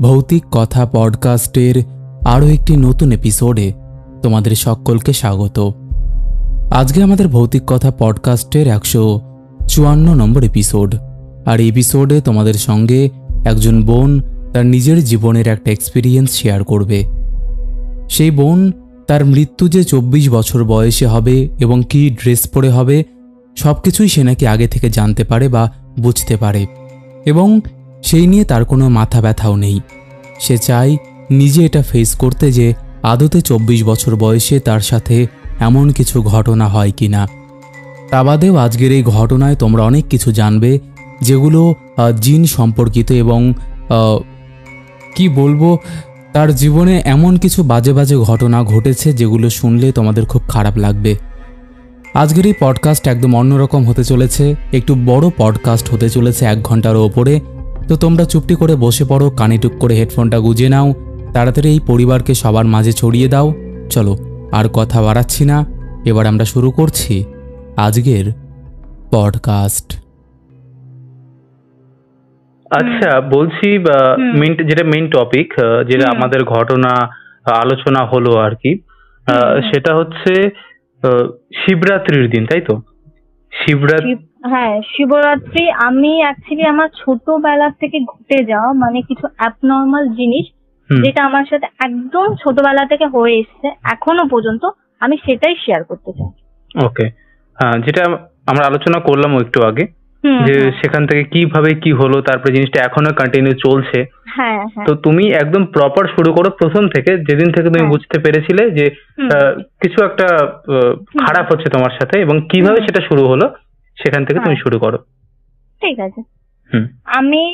ভৌতিক কথা পডকাস্টের আরও একটি নতুন এপিসোডে তোমাদের সকলকে স্বাগত। আজকে আমাদের ভৌতিক কথা পডকাস্টের 154 নম্বর এপিসোড। আর এই এপিসোডে তোমাদের সঙ্গে একজন বোন তার নিজের জীবনের একটা এক্সপিরিয়েন্স শেয়ার করবে। সেই বোন তার মৃত্যু যে 24 বছর বয়সে হবে এবং কি ড্রেস পরে হবে সব কিছুই সে নাকি আগে থেকে জানতে পারে বা বুঝতে পারে, এবং সেই নিয়ে তার কোনো মাথা ব্যথাও নেই। সে চায় নিজে এটা ফেস করতে যে আদতে 24 বছর বয়সে তার সাথে এমন কিছু ঘটনা হয় কি না। তা বাদেও আজকের এই ঘটনায় তোমরা অনেক কিছু জানবে যেগুলো জিন সম্পর্কিত, এবং কি বলবো, তার জীবনে এমন কিছু বাজে বাজে ঘটনা ঘটেছে যেগুলো শুনলে তোমাদের খুব খারাপ লাগবে। আজকের এই পডকাস্ট একদম অন্যরকম হতে চলেছে, একটু বড় পডকাস্ট হতে চলেছে, 1 ঘন্টারও ওপরে। তো তোমরা চুপটি করে বসে পড়ো, কানে টুক করে হেডফোনটা গুজে নাও, তাড়াতাড়ি এই পরিবারকে সবার মাঝে ছড়িয়ে দাও। চলো আর কথা বাড়াচ্ছি না, এবার আমরা শুরু করছি আজকের পডকাস্ট। আচ্ছা, বলছি যেটা মেইন টপিক, যেটা আমাদের ঘটনা আলোচনা হলো আর কি, সেটা হচ্ছে শিবরাত্রির দিন, তাই তো? হ্যাঁ, শিবরাত্রি। আমি অ্যাকচুয়ালি আমার ছোটবেলা থেকে ঘটে যাওয়া মানে কিছু অ্যাবনর্মাল জিনিস যেটা আমার সাথে একদম ছোটবেলা থেকে হয়ে এসছে এখনো পর্যন্ত, আমি সেটাই শেয়ার করতে চাই। ওকে, যেটা আমরা আলোচনা করলাম একটু আগে, যে সেখান থেকে কিভাবে কি হলো, তারপরে জিনিসটা এখনো কন্টিনিউ চলছে। হ্যাঁ, তো তুমি একদম প্রপার শুরু করো প্রথম থেকে, যেদিন থেকে তুমি বুঝতে পেরেছিলে যে কিছু একটা খারাপ হচ্ছে তোমার সাথে, এবং কিভাবে সেটা শুরু হলো সেখান থেকে তুমি শুরু করো। ঠিক আছে। আমি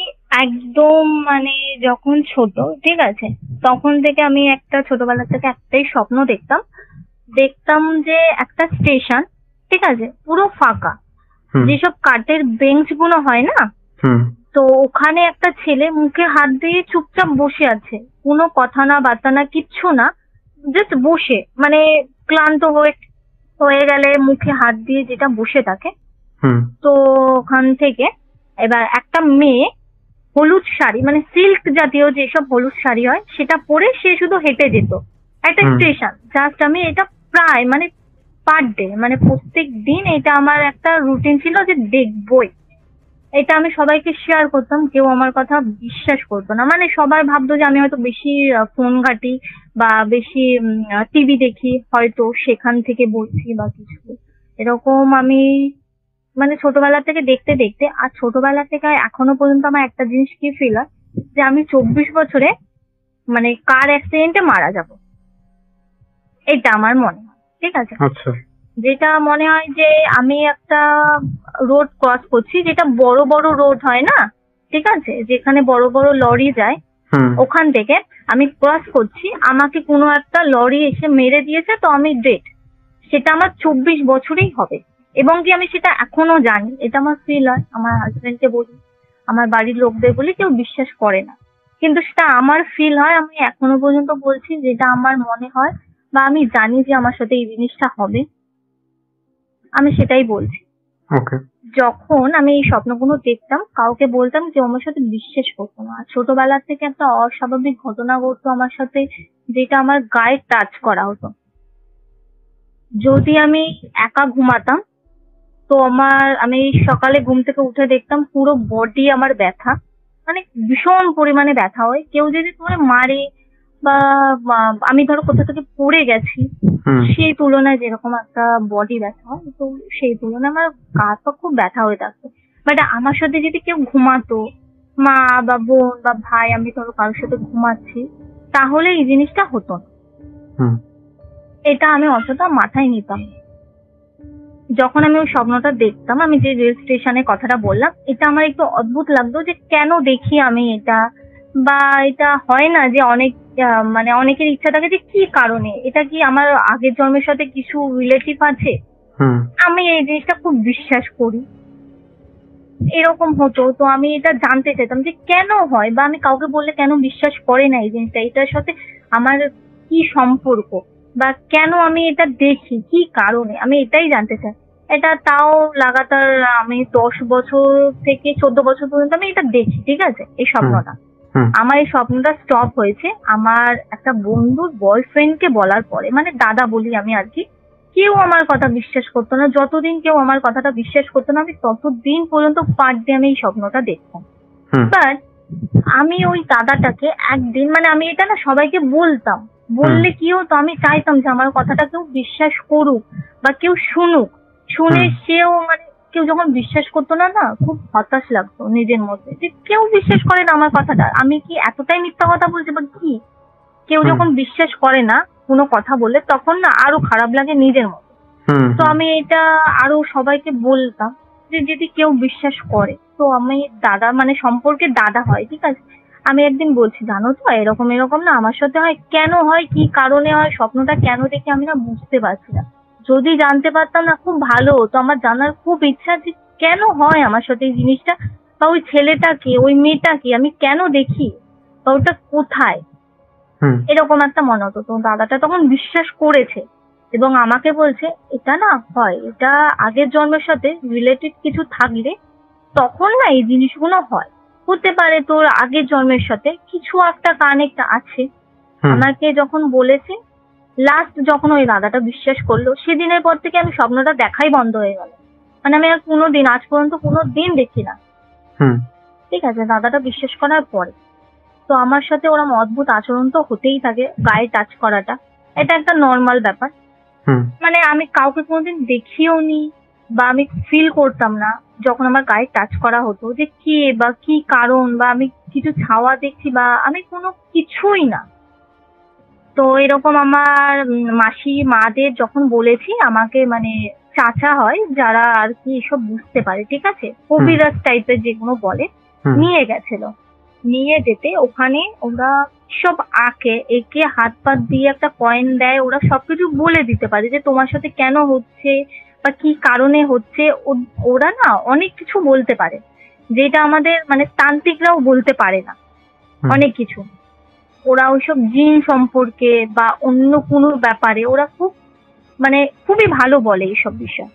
একদম মানে যখন ছোট, ঠিক আছে, তখন থেকে আমি একটা ছোটবেলা থেকে একটাই স্বপ্ন দেখতাম যে একটা স্টেশন, ঠিক আছে, পুরো ফাঁকা, যেসব কাঠের বেঞ্চ গুলো হয় না, তো ওখানে একটা ছেলে মুখে হাত দিয়ে চুপচাপ বসে আছে, কোনো কথা না বার্তা না, কিচ্ছু না, জাস্ট বসে, মানে ক্লান্ত হয়ে গেলে মুখে হাত দিয়ে যেটা বসে থাকে। তো ওখান থেকে এবার একটা মেয়ে হলুদ শাড়ি, মানে সিল্ক জাতীয় যেসব হলুদ শাড়ি হয়, সেটা পরে সে শুধু হেঁটে যেত একটা স্টেশন। জাস্ট আমি এটা প্রায় মানে পার ডে, মানে প্রত্যেক দিন এটা আমার একটা রুটিন ছিল যে দেখবই। এটা আমি সবাইকে শেয়ার করতাম, কেউ আমার কথা বিশ্বাস করতো না, মানে সবাই ভাবতো যে আমি হয়তো বেশি ফোন ঘাঁটি বা বেশি টিভি দেখি, হয়তো সেখান থেকে বলছি বা কিছু এরকম। আমি মানে ছোটবেলা থেকে দেখতে দেখতে, আর ছোটবেলা থেকে এখনো পর্যন্ত আমার একটা জিনিস কি ফিল হয় যে আমি 24 বছরে মানে কার অ্যাক্সিডেন্টে মারা যাব, এটা আমার মনে হয়। ঠিক আছে, যেটা মনে হয় যে আমি একটা রোড ক্রস করছি, যেটা বড় বড় রোড হয় না, ঠিক আছে, যেখানে বড় বড় লরি যায়, ওখান থেকে আমি ক্রস করছি, আমাকে কোনো একটা লরি এসে মেরে দিয়েছে, তো আমি ডেড। সেটা আমার 24 বছরেই হবে, এবং কি আমি সেটা এখনো জানি। এটা আমার ফিল হয়, আমার হাজবেন্ডকে বলি, আমার বাড়ির লোকদের বলি, কেউ বিশ্বাস করে না, কিন্তু সেটা আমার ফিল হয়। আমি এখনো পর্যন্ত বলছি যেটা আমার মনে হয় বা আমি জানি যে আমার সাথে এই জিনিসটা হবে, আমি সেটাই বলছি। যখন আমি এই স্বপ্নগুলো দেখতাম, কাউকে বলতাম যে আমার সাথে বিশ্বাস করতো না। ছোটবেলা থেকে একটা অস্বাভাবিক ঘটনা ঘটতো আমার সাথে, যেটা আমার গায়ে টাচ করা হতো। যদি আমি একা ঘুমাতাম, তো আমি সকালে ঘুম থেকে উঠে দেখতাম পুরো বডি আমার ব্যথা, মানে ভীষণ পরিমাণে ব্যথা হয়। কেউ যদি তোমার মারে বা আমি ধরো কোথা থেকে পড়ে গেছি, সেই তুলনায় যেরকম একটা বডি ব্যথা হয়, তো সেই তুলনায় আমার গা পা খুব ব্যথা হয়ে থাকতো। বাট আমার সাথে যদি কেউ ঘুমাতো, মা বা বোন বা ভাই, আমি ধরো কারোর সাথে ঘুমাচ্ছি, তাহলে এই জিনিসটা হতো না। এটা আমি অতটা মাথায় নিতাম। যখন আমি ওই স্বপ্নটা দেখতাম, আমি যে রেল স্টেশনের কথাটা বললাম, এটা আমার একটু অদ্ভুত লাগতো যে কেন দেখি আমি এটা, বা এটা হয় না যে মানে অনেকের ইচ্ছা থাকে যে কি কারণে, এটা কি আমার আগের জন্মের সাথে কিছু রিলেটিভ আছে। আমি এই জিনিসটা খুব বিশ্বাস করি, এরকম হতো। তো আমি এটা জানতে চাইতাম যে কেন হয়, বা আমি কাউকে বললে কেন বিশ্বাস করে না এই জিনিসটা, এটার সাথে আমার কি সম্পর্ক, বা কেন আমি এটা দেখি, কি কারণে, আমি এটাই জানতে চাই। এটা তাও লাগাতার আমি 10 বছর থেকে 14 বছর পর্যন্ত আমি এটা দেখি, ঠিক আছে, এই স্বপ্নটা। আমার এই স্বপ্নটা স্টপ হয়েছে আমার একটা বন্ধুর বয়ফ্রেন্ডকে বলার পরে, মানে দাদা বলি আমি আর কি। কেউ আমার কথা বিশ্বাস করতো না, যতদিন কেউ আমার কথাটা বিশ্বাস করতো না আমি ততদিন পর্যন্ত পার ডে আমি এই স্বপ্নটা দেখতাম। বাট আমি ওই দাদাটাকে একদিন, মানে আমি এটা না সবাইকে বলতাম, বললে কি হতো, আমি চাইতাম যে আমার কথাটা কেউ বিশ্বাস করুক বা কেউ শুনুক, শুনে সেও মানে কেউ যখন বিশ্বাস করতো না, না খুব হতাশ লাগতো নিজের মধ্যে যে কেউ বিশ্বাস করে না আমার কথাটা, আমি কি এতটাই মিথ্যা কথা বলছি বা কি। কেউ যখন বিশ্বাস করে না কোনো কথা বলে তখন না আরো খারাপ লাগে নিজের মধ্যে। তো আমি এটা আরো সবাইকে বলতাম যে যদি কেউ বিশ্বাস করে, তো আমি দাদা মানে সম্পর্কে দাদা হয়, ঠিক আছে। আমি একদিন বলছি, জানো তো এরকম এরকম না আমার সাথে হয়, কেন হয়, কি কারণে হয়, স্বপ্নটা কেন দেখি আমি না বুঝতে পারছি না। যদি জানতে পারতাম না খুব ভালো হতো, আমার জানার খুব ইচ্ছা যে কেন হয় আমার সাথে এই জিনিসটা, বা ওই ছেলেটাকে ওই মেয়েটাকে আমি কেন দেখি, বা ওটা কোথায়, এরকম একটা মনে হতো। তো দাদাটা তখন বিশ্বাস করেছে এবং আমাকে বলছে এটা না হয়, এটা আগের জন্মের সাথে রিলেটেড কিছু থাকলে তখন না এই জিনিসগুলো হয়, হতে পারে তোর আগের জন্মের সাথে কিছু একটা কানেক্ট আছে। আমাকে যখন বলেছে, লাস্ট যখন ওই দাদাটা বিশ্বাস করলো, সেদিনের পর থেকে আমি স্বপ্নটা দেখাই বন্ধ হয়ে গেল। মানে আমি আর কোনোদিন আজ পর্যন্ত কোনোদিন দেখি না, ঠিক আছে, দাদাটা বিশ্বাস করার পরে। তো আমার সাথে ওরম অদ্ভুত আচরণ তো হতেই থাকে, গায়ে টাচ করাটা এটা একটা নর্মাল ব্যাপার। মানে আমি কাউকে কোনোদিন দেখিও নি বা আমি ফিল করতাম না যখন আমার গায়ে টাচ করা হতো যে কে বা কি কারণ, বা আমি কিছু ছাওয়া দেখছি বা আমি কোনো কিছুই না। তো এরকম আমার মাসি মাদের যখন বলেছি, আমাকে মানে চাচা হয় যারা আর কি এসব বুঝতে পারে, ঠিক আছে, কবিরাজ টাইপের যেগুলো বলে, নিয়ে গেছিল। নিয়ে যেতে ওখানে ওরা সব একে হাত পাত দিয়ে একটা কয়েন দেয়, ওরা সবকিছু বলে দিতে পারে যে তোমার সাথে কেন হচ্ছে বা কি কারণে হচ্ছে। ওরা না অনেক কিছু বলতে পারে যেটা আমাদের মানে তান্ত্রিকরাও বলতে পারে না, অনেক কিছু। ওরা ওইসব জিন সম্পর্কে বা অন্য কোনো ব্যাপারে ওরা খুব মানে খুবই ভালো বলে এইসব বিষয়।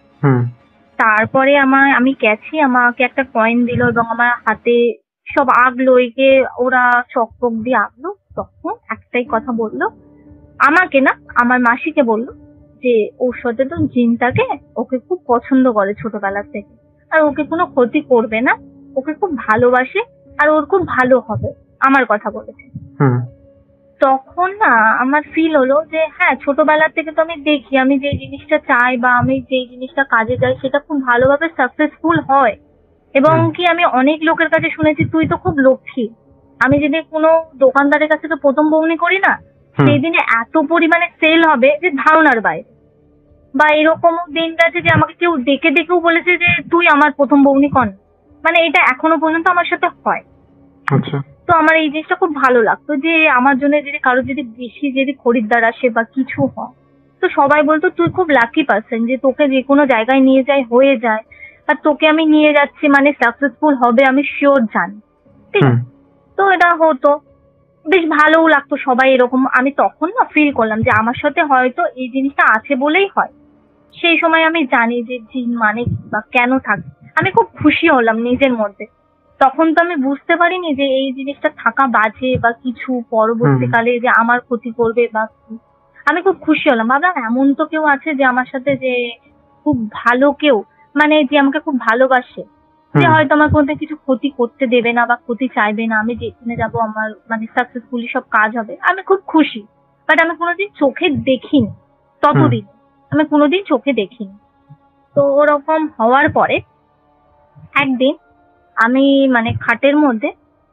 তারপরে আমি গেছি, আমাকে একটা কয়েন দিল এবং আমার হাতে সব আঁকলো, একে ওরা চকচক দিয়ে আঁকলো। তখন একটাই কথা বললো আমাকে, না আমার মাসিকে বললো যে ওর সাথে তো জিন থাকে, ওকে খুব পছন্দ করে ছোটবেলার থেকে, আর ওকে কোনো ক্ষতি করবে না, ওকে খুব ভালোবাসে আর ওর খুব ভালো হবে, আমার কথা বলেছে। তখন না আমার ফিল হলো যে হ্যাঁ, ছোটবেলার থেকে তো আমি দেখি আমি যে জিনিসটা চাই বা আমি যে জিনিসটা কাজে যাই সেটা খুব ভালোভাবে সাকসেসফুল হয়। এবং কি আমি অনেক লোকের কাছে শুনেছি তুই তো খুব লক্ষ্মী। আমি যদি কোনো দোকানদারের কাছ থেকে প্রথম বউনি করি না, সেই দিনে এত পরিমাণে সেল হবে যে ধারণার বাইরে। বা এরকমও দিন গেছে যে আমাকে কেউ ডেকে ডেকেও বলেছে যে তুই আমার প্রথম বউনি কর। মানে এটা এখনো পর্যন্ত আমার সাথে হয়। আচ্ছা। তো আমার এই জিনিসটা খুব ভালো লাগতো যে আমার জন্য যদি কারো যদি বেশি যদি খরিদ্দার আসে বা কিছু হয়, তো সবাই বলতো তুই খুব লাকি পার্সন যে তোকে যে কোনো জায়গায় নিয়ে যায় হয়ে যায়, আর তোকে আমি নিয়ে যাচ্ছি মানে সাকসেসফুল হবে আমি শিওর জানি, ঠিক আছে। তো এটা হতো, বেশ ভালোও লাগতো সবাই এরকম। আমি তখন না ফিল করলাম যে আমার সাথে হয়তো এই জিনিসটা আছে বলেই হয়। সেই সময় আমি জানি যে জিন মানে কি বা কেন থাকে, আমি খুব খুশি হলাম নিজের মধ্যে। তখন তো আমি বুঝতে পারিনি যে এই জিনিসটা থাকা বাজে বা কিছু পরবর্তীকালে যে আমার ক্ষতি করবে বা কি। আমি খুব খুশি হলাম, ভাবলাম এমন তো কেউ আছে যে আমার সাথে যে খুব ভালো কেউ, মানে যে আমাকে খুব ভালোবাসে, যে হয়তো আমার কোনোদিন কিছু ক্ষতি করতে দেবে না বা ক্ষতি চাইবে না, আমি যেখানে যাবো আমার মানে সাকসেসফুলি সব কাজ হবে, আমি খুব খুশি। বাট আমি কোনোদিন চোখে দেখিনি, ততদিন আমি কোনোদিন চোখে দেখিনি। তো ওরকম হওয়ার পরে একদিন আমি মানে খাটের মধ্যে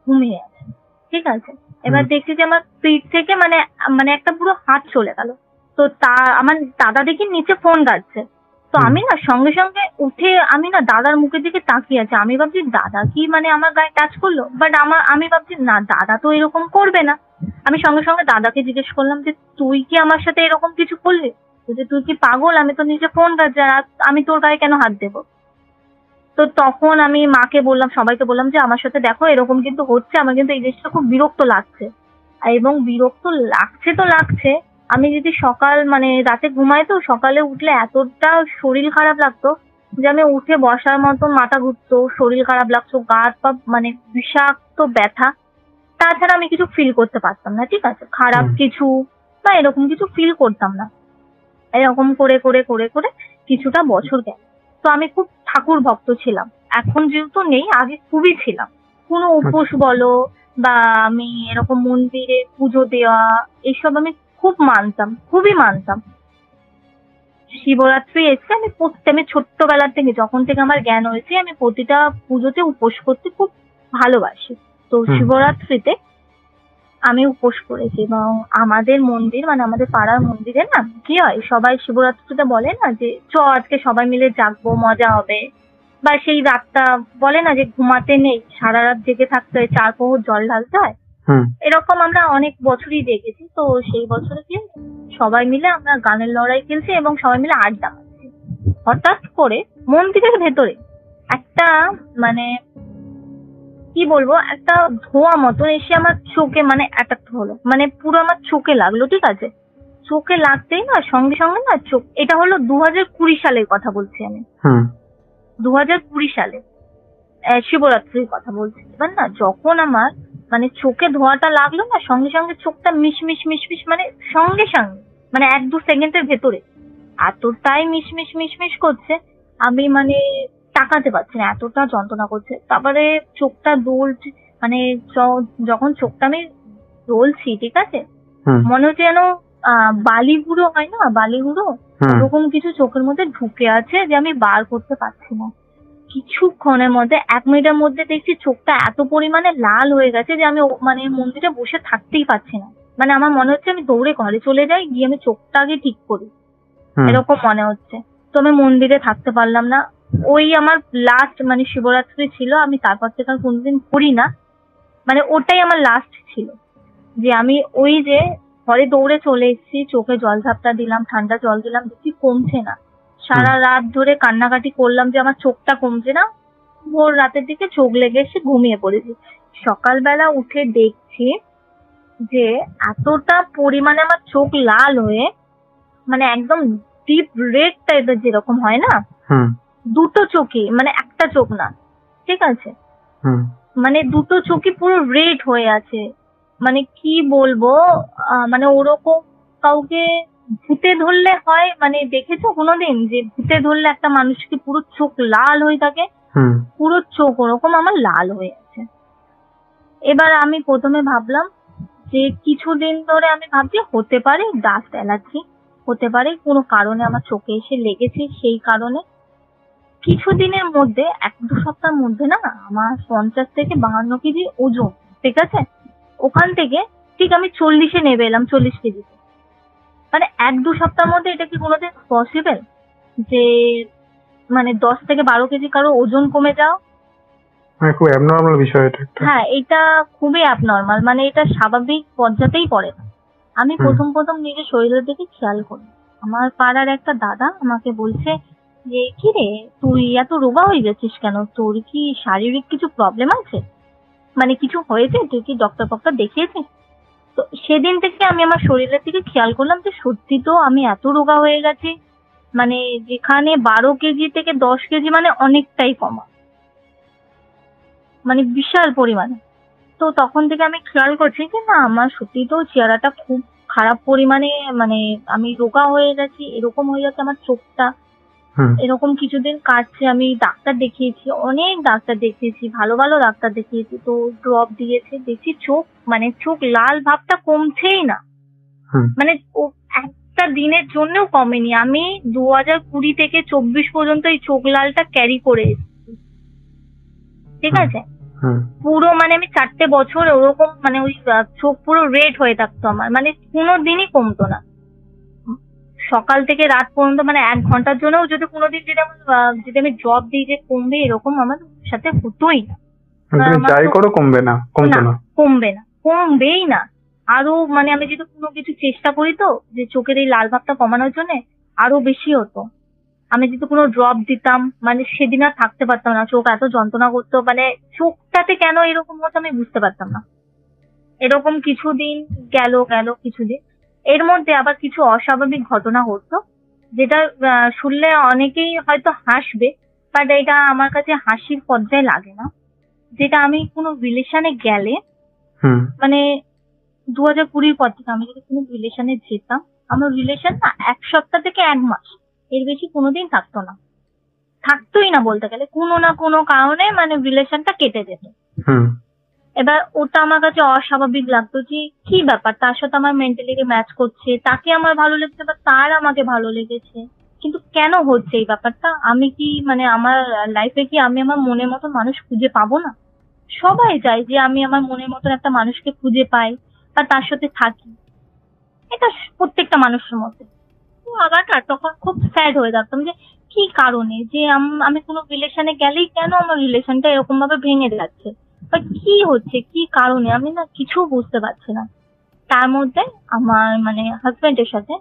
ঘুমিয়ে আছি, ঠিক আছে। এবার দেখছি যে আমার পিঠ থেকে মানে মানে একটা পুরো হাত চলে গেল। তো আমার দাদা দেখি নিচে ফোন ঘাটছে। তো আমি না সঙ্গে সঙ্গে উঠে আমি না দাদার মুখের দিকে তাকিয়ে আছি। আমি ভাবছি দাদা কি মানে আমার গায়ে টাচ করলো, বাট আমি ভাবছি না দাদা তো এরকম করবে না। আমি সঙ্গে সঙ্গে দাদাকে জিজ্ঞেস করলাম যে তুই কি আমার সাথে এরকম কিছু করলি, যে তুই কি পাগল, আমি তো নিজে ফোন ঘাটছি আর আমি তোর গায়ে কেন হাত দেবো। তো তখন আমি মাকে বললাম, সবাইকে বললাম যে আমার সাথে দেখো এরকম কিন্তু হচ্ছে, আমার কিন্তু এই জিনিসটা খুব বিরক্ত লাগছে। এবং বিরক্ত লাগছে তো লাগছে, আমি যদি সকাল মানে রাতে ঘুমাই তো সকালে উঠলে এতটা শরীর খারাপ লাগতো যে আমি উঠে বসার মতো মাথা ঘুরতো, শরীর খারাপ লাগতো, গা হাত পা মানে বিষাক্ত ব্যথা। তাছাড়া আমি কিছু ফিল করতে পারতাম না, ঠিক আছে, খারাপ কিছু বা এরকম কিছু ফিল করতাম না। এরকম করে করে করে করে কিছুটা বছর গেল। তো আমি খুব ঠাকুর ভক্ত ছিলাম, এখন যেহেতু নেই, আগে খুবই ছিলাম। কোনো উপোস বলো বা আমি এরকম মন্দিরে পুজো দেওয়া এইসব আমি খুব মানতাম, খুবই মানতাম। শিবরাত্রি এসে আমি ছোট্টবেলা থেকে, যখন থেকে আমার জ্ঞান হয়েছে, আমি প্রতিটা পুজোতে উপোস করতে খুব ভালোবাসি। তো শিবরাত্রিতে আমি উপোস করেছি এবং আমাদের মন্দির, মানে আমাদের পাড়ার মন্দিরে না কি হয়, সবাই শিবরাত্রিতে বলে না যে আজকে সবাই মিলে জাগবো, মজা হবে, বা সেই রাতটা বলে না যে ঘুমাতে নেই, সারা রাত জেগে থাকতে হয়, 4 প্রহর জল ঢালতে হয়। এরকম আমরা অনেক বছরই দেখেছি। তো সেই বছরে কি সবাই মিলে আমরা গানের লড়াই খেলছি এবং সবাই মিলে আড্ডা মারছি। হঠাৎ করে মন্দিরের ভেতরে একটা, মানে কি বলবো, একটা ধোঁয়া মতন এসে আমার চোখে মানে অ্যাটাক হলো, মানে পুরো আমার চোখে লাগলো, ঠিক আছে। চোখে লাগতেই না সঙ্গে সঙ্গে না চোখ, এটা হলো 2020 সালের কথা বলছি আমি, 2020 সালে শিবরাত্রির কথা বলছি। এবার না যখন আমার মানে চোখে ধোঁয়াটা লাগলো না, সঙ্গে সঙ্গে চোখটা মিশমিশ মিশমিশ, মানে সঙ্গে সঙ্গে, মানে 1-2 সেকেন্ডের ভেতরে এতটাই মিশমিশ মিশমিশ করছে, আমি মানে তাকাতে পারছি না, এতটা যন্ত্রণা করছে। তারপরে চোখটা দোলছে, মানে যখন চোখটা আমি দোলছি, ঠিক আছে, মনে হচ্ছে যেন বালি গুঁড়ো হয় না, বালি গুঁড়ো, ওরকম কিছু চোখের মধ্যে ঢুকে আছে যে আমি বার করতে পারছি না। কিছুক্ষণের মধ্যে, 1 মিনিটের মধ্যে দেখছি চোখটা এত পরিমাণে লাল হয়ে গেছে যে আমি মানে মন্দিরে বসে থাকতেই পারছি না। মানে আমার মনে হচ্ছে আমি দৌড়ে ঘরে চলে যাই, গিয়ে আমি চোখটা আগে ঠিক করি, এরকম মনে হচ্ছে। তো আমি মন্দিরে থাকতে পারলাম না। ওই আমার লাস্ট মানে শিবরাত্রি ছিল, আমি তারপর থেকে আর কোনোদিন করি না, মানে ওটাই আমার লাস্ট ছিল যে আমি ওই যে ঘরে দৌড়ে চলে এসেছি, চোখে জল ঝাপটা দিলাম, ঠান্ডা জল দিলাম, দেখছি কমছে না। সারা রাত ধরে কান্নাকাটি করলাম যে আমার চোখটা কমছে না। ভোর রাতের দিকে চোখ লেগে এসে ঘুমিয়ে পড়েছি। সকালবেলা উঠে দেখছি যে এতটা পরিমাণে আমার চোখ লাল হয়ে, মানে একদম ডিপ রেড টাইপের যেরকম হয় না, দুটো চোখই, মানে একটা চোখ না, ঠিক আছে, মানে দুটো চোখই পুরো রেড হয়ে আছে। মানে কি বলবো, মানে ওরকম কাউকে ভূতে ধরলে হয়, মানে দেখেছো কোনোদিন যে ভূতে ধরলে একটা মানুষকে পুরো চোখ লাল হয়ে থাকে, পুরো চোখ ওরকম আমার লাল হয়ে আছে। এবার আমি প্রথমে ভাবলাম যে কিছুদিন ধরে আমি ভাবছি হতে পারে ডাস্ট অ্যালার্জি, হতে পারে কোনো কারণে আমার চোখে এসে লেগেছে, সেই কারণে। কিছুদিনের মধ্যে, 1-2 সপ্তাহের মধ্যে না আমার 50 থেকে 52 কেজি ওজন, ঠিক আছে, ওখান থেকে ঠিক আমি 40-এ নেমে এলাম, 40 কেজিতে। মানে 1-2 সপ্তাহের মধ্যে এটা কি কোনোদিন পসিবল যে মানে 10 থেকে 12 কেজি কারো ওজন কমে যাও? খুব অ্যাবনর্মাল বিষয় এটা। হ্যাঁ, এটা খুবই অ্যাবনর্মাল, মানে এটা স্বাভাবিক পর্যাতেই পড়ে না। আমি প্রথম নিজের শরীরের দিকে খেয়াল করি। আমার পাড়ার একটা দাদা আমাকে বলছে যে কি রে, তুই এত রোগা হয়ে যাচ্ছিস কেন, তোর কি শারীরিক কিছু প্রবলেম আছে, মানে কিছু হয়েছে, তুই কি ডক্টর দেখিয়েছিস? তো সেদিন থেকে আমি আমার শরীরের দিকে খেয়াল করলাম যে সত্যি তো আমি এত রোগা হয়ে গেছি, মানে যেখানে 12 কেজি থেকে 10 কেজি, মানে অনেকটাই কমা, মানে বিশাল পরিমাণে। তো তখন থেকে আমি খেয়াল করছি যে না, আমার সত্যি তো চেহারাটা খুব খারাপ পরিমাণে, মানে আমি রোগা হয়ে গেছি, এরকম হয়ে যাচ্ছে আমার চোখটা। এরকম কিছুদিন কাটছে, আমি ডাক্তার দেখিয়েছি, অনেক ডাক্তার দেখিয়েছি, ভালো ভালো ডাক্তার দেখিয়েছি, তো ড্রপ দিয়েছে, দেখছি চোখ, মানে চোখ লাল ভাবটা কমছেই না, মানে ও একটা দিনের জন্যও কমেনি। আমি 2020 থেকে 24 পর্যন্ত এই চোখ লালটা ক্যারি করে এসেছি, ঠিক আছে, পুরো মানে আমি 4টে বছর ওরকম, মানে ওই চোখ পুরো রেড হয়ে থাকতো আমার, মানে কোনোদিনই কমতো না, সকাল থেকে রাত পর্যন্ত, মানে 1 ঘন্টার জন্যও যদি কোনোদিন যদি আমি জব দিই যে কমবে, এরকম আমার সাথে হতোই না। যাই করো কমবে না, কমবে না, কমবেই না। আরো মানে আমি যদি কোনো কিছু চেষ্টা করি তো যে চোখের এই লাল ভাবটা কমানোর জন্য, আরো বেশি হতো। আমি যদি কোনো ড্রপ দিতাম, মানে সেদিন আর থাকতে পারতাম না, চোখ এত যন্ত্রণা করতো, মানে চোখটাতে কেন এরকম হতো আমি বুঝতে পারতাম না। এরকম কিছুদিন গেল কিছুদিন, এর মধ্যে আবার কিছু অস্বাভাবিক ঘটনা ঘটতো, যেটা শুনলে অনেকেই হয়তো হাসবে, বাট এটা আমার কাছে হাসির পর্যায়ে লাগে না। যেটা আমি কোনো রিলেশনে গেলে মানে 2020 পর থেকে আমি যদি কোনো রিলেশনে যেতাম, আমার রিলেশন না 1 সপ্তাহ থেকে 1 মাস এর বেশি কোনোদিন থাকতো না, থাকতোই না বলতে গেলে। কোনো না কোনো কারণে মানে রিলেশনটা কেটে যেত। এবার ওটা আমার কাছে অস্বাভাবিক লাগতো যে কি ব্যাপার, তার সাথে আমার মেন্টালি ম্যাচ করছে, তাকে আমার ভালো লেগেছে বা তার আমাকে ভালো লেগেছে, কিন্তু কেন হচ্ছে এই ব্যাপারটা? আমি কি মানে আমার লাইফে কি আমি আমার মনের মতো মানুষ খুঁজে পাবো না? সবাই চায় যে আমি আমার মনের মতন একটা মানুষকে খুঁজে পাই বা তার সাথে থাকি, এটা প্রত্যেকটা মানুষের মধ্যে। তো আবার না তখন খুব স্যাড হয়ে যেতাম যে কি কারণে যে আমি কোনো রিলেশনে গেলেই কেন আমার রিলেশনটা এরকম ভাবে ভেঙে যাচ্ছে, বা কি হচ্ছে, কি কারণে, আমি না কিছু বুঝতে পারছি না। তার মধ্যে আমার মানে হাজবেন্ডের সাথে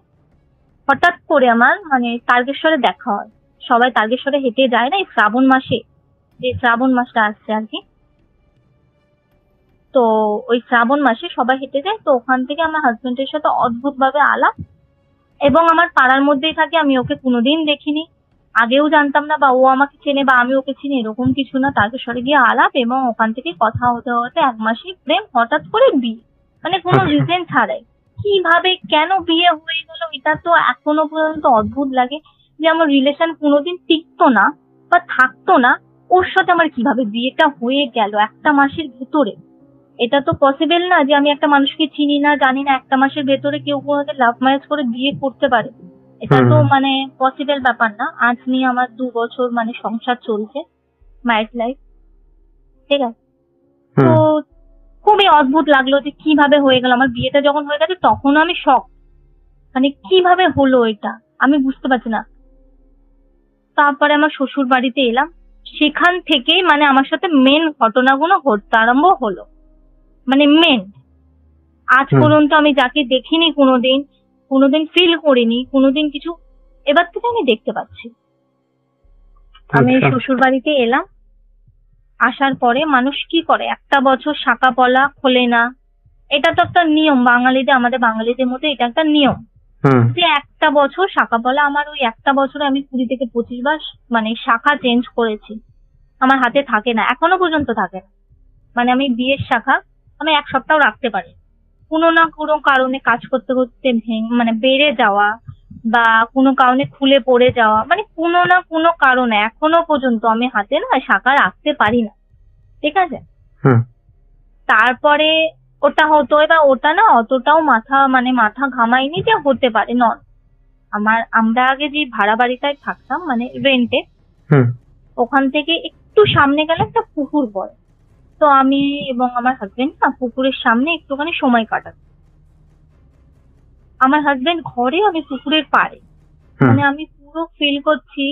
হঠাৎ করে আমার মানে তারকেশ্বরে দেখা হয়। সবাই তারকেশ্বরে হেঁটে যায় না এই শ্রাবণ মাসে, যে শ্রাবণ মাসটা আসছে আর কি। তো ওই শ্রাবণ মাসে সবাই হেঁটে যায়, তো ওখান থেকে আমার হাজবেন্ডের সাথে অদ্ভুত ভাবে আলাপ, এবং আমার পাড়ার মধ্যেই থাকে, আমি ওকে কোনোদিন দেখিনি, আগেও জানতাম না, বা ও আমাকে চেনে বা আমি ওকে চিনি এরকম কিছু না। তারকেশ্বরে গিয়ে আলাপ এবং ওখান থেকে কথা হতে হতে 1 মাসেই প্রেম, হঠাৎ করে বিয়ে, মানে কোনো রিজন ছাড়াই। কিভাবে কেন বিয়ে হয়ে গেল এটা তো এখনো পর্যন্ত অদ্ভুত লাগে, যে আমার রিলেশন কোনোদিন টিকতো না বা থাকতো না, ওর সাথে আমার কিভাবে বিয়েটা হয়ে গেল 1টা মাসের ভেতরে। এটা তো পসিবল না যে আমি একটা মানুষকে চিনি না জানি না 1টা মাসের ভেতরে কেউ কোনোদিন লাভ ম্যারেজ করে বিয়ে করতে পারে, এটা তো মানে পসিবল ব্যাপার না। আজ নিয়ে আমার 2 বছর মানে সংসার চলছে, ম্যারিড লাইফ, ঠিক আছে। তো খুবই অদ্ভুত লাগলো যে কিভাবে হয়ে গেল। আমার বিয়েটা যখন হয়ে গেছে তখন আমি শক, মানে কিভাবে হলো এটা আমি বুঝতে পারছি না। তারপরে আমার শ্বশুর বাড়িতে এলাম, সেখান থেকেই মানে আমার সাথে মেন ঘটনাগুলো ঘটতে আরম্ভ হলো। মানে মেন, আজ পর্যন্ত আমি যাকে দেখিনি কোনোদিন ফিল করিনি কোনোদিন কিছু, এবার থেকে আমি দেখতে পাচ্ছি। আমি শ্বশুর বাড়িতে এলাম, আসার পরে মানুষ কি করে 1টা বছর শাঁকা পলা খোলে না, এটা তো একটা নিয়ম বাঙালিদের, আমাদের বাঙালিদের মধ্যে এটা একটা নিয়ম যে 1টা বছর শাঁকা পলা। আমার ওই 1টা বছরে আমি 20 থেকে 25 বার মানে শাখা চেঞ্জ করেছি, আমার হাতে থাকে না, এখনো পর্যন্ত থাকে না। মানে আমি বিয়ের শাখা আমি 1 সপ্তাহ রাখতে পারি, কোনো না কোনো কারণে কাজ করতে করতে মানে বেড়ে যাওয়া বা কোনো কারণে খুলে পড়ে যাওয়া, মানে কোনো না কোনো কারণে এখনো পর্যন্ত আমি হাতে না শাখা রাখতে পারি না, ঠিক আছে। তারপরে ওটা হতো, এবার ওটা না অতটাও মাথা ঘামাইনি যে হতে পারে নন। আমরা আগে যে ভাড়া বাড়িটায় থাকতাম মানে রেন্টে, ওখান থেকে একটু সামনে গেলে একটা পুকুর পড়ে, তো আমি এবং আমার হাজবেন্ড না পুকুরের সামনে একটুখানি সময় কাটাতাম। আমার হাজবেন্ড ঘরে, আমি পুকুরের পাড়ে, মানে আমি পুরো ফিল করছি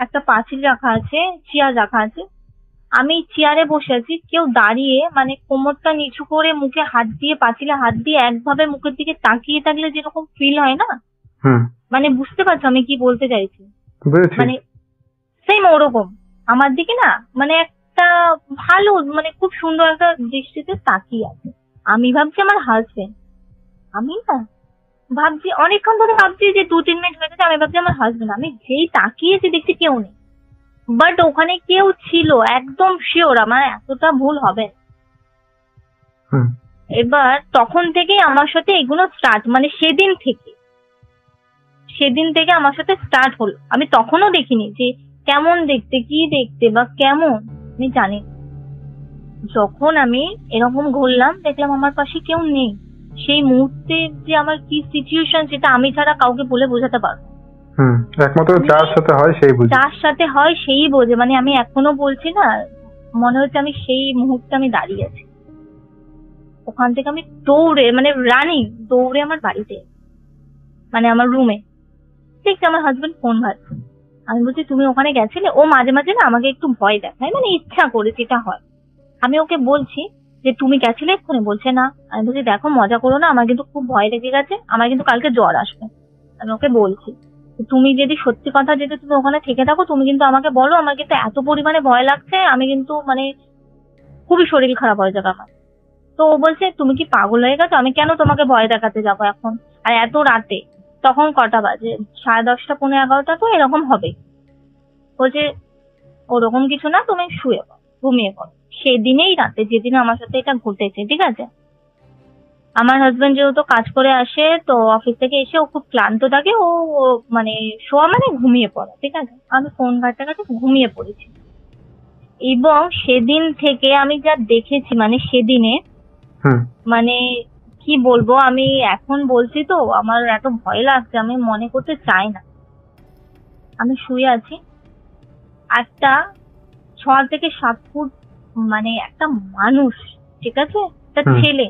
একটা পাঁচিল রাখা আছে, চেয়ার রাখা আছে, আমি চেয়ারে বসে আছি, কেউ দাঁড়িয়ে মানে কোমরটা নিচু করে মুখে হাত দিয়ে পাঁচিলে হাত দিয়ে একভাবে মুখের দিকে তাকিয়ে থাকলে যেরকম ফিল হয় না, মানে বুঝতে পারছো আমি কি বলতে চাইছি? মানে সেম ওরকম আমার দিকে না মানে একটা ভালো মানে খুব সুন্দর একটা দৃষ্টিতে তাকিয়ে আছে। আমি ভাবছি আমার হাজবেন্ড, আমি না ভাবছি অনেকক্ষণ ধরে ভাবছি যে 2-3 মিনিট হয়ে গেছে, আমি ভাবছি আমার হাজবেন্ড, আমি যেই তাকিয়েছি দেখছি কেউ নেই, বাট ওখানে কেউ ছিল একদম শিওর, আমার এতটা ভুল হবে। এবার তখন থেকে আমার সাথে এগুলো স্টার্ট, মানে সেদিন থেকে আমার সাথে স্টার্ট হলো। আমি তখনও দেখিনি যে কেমন দেখতে, কি দেখতে বা কেমন আমি জানি। যখন আমি এরকম ঘুরলাম দেখলাম আমার পাশে কেউ নেই, সেই মুহূর্তে যে আমার কি সিচুয়েশন সেটা আমি ছাড়া কাউকে বলে বোঝাতে পারবো। একমাত্র যার সাথে হয় সেই বোঝে, যার সাথে হয় সেই বোঝে। মানে আমি এখনো বলছি না, মনে হচ্ছে আমি সেই মুহূর্তে আমি দাঁড়িয়ে আছি। ওখান থেকে আমি দৌড়ে মানে দৌড়ে আমার বাড়িতে, মানে আমার রুমে দেখছি আমার হাজবেন্ড ফোন ঘাটছে। আমি বলছি তুমি ওখানে গেছিলে? ও মাঝে মাঝে না আমাকে একটু ভয় দেখায়, মানে ইচ্ছা করে যেটা হয়। আমি ওকে বলছি যে তুমি গেছিলে এক্ষুনি? বলছে না। আমি বলছি দেখো মজা করো না, আমার কিন্তু খুব ভয় লেগে গেছে, আমার কিন্তু কালকে জ্বর আসবে। আমি ওকে বলছি তুমি যদি সত্যি কথা যদি তুমি ওখানে থেকে থাকো তুমি কিন্তু আমাকে বলো, আমার কিন্তু এত পরিমাণে ভয় লাগছে, আমি কিন্তু মানে খুবই শরীর খারাপ হয়ে যাবে আমার। তো ও বলছে তুমি কি পাগল হয়ে গেছো, আমি কেন তোমাকে ভয় দেখাতে যাবো এখন, আর এত রাতে? তখন কটা বাজে? 10:30 পৌনে 11টা তো এরকম হবে। বলছে ওরকম কিছু না, তুমি শুয়ে পড়ো, ঘুমিয়ে পড়ো। সেদিনেই রাতে যেদিন আমার সাথে এটা ঘটেছে, ঠিক আছে, আমার হাজবেন্ড যেহেতু কাজ করে আসে, তো অফিস থেকে এসে ও খুব ক্লান্ত থাকে, ও ও মানে শোয়া মানে ঘুমিয়ে পড়া, ঠিক আছে। আমি ফোন ঘাঁটতে ঘাঁটতে ঘুমিয়ে পড়েছি, এবং সেদিন থেকে আমি যা দেখেছি, মানে সেদিনে, হুম মানে কি বলবো, আমি এখন বলছি তো আমার এত ভয় লাগছে, আমি মনে করতে চাই না। আমি শুয়ে আছি, একটা 6 থেকে 7 ফুট, মানে একটা মানুষ, ঠিক আছে, একটা হুম। ছেলে,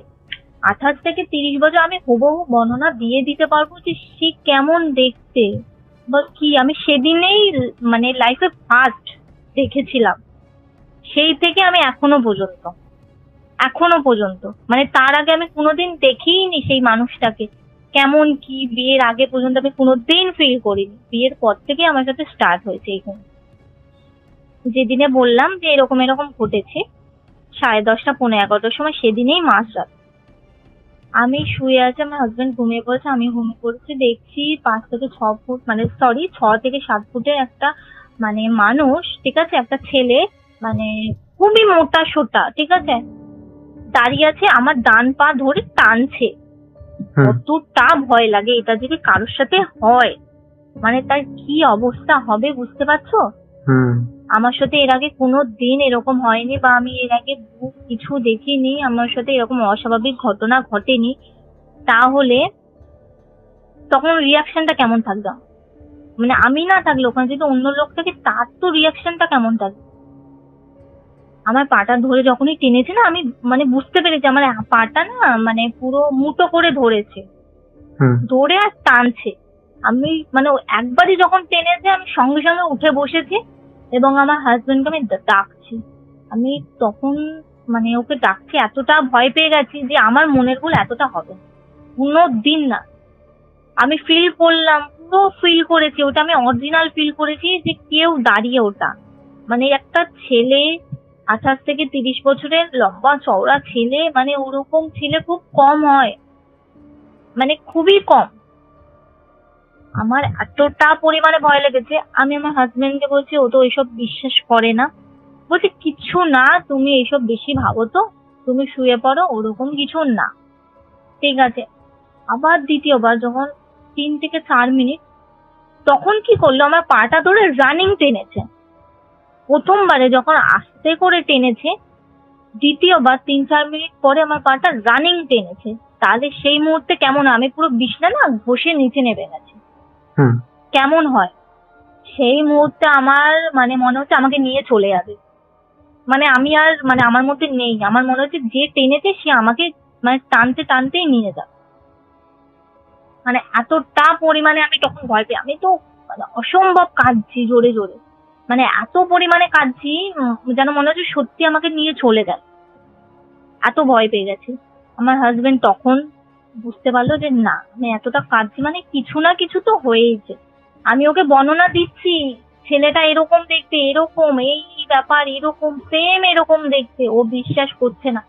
28 থেকে 30 বছর, আমি হুবহু বর্ণনা দিয়ে দিতে পারবো যে সে কেমন দেখতে বা কি। আমি সেদিনেই মানে লাইফে ফার্স্ট দেখেছিলাম, সেই থেকে আমি এখনো পর্যন্ত মানে তার আগে আমি কোনোদিন দেখিনি সেই মানুষটাকে। কেমন কি বিয়ের আগে পর্যন্ত আমি কোনোদিন ফিল করিনি, বিয়ের পর থেকে আমার সাথে স্টার্ট হয়েছে এখানে। যেদিনে বললাম যে এরকম এরকম ঘটেছে, 10:30 11টার সময়, সেদিনেই মাঝরাত আমি শুয়ে আছি, আমার হাজবেন্ড ঘুমিয়ে পড়েছে, আমি ঘুমিয়ে পড়েছি, দেখছি 5 থেকে 6 ফুট, মানে সরি 6 থেকে 7 ফুটের একটা মানে মানুষ, ঠিক আছে, একটা ছেলে, মানে খুবই মোটা সোটা, ঠিক আছে, দাঁড়িয়ে আছে, আমার ডান পা ধরে টানছে। হুম কতটা ভয় লাগে, এটা যদি কারোর সাথে হয় মানে তার কি অবস্থা হবে বুঝতে পারছো। হুম আমার সাথে এর আগে কোনো দিন এরকম হয়নি, বা আমি এর আগে কিছু দেখিনি, আমার সাথে এরকম অস্বাভাবিক ঘটনা ঘটেনি। তাহলে তখন রিয়াকশনটা কেমন থাকবে, মানে আমি না থাকলে ওখানে যদি অন্য লোক থাকে, তার তো রিয়াকশনটা কেমন থাকবে। আমার পাটা ধরে যখনই টেনেছে না, আমি মানে বুঝতে পেরেছি আমার পাটা না মানে পুরো মুঠো করে ধরেছে, হুম ধরে আর টানছে। আমি মানে ও একবারই যখন টেনেছে, আমি সঙ্গে সঙ্গে উঠে বসেছি এবং আমার হাজবেন্ডকে আমি ডাকছি। আমি তখন মানে ওকে ডাকছি, এতটা ভয় পেয়ে গেছি যে আমার মনের ভুল এতটা হবে না। কোনো দিন না। আমি ফিল করলাম, পুরো ফিল করেছি ওটা, আমি অরিজিনাল ফিল করেছি যে কেউ দাঁড়িয়ে ওটা, মানে একটা ছেলে, 28 থেকে 30 বছরের লম্বা চওড়া ছেলে, মানে ওরকম ছেলে খুব কম হয়, মানে খুবই কম। আমার এতটা পরিমাণে ভয় লেগেছে, আমি আমার হাজবেন্ডকে বলছি, ও তো এইসব বিশ্বাস করে না। বলছে কিছু না, তুমি এইসব বেশি ভাবো তো, তুমি শুয়ে পড়ো, ওরকম কিছু না, ঠিক আছে। আবার দ্বিতীয়বার যখন 3 থেকে 4 মিনিট, তখন কি করলো, আমার পাটা ধরে রানিং টেনেছে। প্রথমবারে যখন আস্তে করে টেনেছে, দ্বিতীয়বার 3-4 মিনিট পরে আমার পাটা রানিং টেনেছে। তাহলে সেই মুহূর্তে কেমন, আমি পুরো বিছনা না ঘষে নিচে নেমে গেছি, হুম কেমন হয়। সেই মুহূর্তে আমার মানে মনে হচ্ছে আমাকে নিয়ে চলে যাবে, মানে আমি আর মানে আমার মধ্যে নেই, আমার মনে হচ্ছে যে টেনেছে সে আমাকে মানে টানতে টানতেই নিয়ে যাবে। মানে এতটা পরিমাণে আমি তখন ভয় পেয়ে, আমি তো মানে অসম্ভব কাঁদছি জোরে জোরে, মানে এত পরিমাণে কাঁদছি, যেন মনে হচ্ছে সত্যি আমাকে নিয়ে চলে গেল, এত ভয় পেয়ে গেছি। আমার হাজবেন্ড তখন বুঝতে পারলো যে না, আমি এতটা কাঁদছি মানে কিছু না কিছু তো হয়েইছে। আমি ওকে বর্ণনা দিচ্ছি, ছেলেটা এরকম দেখতে, এরকম এই ব্যাপার, এরকম সেম এরকম দেখতে, ও বিশ্বাস করছে না।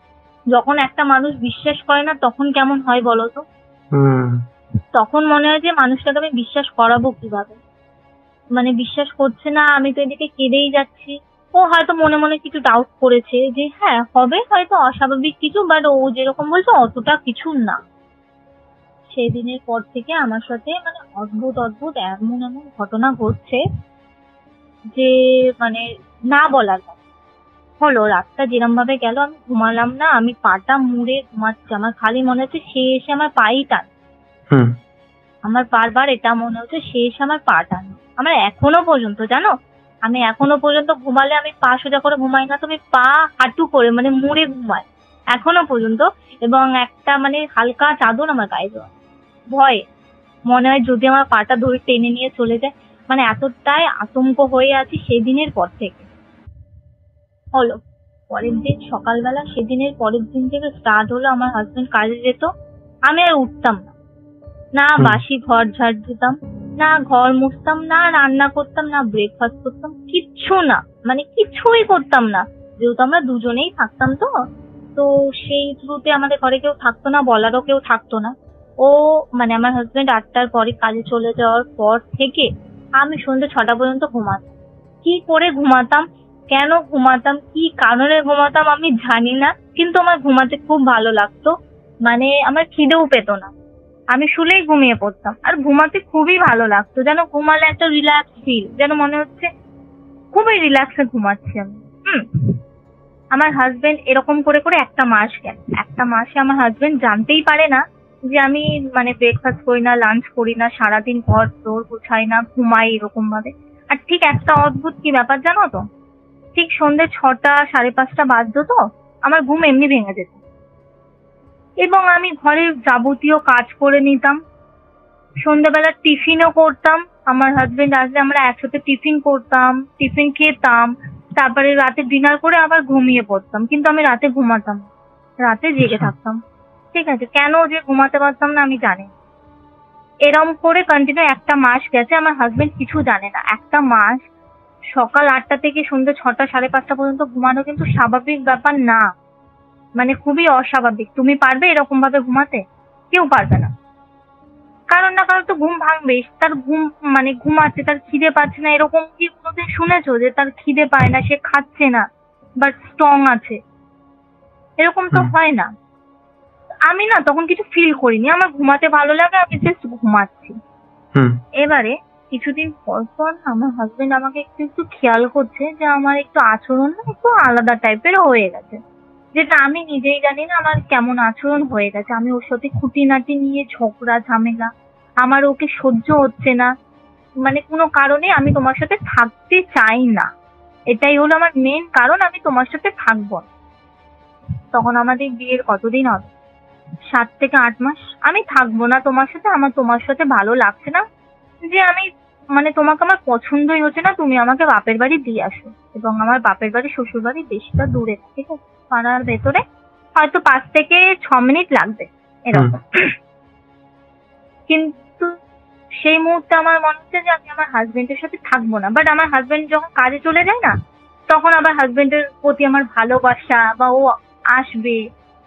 যখন একটা মানুষ বিশ্বাস করে না, তখন কেমন হয় বলো তো। হুম তখন মনে হয় যে মানুষটাকে আমি বিশ্বাস করাবো কিভাবে, মানে বিশ্বাস করছে না, আমি তো এদিকে কেঁদেই যাচ্ছি। ও হয়তো মনে মনে কিছু ডাউট করেছে যে হ্যাঁ হবে হয়তো অস্বাভাবিক কিছু, বাট ও যেরকম বলছে অতটা কিছু না। সেই দিনের পর থেকে আমার সাথে মানে অদ্ভুত অদ্ভুত এমন এমন ঘটনা ঘটছে যে মানে না বলার মতো। হলো রাতটা যেরম ভাবে গেল, আমি ঘুমালাম না, আমি পাটা মুড়ে ঘুমাচ্ছি, আমার খালি মনে হচ্ছে সে এসে আমার পাই টান, হুম আমার বারবার এটা মনে হচ্ছে সে এসে আমার পা টান। আমার এখনো পর্যন্ত জানো, আমি এখনো পর্যন্ত ঘুমালে আমি পা সোজা করে ঘুমাই না, তুমি পা হাঁটু করে মানে মুড়ে ঘুমাই এখনো পর্যন্ত। এবং একটা মানে হালকা চাদর আমার গায়ে দেওয়া, ভয়, মনে হয় যদি আমার পাটা ধরে টেনে নিয়ে চলে যায়। মানে এতটাই আতঙ্ক হয়ে আছি সেদিনের পর থেকে। হলো পরের দিন সকালবেলা, সেদিনের পরের দিন থেকে স্টার্ট হলো, আমার হাজবেন্ড কাজে যেত, আমি আর উঠতাম না, না হুম। বাসি ঘর ঝাড় দিতাম, না ঘর মুছতাম, না রান্না করতাম, না ব্রেকফাস্ট করতাম, কিচ্ছু না, মানে কিছুই করতাম না। যেহেতু আমরা দুজনেই থাকতাম, তো তো সেই থ্রুতে আমাদের ঘরে কেউ থাকতো না, বলারও কেউ থাকতো না। ও মানে আমার হাজবেন্ড 8টার পরে কাজে চলে যাওয়ার পর থেকে আমি সন্ধ্যে 6টা পর্যন্ত ঘুমাতাম। কি করে ঘুমাতাম, কেন ঘুমাতাম, কি কারণে ঘুমাতাম আমি জানি না, কিন্তু আমার ঘুমাতে খুব ভালো লাগতো। মানে আমার খিদেও পেত না, আমি শুলেই ঘুমিয়ে পড়তাম। আর ঘুমাতে খুবই ভালো লাগতো, যেন ঘুমালে একটা রিল্যাক্স ফিল, যেন মনে হচ্ছে খুবই রিল্যাক্সে ঘুমাচ্ছি আমি। আমার হাজবেন্ড এরকম করে করে একটা মাস গেল। একটা মাসে আমার হাজবেন্ড জানতেই পারে না যে আমি মানে ব্রেকফাস্ট করি না, লাঞ্চ করি না, সারাদিন ঘর দোর গুছাই না, ঘুমাই এরকম ভাবে। আর ঠিক একটা অদ্ভুত কি ব্যাপার জানো তো, ঠিক সন্ধ্যে 6টা 5:30 বাজতো তো আমার ঘুম এমনি ভেঙে যেত, এবং আমি ঘরের যাবতীয় কাজ করে নিতাম। সন্ধ্যাবেলা টিফিনও করতাম, আমার হাজবেন্ড আসলে আমরা একসাথে টিফিন করতাম, টিফিন খেতাম, তারপরে রাতে ডিনার করে আবার ঘুমিয়ে পড়তাম। কিন্তু আমি রাতে ঘুমাতাম না, রাতে জেগে থাকতাম। ঠিক আছে, কেন যে ঘুমাতে পারতাম না আমি জানি না। এরম করে কন্টিনিউ একটা মাস গেছে, আমার হাজবেন্ড কিছু জানে না। একটা মাস সকাল 8টা থেকে সন্ধ্যে 6টা 5:30 পর্যন্ত ঘুমানো কিন্তু স্বাভাবিক ব্যাপার না, মানে খুবই অস্বাভাবিক। তুমি পারবে এরকম ভাবে ঘুমাতে? কেউ পারবে না। কারণ না কারণ তো ঘুম ভাঙবেই। তার ঘুম মানে ঘুমাচ্ছে, তার খিদে পাচ্ছে না, এরকম কি কোনোদিন শুনেছো যে তার খিদে পায় না, সে খাচ্ছে না বাট স্ট্রং আছে? এরকম তো হয় না। আমি না তখন কিছু ফিল করিনি, আমার ঘুমাতে ভালো লাগে, আমি জাস্ট ঘুমাচ্ছি। এবারে কিছুদিন পর পর আমার হাজবেন্ড আমাকে একটু একটু খেয়াল করছে যে আমার একটু আচরণ না একটু আলাদা টাইপের হয়ে গেছে, যেটা আমি নিজেই জানি না আমার কেমন আচরণ হয়ে গেছে। আমি ওর সাথে খুঁটিনাটি নিয়ে ঝগড়া ঝামেলা, আমার ওকে সহ্য হচ্ছে না, মানে কোনো কারণে আমি তোমার সাথে থাকতে চাই না, এটাই হলো আমার মেন কারণ, আমি তোমার সাথে থাকবো না। তখন আমাদের বিয়ের কতদিন হবে, 7 থেকে 8 মাস। আমি থাকবো না তোমার সাথে, আমার তোমার সাথে ভালো লাগছে না, যে আমি মানে তোমাকে আমার পছন্দই হচ্ছে না, তুমি আমাকে বাপের বাড়ি দিয়ে আসো। এবং আমার বাপের বাড়ি শ্বশুর বাড়ি বেশিটা দূরে, ঠিক আছে, পাড়ার ভেতরে, হয়তো 5 থেকে 6 মিনিট লাগবে এরকম। কিন্তু সেই মুহূর্তে আমার মনে হচ্ছে যে আমি আমার হাজবেন্ডের সাথে থাকবো না। বাট আমার হাজবেন্ড যখন কাজে চলে যায় না, তখন আবার হাজবেন্ডের প্রতি আমার ভালোবাসা বা ও আসবে,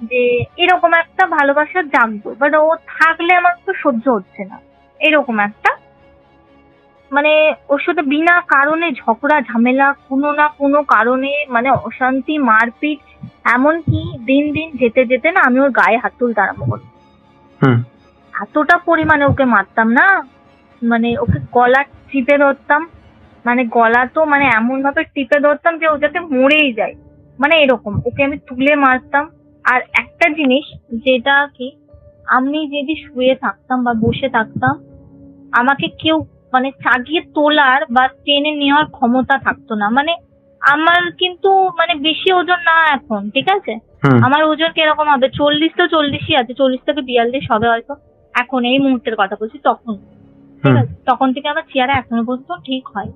যে এরকম একটা ভালোবাসা জাগবে। বাট ও থাকলে আমার তো সহ্য হচ্ছে না, এরকম একটা মানে ওর সাথে বিনা কারণে ঝগড়া ঝামেলা, কোনো না কোনো কারণে মানে অশান্তি, মারপিট, এমনকি দিন দিন যেতে যেতে না আমি ওর গায়ে হাত তুলতে আরম্ভ করি। এতটা পরিমাণে ওকে মারতাম না, মানে ওকে গলা টিপে ধরতাম, মানে গলা তো মানে এমন ভাবে টিপে ধরতাম যে ও যাতে মরেই যায়, মানে এরকম ওকে আমি তুলে মারতাম। আর একটা জিনিস যেটা কি, আমি যদি শুয়ে থাকতাম বা বসে থাকতাম, আমাকে কেউ মানে চাগিয়ে তোলার বা টেনে নেওয়ার ক্ষমতা থাকতো না। মানে আমার কিন্তু মানে বেশি ওজন না এখন, ঠিক আছে, আমার ওজন কিরকম হবে, 40 তো 40ই আছে, 40 থেকে 42 হবে হয়তো এখন, এই মুহূর্তের কথা বলছি। তখন ঠিক আছে, তখন থেকে আমার চেহারা এখনো পর্যন্ত ঠিক হয়,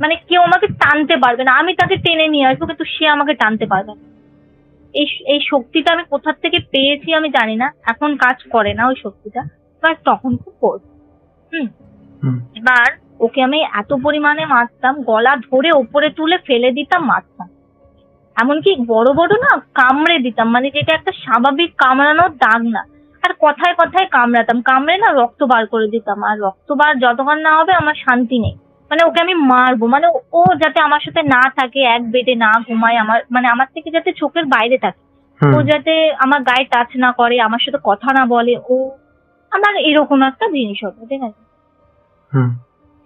মানে কেউ আমাকে টানতে পারবে না, আমি তাকে টেনে নিয়ে আসবো কিন্তু সে আমাকে টানতে পারবে না। এই শক্তিটা আমি কোথা থেকে পেয়েছি আমি জানি না, এখন কাজ করে না ওই শক্তিটা, বাট তখন খুব করত। এবার ওকে আমি এত পরিমাণে মারতাম, গলা ধরে ওপরে তুলে ফেলে দিতাম, মারতাম, এমনকি বড় বড় না কামড়ে দিতাম, মানে যেটা একটা স্বাভাবিক কামড়ানোর দাগ না। আর কথায় কথায় কামড়াতাম, কামড়ে না রক্ত বার করে দিতাম, আর রক্ত বার যতক্ষণ না হবে আমার শান্তি নেই। মানে ওকে আমি মারবো, মানে ও যাতে আমার সাথে না থাকে, এক বেডে না ঘুমায়, আমার মানে আমার থেকে যাতে চোখের বাইরে থাকে, ও যাতে আমার গায়ে টাচ না করে, আমার সাথে কথা না বলে, ও আমার এরকম একটা জিনিস হতো, ঠিক আছে।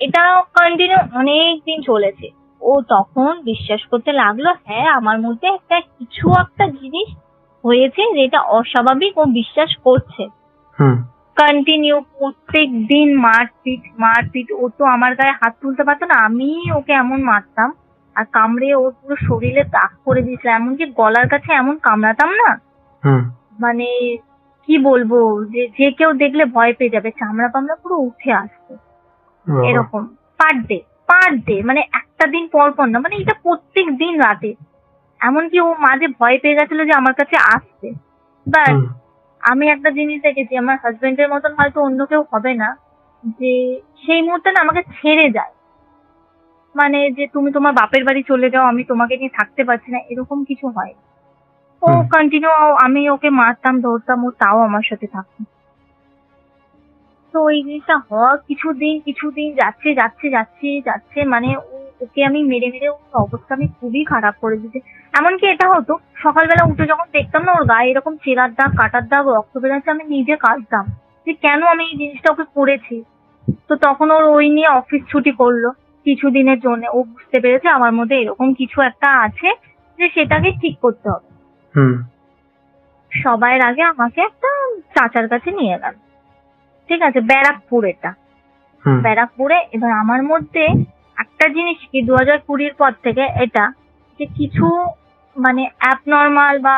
এটা কন্টিনিউ অনেক দিন চলেছে। ও তখন বিশ্বাস করতে লাগলো হ্যাঁ আমার মধ্যে একটা কিছু একটা জিনিস হয়েছে যেটা অস্বাভাবিক, ও বিশ্বাস করছে। কন্টিনিউ প্রত্যেক দিন মারপিট মারপিট, ও তো আমার গায়ে হাত তুলতে পারতো না, আমি ওকে এমন মারতাম আর কামড়ে ওর পুরো শরীরে দাগ করে দিয়েছিলাম, এমনকি গলার কাছে এমন কামড়াতাম না, মানে কি বলবো, যে যে কেউ দেখলে ভয় পেয়ে যাবে, চামড়া পামড়া পুরো উঠে আসতো এরকম। পার ডে মানে একটা দিন পর পর না, মানে এটা প্রত্যেক দিন রাতে। এমনকি ও মাঝে ভয় পেয়ে গেছিল যে আমার কাছে আসতে। বাট আমি একটা জিনিস দেখেছি, আমার হাজবেন্ডের মতন হয়তো অন্য কেউ হবে না, যে সেই মুহূর্তে না আমাকে ছেড়ে যায়, মানে যে তুমি তোমার বাপের বাড়ি চলে যাও, আমি তোমাকে নিয়ে থাকতে পারছি না, এরকম কিছু হয়। ও কন্টিনিউ, আমি ওকে মারতাম ধরতাম, ও তাও আমার সাথে থাকতো। তো ওই জিনিসটা হওয়া কিছুদিন যাচ্ছে যাচ্ছে যাচ্ছে যাচ্ছে, মানে ওকে আমি মেরে মেরে ওর অবস্থা আমি খুবই খারাপ করে দিয়েছি। এমনকি এটা হতো সকালবেলা উঠে যখন দেখতাম না ওর গায়ে এরকম চেরার দাগ, কাটার দাগ, রক্ত বেরোচ্ছে, আমি নিজে কাঁদতাম যে কেন আমি এই জিনিসটা ওকে করেছি। তো তখন ওর ওই নিয়ে অফিস ছুটি করলো কিছুদিনের জন্য। ও বুঝতে পেরেছে আমার মধ্যে এরকম কিছু একটা আছে যে সেটাকে ঠিক করতে হবে। সবার আগে আমাকে একটা চাচার কাছে নিয়ে গেল, ঠিক আছে, ব্যারাকপুর। এটা ব্যারাকপুরে। এবার আমার মধ্যে একটা জিনিস কি 2020 পর থেকে এটা যে কিছু মানে অ্যাবনর্মাল বা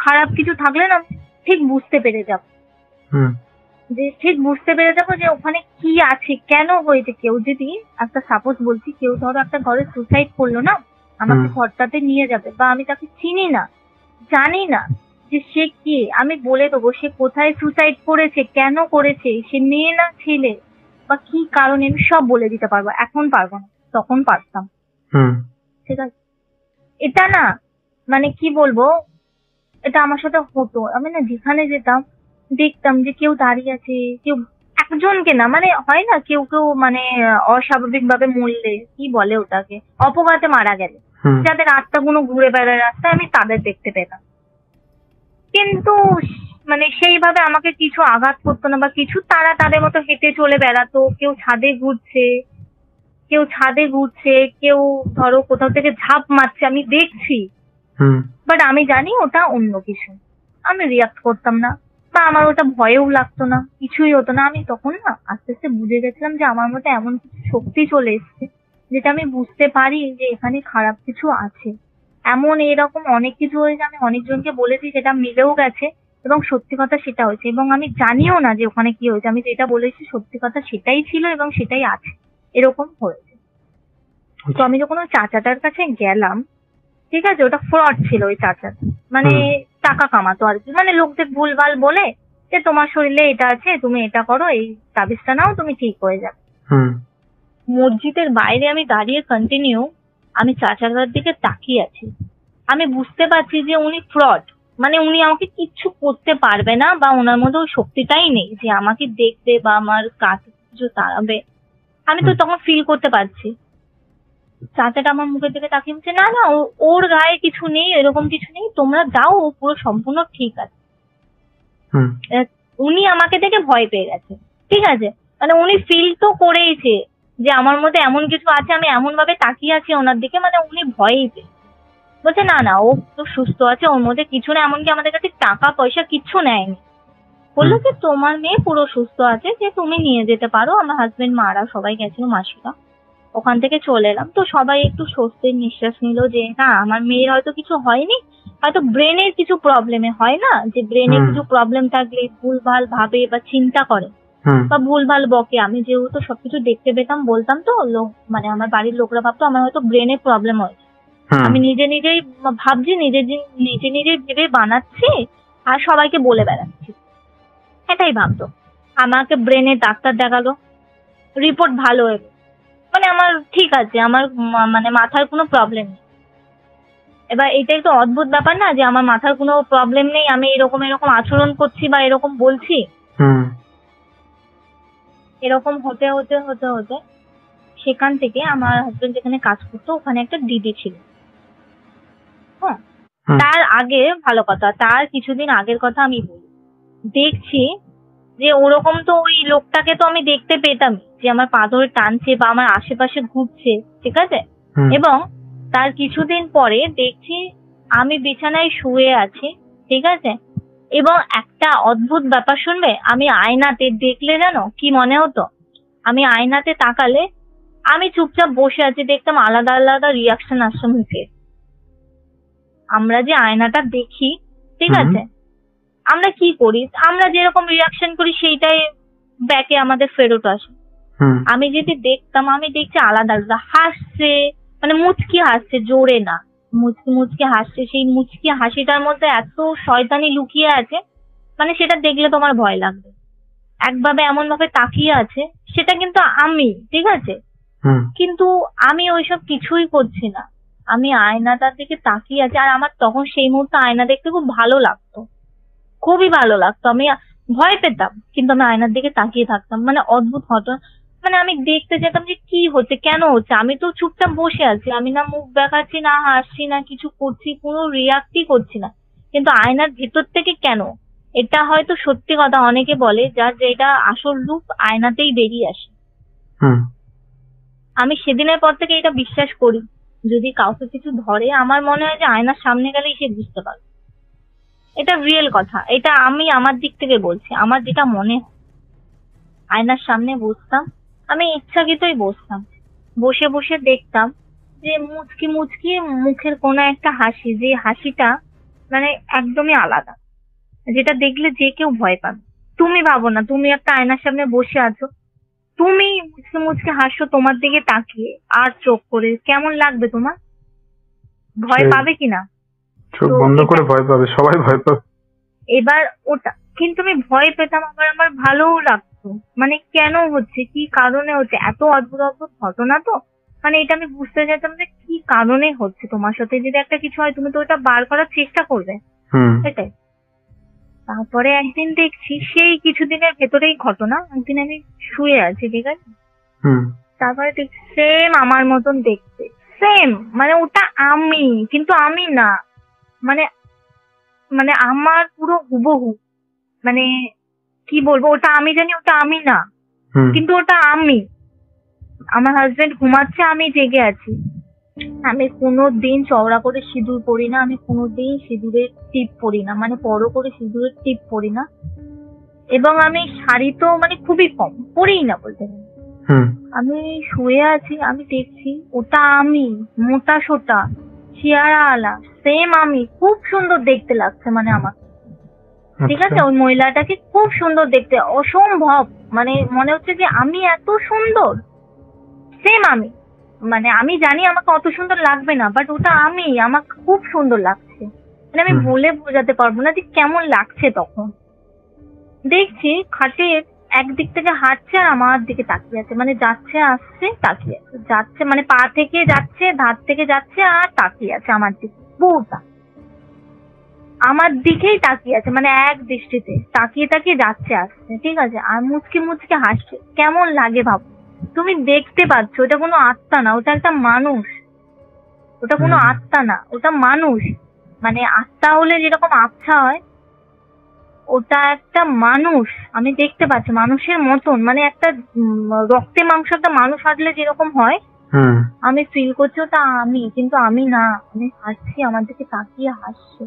খারাপ কিছু থাকলে না ঠিক বুঝতে পেরে যাব, যে ঠিক বুঝতে পেরে যাবো যে ওখানে কি আছে, কেন হয়েছে। কেউ যদি একটা সাপোজ বলছি, কেউ ধরো একটা ঘরে সুসাইড করলো না, আমাকে ঘরটাতে নিয়ে যাবে, বা আমি তাকে চিনি না, জানি না যে সে কি, আমি বলে দেবো সে কোথায় সুসাইড করেছে, কেন করেছে, সে মেয়ে না ছেলে, বা কি কারণে, আমি সব বলে দিতে পারবো। এখন পারবো না, তখন পারতাম। ঠিক আছে, এটা না মানে কি বলবো, এটা আমার সাথে হতো। আমি না যেখানে যেতাম দেখতাম যে কেউ দাঁড়িয়ে আছে, কেউ একজনকে না, মানে হয় না কেউ কেউ মানে অস্বাভাবিক ভাবে মরলে, কি বলে ওটাকে, অপঘাতে মারা গেলে, যাদের আত্মাগুলো ঘুরে বেড়ায় রাস্তায়, আমি তাদের দেখতে পেতাম। কিন্তু মানে সেইভাবে আমাকে কিছু আঘাত করতো না বা কিছু, তারা তাদের মতো হেঁটে চলে বেড়াতো। কেউ ছাদে ঘুরছে, কেউ ধরো কোথাও থেকে ঝাঁপ মারছে, আমি দেখছি, বাট আমি জানি ওটা অন্য কিছু। আমি রিয়াক্ট করতাম না, বা আমার ওটা ভয়েও লাগতো না, কিছুই হতো না। আমি তখন না আস্তে আস্তে বুঝে গেছিলাম যে আমার মধ্যে এমন কিছু শক্তি চলে এসছে যেটা আমি বুঝতে পারি যে এখানে খারাপ কিছু আছে। এমন এরকম অনেক কিছু হয়েছে, আমি অনেকজনকে বলেছি, সেটা মিলেও গেছে এবং সত্যি কথা সেটা হয়েছে। এবং আমি জানিও না যে ওখানে কি হয়েছে, আমি যেটা বলেছি সত্যি কথা সেটাই ছিল এবং সেটাই আছে, এরকম হয়েছে। তো আমি যখন ওই চাচাটার কাছে গেলাম, ঠিক আছে, ওটা ফ্রড ছিল ওই চাচাটা, মানে টাকা কামাতো আর কি, মানে লোকদের ভুলভাল বলে যে তোমার শরীরে এটা আছে, তুমি এটা করো, এই তাবিজটা নাও, তুমি ঠিক হয়ে যাবে। মসজিদের বাইরে আমি দাঁড়িয়ে কন্টিনিউ আমি চাচাটার দিকে তাকিয়ে আছি। আমি বুঝতে পারছি যে উনি ফ্রড, মানে উনি আমাকে কিচ্ছু করতে পারবে না, বা ওনার মধ্যে ওই শক্তিটাই নেই যে আমাকে দেখবে বা আমার কাছে কিছু তাড়াবে। আমি তো তখন ফিল করতে পারছি। চাচাটা আমার মুখের দিকে তাকিয়ে বলছে, না না, ওর গায়ে কিছু নেই, এরকম কিছু নেই, তোমরা যাও, ও পুরো সম্পূর্ণ ঠিক আছে। উনি আমাকে দেখে ভয় পেয়ে গেছে, ঠিক আছে, মানে উনি ফিল তো করেইছে যে আমার মধ্যে এমন কিছু আছে। আমি এমন ভাবে তাকিয়ে আছি ওনার দিকে, মানে উনি ভয়ই পেয়ে বলছে, না না, ও তো সুস্থ আছে, ওর মধ্যে কিছু না, এমনকি আমাদের কাছে টাকা পয়সা কিচ্ছু নেয়নি। বললো যে তোমার মেয়ে পুরো সুস্থ আছে, যে তুমি নিয়ে যেতে পারো। আমার হাজবেন্ড, মারা সবাই গেছিল, মাসিরা। ওখান থেকে চলে এলাম, তো সবাই একটু স্বস্তির নিঃশ্বাস নিল যে না, আমার মেয়ের হয়তো কিছু হয়নি, হয়তো ব্রেনের কিছু প্রবলেমে হয় না, যে ব্রেনে কিছু প্রবলেম থাকলে ভুলভাল ভাবে বা চিন্তা করে বা ভুলভাল বকে। আমি যেহেতু সবকিছু দেখতে পেতাম, বলতাম, তো মানে আমার বাড়ির লোকরা ভাবতো আমার হয়তো ব্রেনে প্রবলেম হয়েছে। আমি নিজে নিজেই ভাবছি, নিজে ভেবে বানাচ্ছি আর সবাইকে বলে বেড়াচ্ছি, এটাই ভাবতো। আমাকে ব্রেনে ডাক্তার দেখালো, রিপোর্ট ভালো হয়ে, মানে আমার ঠিক আছে, আমার মানে মাথার কোনো প্রবলেম নেই। এবার এটাই তো অদ্ভুত ব্যাপার না, যে আমার মাথার কোনো প্রবলেম নেই, আমি এরকম আচরণ করছি বা এরকম বলছি। এরকম হতে হতে হতে হতে সেখান থেকে আমার হাজবেন্ড যেখানে কাজ করতো ওখানে একটা দিদি ছিল। হ্যাঁ, তার আগে ভালো কথা, তার কিছুদিন আগের কথা আমি বলি। দেখছি যে ওরকম তো ওই লোকটাকে তো আমি দেখতে পেতাম যে আমার পা ধরে টানছে বা আমার আশেপাশে ঘুরছে, ঠিক আছে। এবং তার কিছুদিন পরে দেখছি আমি বিছানায় শুয়ে আছি, ঠিক আছে, এবং একটা অদ্ভুত ব্যাপার শুনবে, আমি আয়নাতে দেখলে জানো কি মনে হতো, আমি আয়নাতে তাকালে আমি চুপচাপ বসে আছি, দেখতাম আলাদা আলাদা রিয়াকশন আসছে মুখে। আমরা যে আয়নাটা দেখি, ঠিক আছে, আমরা কি করি, আমরা যেরকম রিয়াকশন করি সেইটাই ব্যাকে আমাদের ফেরত আসে। আমি যদি দেখতাম, আমি দেখছি আলাদা আলাদা হাসছে, মানে মুচকি হাসছে, জোরে না, মুচকি হাসছে। সেই মুচকি হাসিটার মধ্যে এত শয়তানি লুকিয়ে আছে, মানে সেটা দেখলে তোমার ভয় লাগবে। একভাবে এমন ভাবে তাকিয়ে আছে, সেটা কিন্তু আমি, ঠিক আছে, কিন্তু আমি ওইসব কিছুই করছি না, আমি আয়নাটার দিকে তাকিয়ে আছি। আর আমার তখন সেই মুহূর্তে আয়না দেখতে খুব ভালো লাগতো, খুবই ভালো লাগতো। আমি ভয় পেতাম, কিন্তু আমি আয়নার দিকে তাকিয়ে থাকতাম, মানে অদ্ভুত হতো। মানে আমি দেখতে যেতাম যে কি হচ্ছে, কেন হচ্ছে। আমি তো চুপচাপ বসে আছি, আমি না মুখ দেখাচ্ছি, না হাসছি, না কিছু করছি, কোনো রিয়াক্টই করছি না, কিন্তু আয়নার ভেতর থেকে কেন। এটা হয়তো সত্যি কথা, অনেকে বলে যার যেটা আসল রূপ আয়নাতেই বেরিয়ে আসে। হুম আমি সেদিনের পর থেকে এটা বিশ্বাস করি, যদি কাউকে কিছু ধরে আমার মনে হয় যে আয়নার সামনে গেলেই সে বুঝতে পারবে। এটা রিয়েল কথা, এটা আমি আমার দিক থেকে বলছি, আমার যেটা মনে হয়। আয়নার সামনে বসতাম, আমি ইচ্ছাকৃতই বসতাম, বসে বসে দেখতাম যে মুচকি মুচকি মুখের কোনো একটা হাসি, যে হাসিটা মানে একদমই আলাদা, যেটা দেখলে যে কেউ ভয় পাবে। তুমি ভাবো না, তুমি একটা আয়নার সামনে বসে আছো, তুমি মুচকি মুচকি হাসছো তোমার দিকে তাকিয়ে আর চোখ করে, কেমন লাগবে তোমার? ভয় সেই পাবে কিনা? চোখ তো বন্ধ করে এটা ভয় পাবে, সবাই ভয় পাবে। এবার ওটা কিন্তু আমি ভয় পেতাম, আবার আমার ভালোও লাগতো। মানে কেন হচ্ছে, কি কারণে হচ্ছে, এত অদ্ভুত অদ্ভুত ঘটনা তো, মানে এটা আমি বুঝতে চাইতাম যে কি কারণে হচ্ছে। তোমার সাথে যদি একটা কিছু হয় তুমি তো ওটা বার করার চেষ্টা করবে, হুম এটাই। তারপরে একদিন দেখছি, সেই কিছুদিনের ভেতরেই ঘটনা, একদিন আমি শুয়ে আছি, ঠিক আছে, হুম তারপরে দেখছি সেম আমার মতন দেখতে, সেম, মানে ওটা আমি কিন্তু আমি না, মানে মানে আমার পুরো হুবহু, মানে কি বলবো, ওটা আমি জানি ওটা আমি না, হুম কিন্তু ওটা আমি। আমার হাজবেন্ড ঘুমাচ্ছে, আমি জেগে আছি। আমি কোনোদিন চওড়া করে সিঁদুর পরি না, আমি কোনোদিন সিঁদুরের টিপ পরি না, মানে বড় করে সিঁদুরের টিপ পরি না, এবং আমি শাড়ি তো মানে খুবই কম পরিই না বলতে গেলে। হুম আমি শুয়ে আছি, আমি দেখছি ওটা আমি, মোটা সোটা, চেহারা আলা, সেম আমি, খুব সুন্দর দেখতে লাগছে মানে আমার, ঠিক আচ্ছা আছে, ওই মহিলাটাকে খুব সুন্দর দেখতে, অসম্ভব, মানে মনে হচ্ছে যে আমি এত সুন্দর, সেম আমি। মানে আমি জানি আমাকে অত সুন্দর লাগবে না, বাট ওটা আমি, আমাকে খুব সুন্দর লাগছে, মানে আমি হুম বলে বোঝাতে পারবো না যে কেমন লাগছে তখন। দেখছি খাটের একদিক থেকে হাঁটছে আর আমার দিকে তাকিয়ে আছে, মানে যাচ্ছে আসছে তাকিয়ে আছে, যাচ্ছে মানে পা থেকে যাচ্ছে, ধার থেকে যাচ্ছে আর তাকিয়ে আছে আমার দিকে, পুরোটা আমার দিকেই তাকিয়ে আছে, মানে এক দৃষ্টিতে তাকিয়ে তাকিয়ে যাচ্ছে আসছে, ঠিক আছে, আর মুচকি মুচকি হাসছে। কেমন লাগে ভাবো, তুমি দেখতে পাচ্ছ, ওটা কোনো আত্মা না, ওটা একটা মানুষ, ওটা কোনো হুম আত্মা না, ওটা মানুষ। মানে আত্মা হলে যেরকম আবছা হয়, ওটা একটা মানুষ, আমি দেখতে পাচ্ছি মানুষের মতন, মানে একটা রক্তে মাংস একটা মানুষ হাঁটলে যেরকম হয়, হুম আমি ফিল করছি ওটা আমি, কিন্তু আমি না। আমি হাসছি, আমার দিকে তাকিয়ে হাসছে।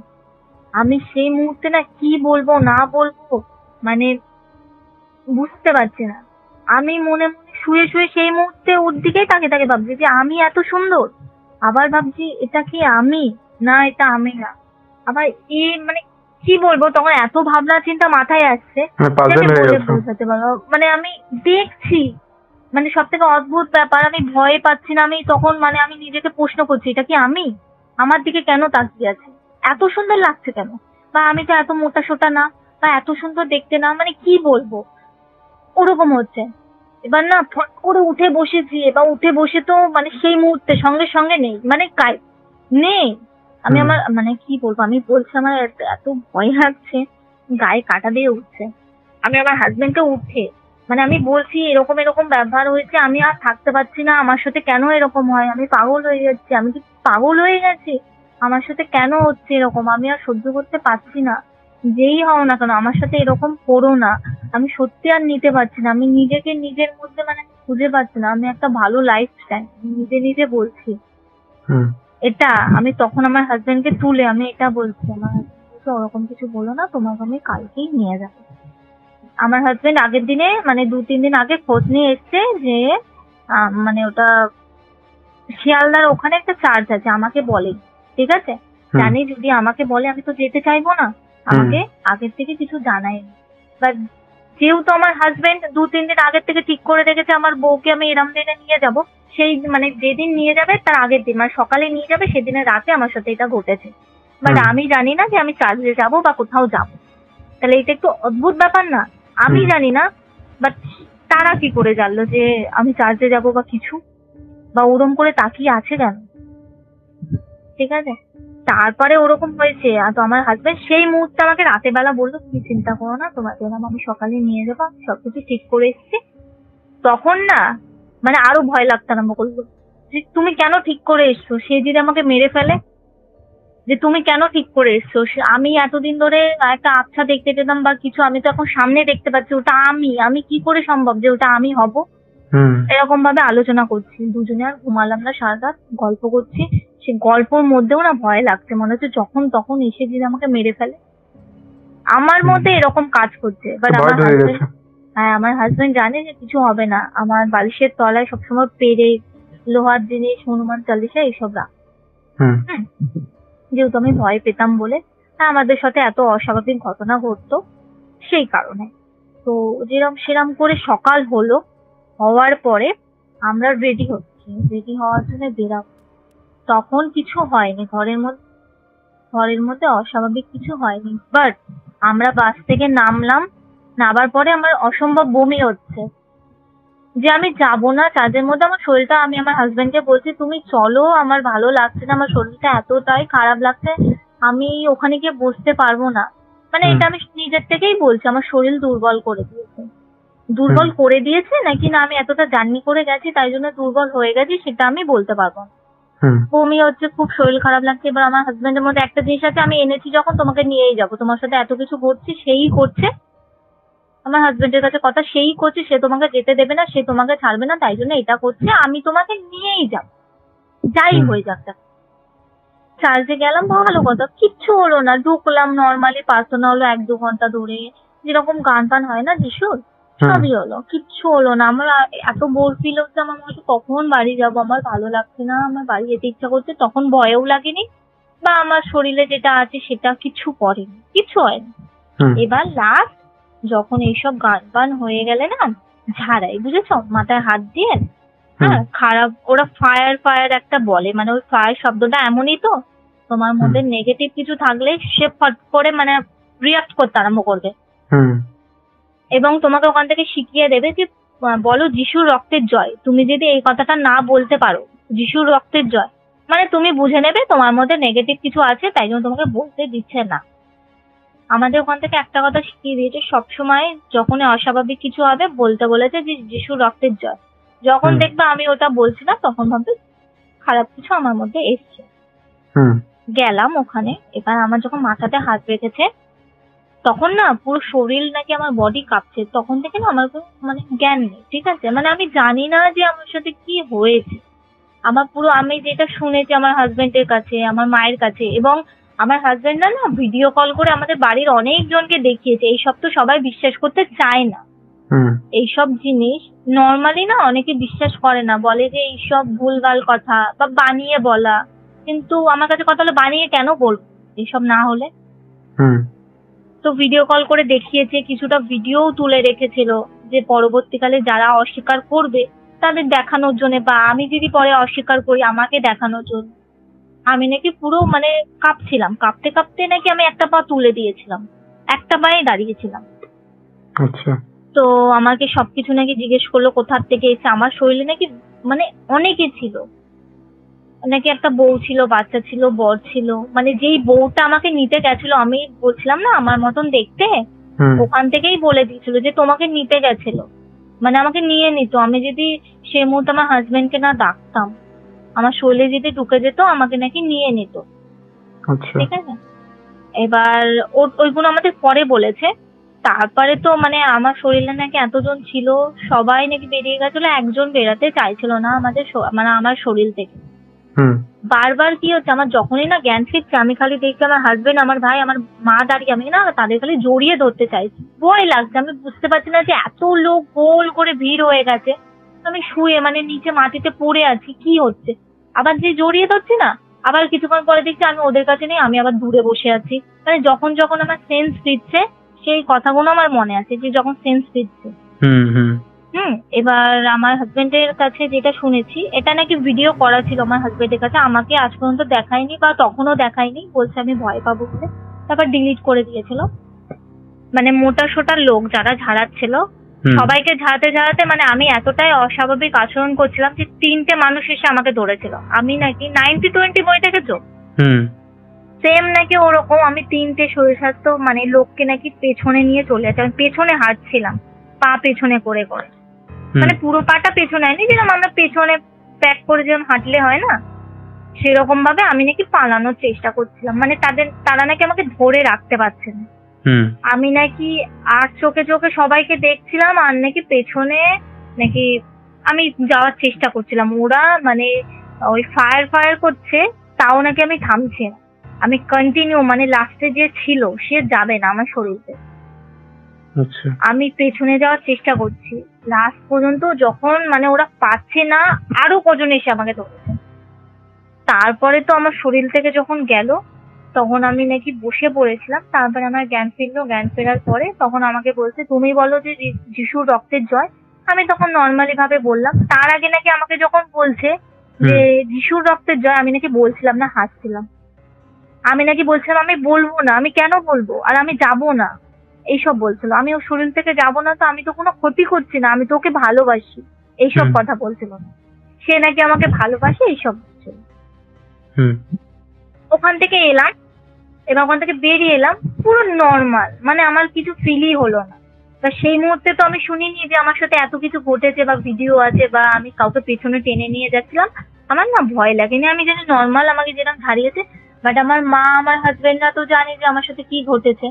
আমি সেই মুহূর্তে না কি বলবো না বলবো, মানে বুঝতে পারছি না। আমি মনে মনে শুয়ে শুয়ে সেই মুহূর্তে ওর দিকেই তাকিয়ে তাকিয়ে ভাবছি যে আমি এত সুন্দর, আবার ভাবছি এটা কি আমি, না এটা আমি না। আবার মানে কি বলবো, তখন এত ভাবনা চিন্তা মাথায় আসছে মানে যে পাজল আমি হয়ে বলে গেছে। বোঝাতে পারবো না। মানে আমি দেখছি, মানে সব থেকে অদ্ভুত ব্যাপার, আমি ভয় পাচ্ছি না, আমি তখন মানে আমি নিজেকে প্রশ্ন করছি এটা কি আমি, আমার দিকে কেন তাকিয়ে আছে, এত সুন্দর লাগছে কেন, বা আমি তো এত মোটা সোটা না, বা এত সুন্দর দেখতে না, মানে কি বলবো, ওরকম হচ্ছে। এবার না ফট করে উঠে বসেছি, এবার উঠে বসে তো মানে সেই মুহূর্তে সঙ্গে সঙ্গে নেই, মানে নেই। আমি হুম আমার মানে কি বলবো, আমি বলছি আমার এত ভয় লাগছে, গায়ে কাঁটা দিয়ে উঠছে। আমি আমার হাজবেন্ডকে উঠে মানে আমি বলছি এরকম এরকম ব্যবহার হয়েছে, আমি আর থাকতে পারছি না, আমার সাথে কেন এরকম হয়, আমি পাগল হয়ে যাচ্ছি, আমি কি পাগল হয়ে গেছি, আমার সাথে কেন হচ্ছে এরকম, আমি আর সহ্য করতে পারছি না, যেই হও না কেন আমার সাথে এরকম করো না, আমি সত্যি আর নিতে পারছি না, আমি নিজেকে নিজের মধ্যে মানে খুঁজে পাচ্ছি না, আমি একটা ভালো লাইফ চাই, নিজে নিজে বলছি হুম এটা। আমি তখন আমার হাজবেন্ডকে তুলে আমি এটা বলছি, আমার husband বলছে, ওরকম কিছু বলো না, তোমাকে আমি কালকেই নিয়ে যাবো। আমার হাজবেন্ড আগের দিনে মানে 2-3 দিন আগে খোঁজ নিয়ে এসছে যে মানে ওটা শিয়ালদার ওখানে একটা চার্চ আছে, আমাকে বলে, ঠিক আছে, হুম জানি যদি আমাকে বলে আমি তো যেতে চাইবো না, আমাকে আগের থেকে কিছু জানায়নি। বাট যেহেতু আমার হাজবেন্ড 2-3 দিন আগের থেকে ঠিক করে রেখেছে আমার বউকে আমি এরম দিনে নিয়ে যাব, সেই মানে যেদিন নিয়ে যাবে তার আগের দিন মানে সকালে নিয়ে যাবে, সেদিনের রাতে আমার সাথে এটা ঘটেছে। বাট হুম আমি জানি না যে আমি চার্চে যাব বা কোথাও যাব, তাহলে এটা একটু অদ্ভুত ব্যাপার না? আমি হুম জানি না, বাট তারা কি করে জানলো যে আমি চার্চে যাব বা কিছু, বা ওরম করে তাকিয়ে আছে কেন, ঠিক আছে। তারপরে ওরকম হয়েছে, আর তো আমার হাজবেন্ড সেই মুহূর্তে আমাকে রাতের বেলা বললো তুমি চিন্তা করো না, তোমাকে এরকম আমি সকালে নিয়ে যাবো, আমি সবকিছু ঠিক করে এসেছি, তখন না মানে আরো ভয় লাগতে আরম্ভ করলো যে তুমি কেন ঠিক করে এসছো, সে যদি আমাকে মেরে ফেলে, যে তুমি কেন ঠিক করে এসছো, আমি এতদিন ধরে একটা আবছা দেখতে পেতাম বা কিছু, আমি তো এখন সামনে দেখতে পাচ্ছি ওটা আমি কি করে সম্ভব যে ওটা আমি হব। এরকম ভাবে আলোচনা করছি দুজনে, আর ঘুমালাম না সারা রাত, গল্প করছি। সে গল্পর মধ্যেও না ভয় লাগছে, মনে হচ্ছে যখন তখন এসে যদি আমাকে মেরে ফেলে। আমার মধ্যে এরকম কাজ করছে, বাট আমার হাজবেন্ড, হ্যাঁ আমার হাজবেন্ড জানে যে কিছু হবে না। আমার বালিশের তলায় সবসময় পেরে, লোহার জিনিস, হনুমান চালিশা এইসব রাখ, যেহেতু আমি ভয় পেতাম বলে। হ্যাঁ আমাদের সাথে এত অস্বাভাবিক ঘটনা ঘটতো সেই কারণে। তো সেরাম করে সকাল হলো, হওয়ার পরে আমরা রেডি হচ্ছি, রেডি হওয়ার জন্য বেরাবো, তখন কিছু হয়নি ঘরের মধ্যে অস্বাভাবিক কিছু হয়নি। বাট আমরা বাস থেকে নামার পরে আমার অসম্ভব বমি হচ্ছে, যে আমি যাবো না চাঁদের মধ্যে, আমার শরীরটা, আমি আমার হাজবেন্ডকে বলছি তুমি চলো, আমার ভালো লাগছে না, আমার শরীরটা এতটাই খারাপ লাগছে, আমি ওখানে গিয়ে বসতে পারবো না। মানে এটা আমি নিজের থেকেই বলছি, আমার শরীর দুর্বল করে দিয়েছে নাকি না আমি এতটা জার্নি করে গেছি তাই জন্য দুর্বল হয়ে গেছি সেটা আমি বলতে পারবো না। বমি হচ্ছে, খুব শরীর খারাপ লাগছে। এবার আমার হাজবেন্ডের মধ্যে একটা জিনিস আছে, আমি এনেছি যখন তোমাকে নিয়েই যাবো, তোমার সাথে এত কিছু ঘটছে, সেই করছে, আমার হাজবেন্ডের কাছে কথা, সেই করছে, সে তোমাকে যেতে দেবে না, সে তোমাকে ছাড়বে না, তাই জন্য এটা করছে, আমি তোমাকে নিয়েই যাব, যাই হয়ে যাক। চার্জে গেলাম, ভালো কথা, কিচ্ছু হলো না, ঢুকলাম নর্মালি, প্রার্থনা হলো 1-2 ঘন্টা ধরে, যেরকম গান টান হয় না যিশুর, সবই হলো, কিচ্ছু হলো না। আমার এত বোর ফিল হচ্ছে, আমার মনে হচ্ছে কখন বাড়ি যাবো, আমার ভালো লাগছে না, আমার বাড়ি যেতে ইচ্ছা করছে। তখন ভয়ও লাগেনি বা আমার শরীরে যেটা আছে সেটা কিছু করেনি, কিছু হয়নি। এবার লাস্ট যখন এইসব গান বান হয়ে গেলে না, ঝাড়াই, বুঝেছো, মাথায় হাত দিয়ে, হ্যাঁ খারাপ, ওরা ফায়ার একটা বলে, মানে ওই ফায়ার শব্দটা এমনই তো, তোমার মধ্যে নেগেটিভ কিছু থাকলে সে ফট করে মানে রিয়াক্ট করতে আরম্ভ করবে, এবং তোমাকে ওখান থেকে শিখিয়ে দেবে যে বলো যিশুর রক্তের জয়। তুমি যদি এই কথাটা না বলতে পারো, যিশুর রক্তের জয়, মানে তুমি বুঝে নেবে তোমার মধ্যে নেগেটিভ কিছু আছে, তাই জন্য তোমাকে বলতে দিচ্ছে না। আমাদের ওখান থেকে একটা কথা শিখিয়ে দিয়েছে, সবসময় যখন অস্বাভাবিক কিছু হবে বলতে বলেছে যে যিশুর রক্তের জয়। যখন দেখবে আমি ওটা বলছি না, তখন ভাববে খারাপ কিছু আমার মধ্যে এসছে। গেলাম ওখানে, এবার আমার যখন মাথাতে হাত রেখেছে, তখন না পুরো শরীর নাকি আমার বডি কাঁপছে। তখন থেকে না আমার মানে জ্ঞান নেই, ঠিক আছে, মানে আমি জানি না যে আমার সাথে কি হয়েছে। আমার পুরো, আমি যেটা শুনেছি আমার হাজবেন্ডের কাছে, আমার মায়ের কাছে, এবং আমার হাজবেন্ড না ভিডিও কল করে আমাদের বাড়ির অনেকজনকে দেখিয়েছে। এইসব তো সবাই বিশ্বাস করতে চায় না, এইসব জিনিস নর্মালি না অনেকে বিশ্বাস করে না, বলে যে এইসব ভুলভাল কথা বা বানিয়ে বলা। কিন্তু আমার কাছে কথা হলো, বানিয়ে কেন বলবো এইসব না হলে? তো ভিডিও কল করে দেখিয়েছে, কিছুটা ভিডিও তুলে রেখেছিল, যে পরবর্তীকালে যারা অস্বীকার করবে তাদের দেখানোর জন্য, বা আমি যদি পরে অস্বীকার করি আমাকে দেখানোর জন্য। আমি নাকি পুরো মানে কাঁপছিলাম, কাঁপতে কাঁপতে নাকি আমি একটা পা তুলে দিয়েছিলাম, একটা পায়ে দাঁড়িয়েছিলাম। আচ্ছা। তো আমাকে সবকিছু নাকি জিজ্ঞেস করলো কোথা থেকে এসে। আমার শরীরে নাকি মানে অনেকে ছিল, নাকি একটা বউ ছিল, বাচ্চা ছিল, বর ছিল, মানে যেই বউটা আমাকে নিতে গেছিল, আমি বলছিলাম না আমার মতন দেখতে, ওখান থেকেই বলে দিয়েছিল যে তোমাকে নিতে গেছিল, মানে আমাকে নিয়ে নিত। আমি যদি সেই মুহূর্তে আমার হাজবেন্ডকে না ডাকতাম, আমার শরীরে যদি ঢুকে যেত, আমাকে নাকি নিয়ে নিত। ঠিক আছে, এবার ওইগুলো আমাদের পরে বলেছে। তারপরে তো মানে আমার শরীরে নাকি এতজন ছিল, সবাই নাকি বেরিয়ে গেছিল, একজন বেরাতে চাইছিল না আমাদের, মানে আমার শরীর থেকে। বারবার কি হচ্ছে, আমার যখনই না জ্ঞান ফিরছে, আমি খালি দেখছি আমার হাজবেন্ড, আমার ভাই, আমার মা দাঁড়িয়ে, আমি না তাদের খালি জড়িয়ে ধরতে চাইছি, ভয় লাগছে। আমি বুঝতে পারছি না যে এত লোক গোল করে ভিড় হয়ে গেছে, আমি শুয়ে মানে নিচে মাটিতে পড়ে আছি, কি হচ্ছে। আবার যে জড়িয়ে ধরছি না, আবার কিছুক্ষণ পরে দেখছি আমি ওদের কাছে নেই, আমি আবার দূরে বসে আছি। মানে যখন যখন আমার সেন্স ফিরছে, সেই কথাগুলো আমার মনে আছে, যে যখন সেন্স ফিরছে। এবার আমার হাজবেন্ডের কাছে যেটা শুনেছি, এটা নাকি ভিডিও করা ছিল আমার হাজবেন্ডের কাছে, আমাকে আজ পর্যন্ত দেখায়নি বা তখনও দেখায়নি, বলছে আমি ভয় পাবো বলে, তারপর ডিলিট করে দিয়েছিল। মানে মোটা সোটা লোক যারা ঝাড়াচ্ছিল, সবাইকে ঝাড়াতে মানে আমি এতটাই অস্বাভাবিক আচরণ করছিলাম যে 3টে মানুষ এসে আমাকে ধরেছিল। আমি নাকি 90-20 বই দেখেছো, সেম নাকি ওরকম আমি 3টে শরীর স্বাস্থ্য মানে লোককে নাকি পেছনে নিয়ে চলে যাচ্ছে, আমি পেছনে হাঁটছিলাম, পা পেছনে করে করে। মানে পুরো পাটা পেছনে আনি, যেরকম আমরা পেছনে প্যাক করে যেরকম হাঁটলে হয় না, সেরকম ভাবে আমি নাকি পালানোর চেষ্টা করছিলাম। মানে তারা নাকি আমাকে ধরে রাখতে পারছে না। আমি নাকি আর চোখে চোখে সবাইকে দেখছিলাম, আর নাকি পেছনে নাকি আমি যাওয়ার চেষ্টা করছিলাম। ওরা মানে ওই ফায়ার করছে, তাও নাকি আমি থামছি না। আমি কন্টিনিউ, মানে লাস্টে যে ছিল সে যাবে না আমার শরীরে। আমি পেছনে যাওয়ার চেষ্টা করছি, লাস্ট পর্যন্ত যখন মানে ওরা পাচ্ছে না, আরো কজন এসে আমাকে ধরেছে। তারপরে তো আমার শরীর থেকে যখন গেল, তখন আমি নাকি বসে পড়েছিলাম। তারপরে আমার জ্ঞান ফিরলো। জ্ঞান ফেরার পরে তখন আমাকে বলছে, তুমি বলো যে যিশুর রক্তের জয়। আমি তখন নর্মালি ভাবে বললাম। তার আগে নাকি আমাকে যখন বলছে যে যিশুর রক্তের জয়, আমি নাকি বলছিলাম না, হাসছিলাম। আমি নাকি বলছিলাম আমি বলবো না, আমি কেন বলবো, আর আমি যাবো না, এইসব বলছিল। আমি ওর শরীর থেকে যাবো না, তো আমি তো কোনো ক্ষতি করছি না, আমি তো ওকে ভালোবাসি, এইসব কথা বলছিল। সে নাকি আমাকে ভালোবাসে, এইসব বলছিল। ওখান থেকে এলাম, এবার ওখান থেকে বেরিয়ে এলাম পুরো নর্মাল, মানে আমার কিছু ফিলই হলো না। তা সেই মুহূর্তে তো আমি শুনিনি যে আমার সাথে এত কিছু ঘটেছে বা ভিডিও আছে বা আমি কাউকে পেছনে টেনে নিয়ে যাচ্ছিলাম। আমার না ভয় লাগেনি, আমি জানি নর্মাল আমাকে যেরকম হারিয়েছে। বাট আমার মা, আমার হাজবেন্ডরা তো জানে যে আমার সাথে কি ঘটেছে,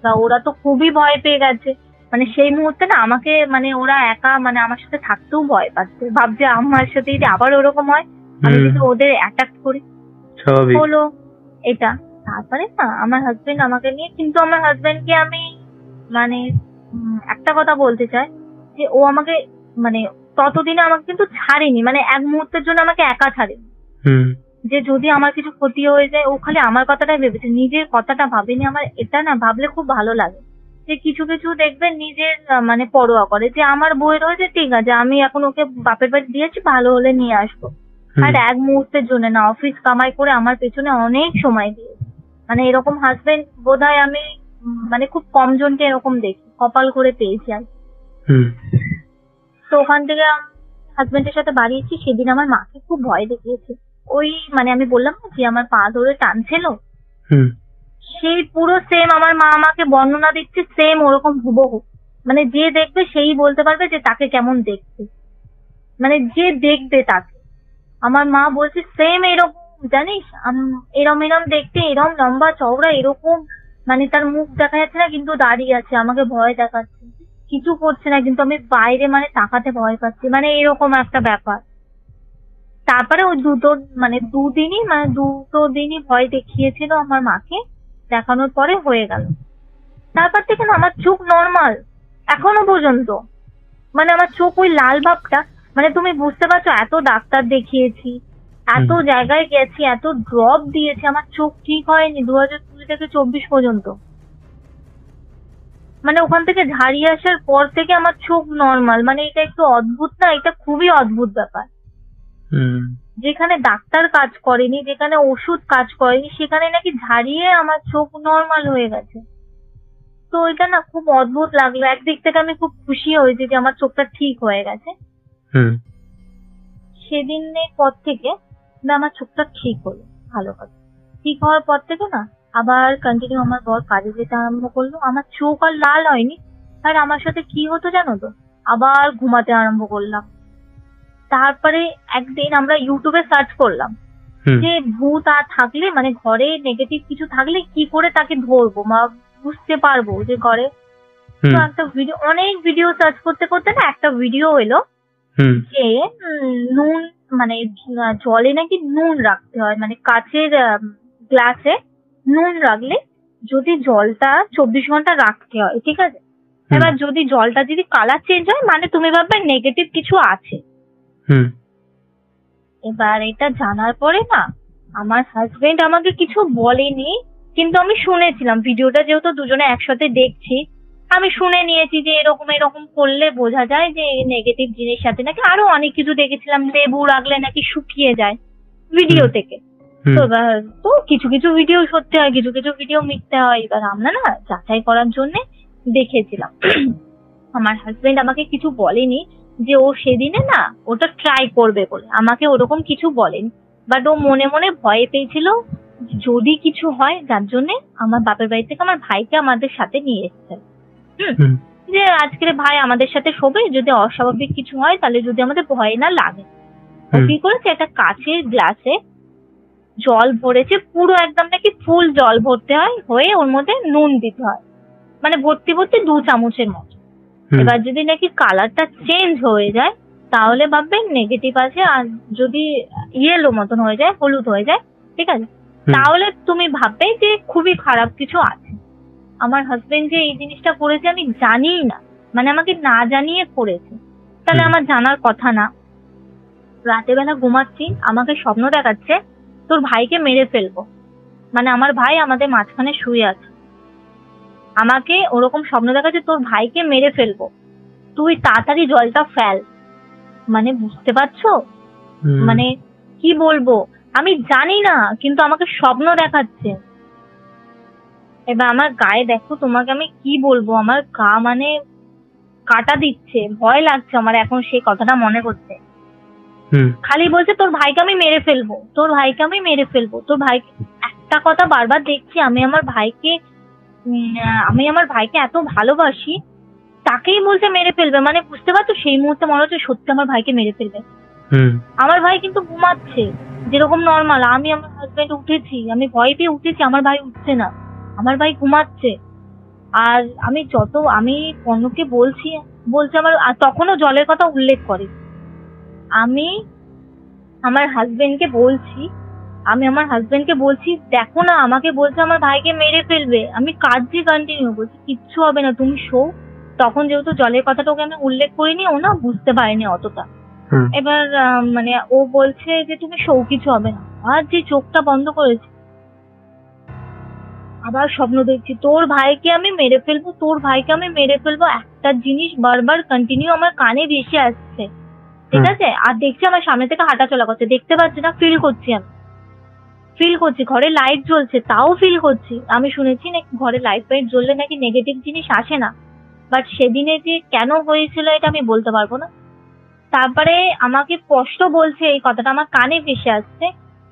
তা ওরা তো খুবই ভয় পেয়ে গেছে। মানে সেই মুহূর্তে না আমাকে, মানে ওরা একা, মানে আমার সাথে থাকতেও ভয় পাচ্ছে, ভাবছে আমার সাথে যদি আবার ওরকম হয়, আমি যদি ওদের অ্যাটাক করি। হলো এটা। তারপরে না আমার হাজবেন্ড আমাকে নিয়ে, কিন্তু আমার হাজবেন্ডকে আমি মানে একটা কথা বলতে চাই যে ও আমাকে মানে ততদিনে আমাকে কিন্তু ছাড়েনি, মানে এক মুহূর্তের জন্য আমাকে একা ছাড়েনি। যে যদি আমার কিছু ক্ষতি হয়ে যায়, ও খালি আমার কথাটাই ভেবেছে, নিজের কথাটা ভাবেনি। আমার এটা না ভাবলে খুব ভালো লাগে যে কিছু কিছু দেখবেন নিজের মানে পরোয়া করে, যে আমার বই রয়েছে, ঠিক আছে, আমি এখন ওকে বাপের বাড়ি দিয়েছি, ভালো হলে নিয়ে আসবো। আর এক মুহূর্তের জন্য না, অফিস কামাই করে আমার পেছনে অনেক সময় দিয়েছে। মানে এরকম হাজবেন্ড বোধহয় আমি মানে খুব কম জনকে এরকম দেখি, কপাল করে পেয়েছি আর। তো ওখান থেকে হাজবেন্ডের সাথে বাড়িয়েছি। সেদিন আমার মাকে খুব ভয় দেখিয়েছে। ওই মানে আমি বললাম না যে আমার পা ধরে টানছিল, সেই পুরো সেম আমার মা আমাকে বর্ণনা দিচ্ছে, সেম ওরকম হুবহু। মানে যে দেখবে সেই বলতে পারবে যে তাকে কেমন দেখতে, মানে যে দেখবে তাকে। আমার মা বলছে সেম এরকম, জানিস এরম দেখতে, এরম লম্বা চওড়া, এরকম, মানে তার মুখ দেখা যাচ্ছে না কিন্তু দাঁড়িয়ে আছে, আমাকে ভয় দেখাচ্ছে, কিছু করছে না কিন্তু আমি বাইরে মানে তাকাতে ভয় পাচ্ছি, মানে এরকম একটা ব্যাপার। তারপরে ওই দুটো দিনই ভয় দেখিয়েছিল আমার মাকে, দেখানোর পরে হয়ে গেল। তারপর থেকে না আমার চোখ নর্মাল এখনো পর্যন্ত। মানে আমার চোখ ওই লাল ভাবটা, মানে তুমি বুঝতে পারছো, এত ডাক্তার দেখিয়েছি, এত জায়গায় গেছি, এত ড্রপ দিয়েছি, আমার চোখ ঠিক হয়নি 2020 থেকে 24 পর্যন্ত। মানে ওখান থেকে ঝাড়িয়ে আসার পর থেকে আমার চোখ নর্মাল। মানে এটা একটু অদ্ভুত না, এটা খুবই অদ্ভুত ব্যাপার। যেখানে ডাক্তার কাজ করেনি, যেখানে ওষুধ কাজ করেনি, সেখানে নাকি ঝাড়িয়ে আমার চোখ নর্মাল হয়ে গেছে। তো এটা না খুব অদ্ভুত লাগলো। একদিক থেকে আমি খুব খুশি হয়েছি যে আমার চোখটা ঠিক হয়ে গেছে। সেদিনের পর থেকে আমার চোখটা ঠিক হলো, ভালো কথা। ঠিক হওয়ার পর থেকে না আবার কন্টিনিউ আমার বর কাজে যেতে আরম্ভ করলো। আমার চোখ আর লাল হয়নি। আর আমার সাথে কি হতো জানো তো, আবার ঘুমাতে আরম্ভ করলাম। তারপরে একদিন আমরা ইউটিউবে সার্চ করলাম যে ভূত আর থাকলে, মানে ঘরে নেগেটিভ কিছু থাকলে কি করে তাকে ধরবো, বুঝতে পারবো যে ঘরে। তো একটা ভিডিও, অনেক ভিডিও সার্চ করতে করতে না একটা ভিডিও এলো যে নুন, মানে জলে নাকি নুন রাখতে হয়, মানে কাচের গ্লাসে নুন রাখলে যদি জলটা 24 ঘন্টা রাখতে হয়, ঠিক আছে। এবার যদি জলটা যদি কালার চেঞ্জ হয়, মানে তুমি ভাববে নেগেটিভ কিছু আছে। এবার এটা জানার পরে না আমার হাজবেন্ড আমাকে কিছু বলেনি, কিন্তু আমি শুনেছিলাম ভিডিওটা, যেহেতু দুজনে একসাথে দেখছি, আমি শুনে নিয়েছি যে এরকম এরকম করলে বোঝা যায় যে নেগেটিভ জিনিস সাথে নাকি আরো অনেক কিছু দেখেছিলাম, লেবু রাখলে নাকি শুকিয়ে যায় ভিডিও থেকে। তো কিছু কিছু ভিডিও সত্যি হয়, কিছু কিছু ভিডিও মিথ্যে হয়। এবার আমরা না যাচাই করার জন্য দেখেছিলাম। আমার হাজবেন্ড আমাকে কিছু বলেনি যে ও সেদিনে না ওটা ট্রাই করবে বলে, আমাকে ওরকম কিছু বলেনি। বাট ও মনে মনে ভয় পেয়েছিল যদি কিছু হয়, যার জন্য আমার বাপের বাড়ি থেকে আমার ভাইকে আমাদের সাথে নিয়ে এসেছে। যে আজকের ভাই আমাদের সাথে শোবে, যদি অস্বাভাবিক কিছু হয় তাহলে যদি আমাদের ভয় না লাগে। ও কি করেছে, একটা কাঁচের গ্লাসে জল ভরেছে, পুরো একদম নাকি ফুল জল ভরতে হয়, হয়ে ওর মধ্যে নুন দিতে হয়, মানে ভর্তি ভর্তি 2 চামচের মতো। এবার যদি নাকি কালারটা চেঞ্জ হয়ে যায় তাহলে ভাববেন নেগেটিভ আছে, আর যদি ইয়েলো মতন হয়ে যায়, হলুদ হয়ে যায়, ঠিক আছে, তাহলে তুমি ভাববে যে খুবই খারাপ কিছু আছে। আমার হাজবেন্ড যে এই জিনিসটা করেছে আমি জানি না, মানে আমাকে না জানিয়ে করেছে, তাহলে আমার জানার কথা না। রাতের বেলা ঘুমাচ্ছি, আমাকে স্বপ্ন দেখাচ্ছে তোর ভাইকে মেরে ফেলবো, মানে আমার ভাই আমাদের মাঝখানে শুয়ে আছে, আমাকে ওরকম স্বপ্ন দেখাচ্ছে তোর ভাইকে মেরে ফেলবো, তুই তাড়াতাড়ি জলটা ফেল। মানে বুঝতে পারছো, মানে কি বলবো, আমি জানি না কিন্তু আমাকে স্বপ্ন দেখাচ্ছে। এবার আমার গায়ে দেখো, তোমাকে আমি কি বলবো, আমার গা মানে কাটা দিচ্ছে, ভয় লাগছে আমার এখন সেই কথাটা মনে করতে। খালি বলছে তোর ভাইকে আমি মেরে ফেলবো, তোর ভাইকে আমি মেরে ফেলবো, তোর ভাই। একটা কথা বারবার দেখছি, আমি আমার ভাইকে এত ভালোবাসি, তাকেই বলছে মেরে ফেলবে। মানে বুঝতে পারছো, সেই মুহূর্তে মনে হচ্ছে সত্যি আমার ভাইকে মেরে ফেলবে। আমার ভাই কিন্তু ঘুমাচ্ছে যেরকম নর্মাল, আমি আমার হাজবেন্ড উঠেছি, আমি ভয় পেয়ে উঠেছি, আমার ভাই উঠছে না, আমার ভাই ঘুমাচ্ছে। আর আমি কর্ণকে বলছি আমার, তখনও জলের কথা উল্লেখ করে। আমি আমার হাজবেন্ডকে বলছি দেখো না, আমাকে বলছে আমার ভাইকে মেরে ফেলবে। আমি কাঁদছি কন্টিনিউ, বলছি কিচ্ছু হবে না, তুমি শো। তখন যেহেতু জলের কথাটা ওকে আমি উল্লেখ করিনি, ও না বুঝতে পারেনি অতটা। এবার মানে ও বলছে যে তুমি শো, কিছু হবে না। আর যে চোখটা বন্ধ করেছে, আবার স্বপ্ন দেখছি তোর ভাইকে আমি মেরে ফেলবো, তোর ভাইকে আমি মেরে ফেলবো। একটা জিনিস বারবার কন্টিনিউ আমার কানে ভেসে আসছে, ঠিক আছে। আর দেখছি আমার সামনে থেকে হাঁটা চলা করছে, দেখতে পাচ্ছি না, ফিল করছি ঘরে লাইট জ্বলছে, তাও ফিল করছি। আমি শুনেছি নাকি ঘরে লাইট জ্বললে নাকি নেগেটিভ জিনিস আসে না, বাট সেদিনে যে কেন হয়েছিল এটা আমি বলতে পারবো না। তারপরে আমাকে স্পষ্ট বলছে এই কথাটা, আমার কানে ভেসে আসছে,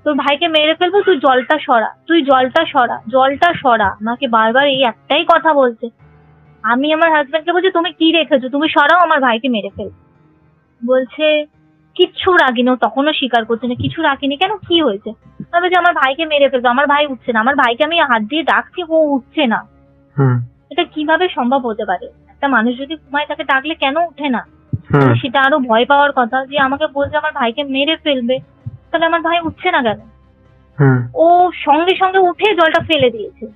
তোর ভাইকে মেরে ফেলবো, তুই জলটা সরা। আমাকে বারবার এই একটাই কথা বলছে। আমি আমার হাজবেন্ডকে বলছি তুমি কি রেখেছো, তুমি সরাও, আমার ভাইকে মেরে ফেলবো। বলছে কিচ্ছু রাখিনি, ও তখনও স্বীকার করছে না, কিছু রাখিনি। কেন, কি হয়েছে? তবে যে আমার ভাইকে মেরে ফেলবো, আমার ভাই উঠছে না, আমার ভাইকে আমি হাত দিয়ে ডাকছি, ও উঠছে না। এটা কিভাবে সম্ভব হতে পারে? একটা মানুষ যদি ঘুমায় তাকে ডাকলে কেন উঠে না? সেটা আরো ভয় পাওয়ার কথা, যে আমাকে বলছে আমার ভাইকে মেরে ফেলবে, তাহলে আমার ভাই উঠছে না কেন? ও সঙ্গে সঙ্গে উঠে জলটা ফেলে দিয়েছে।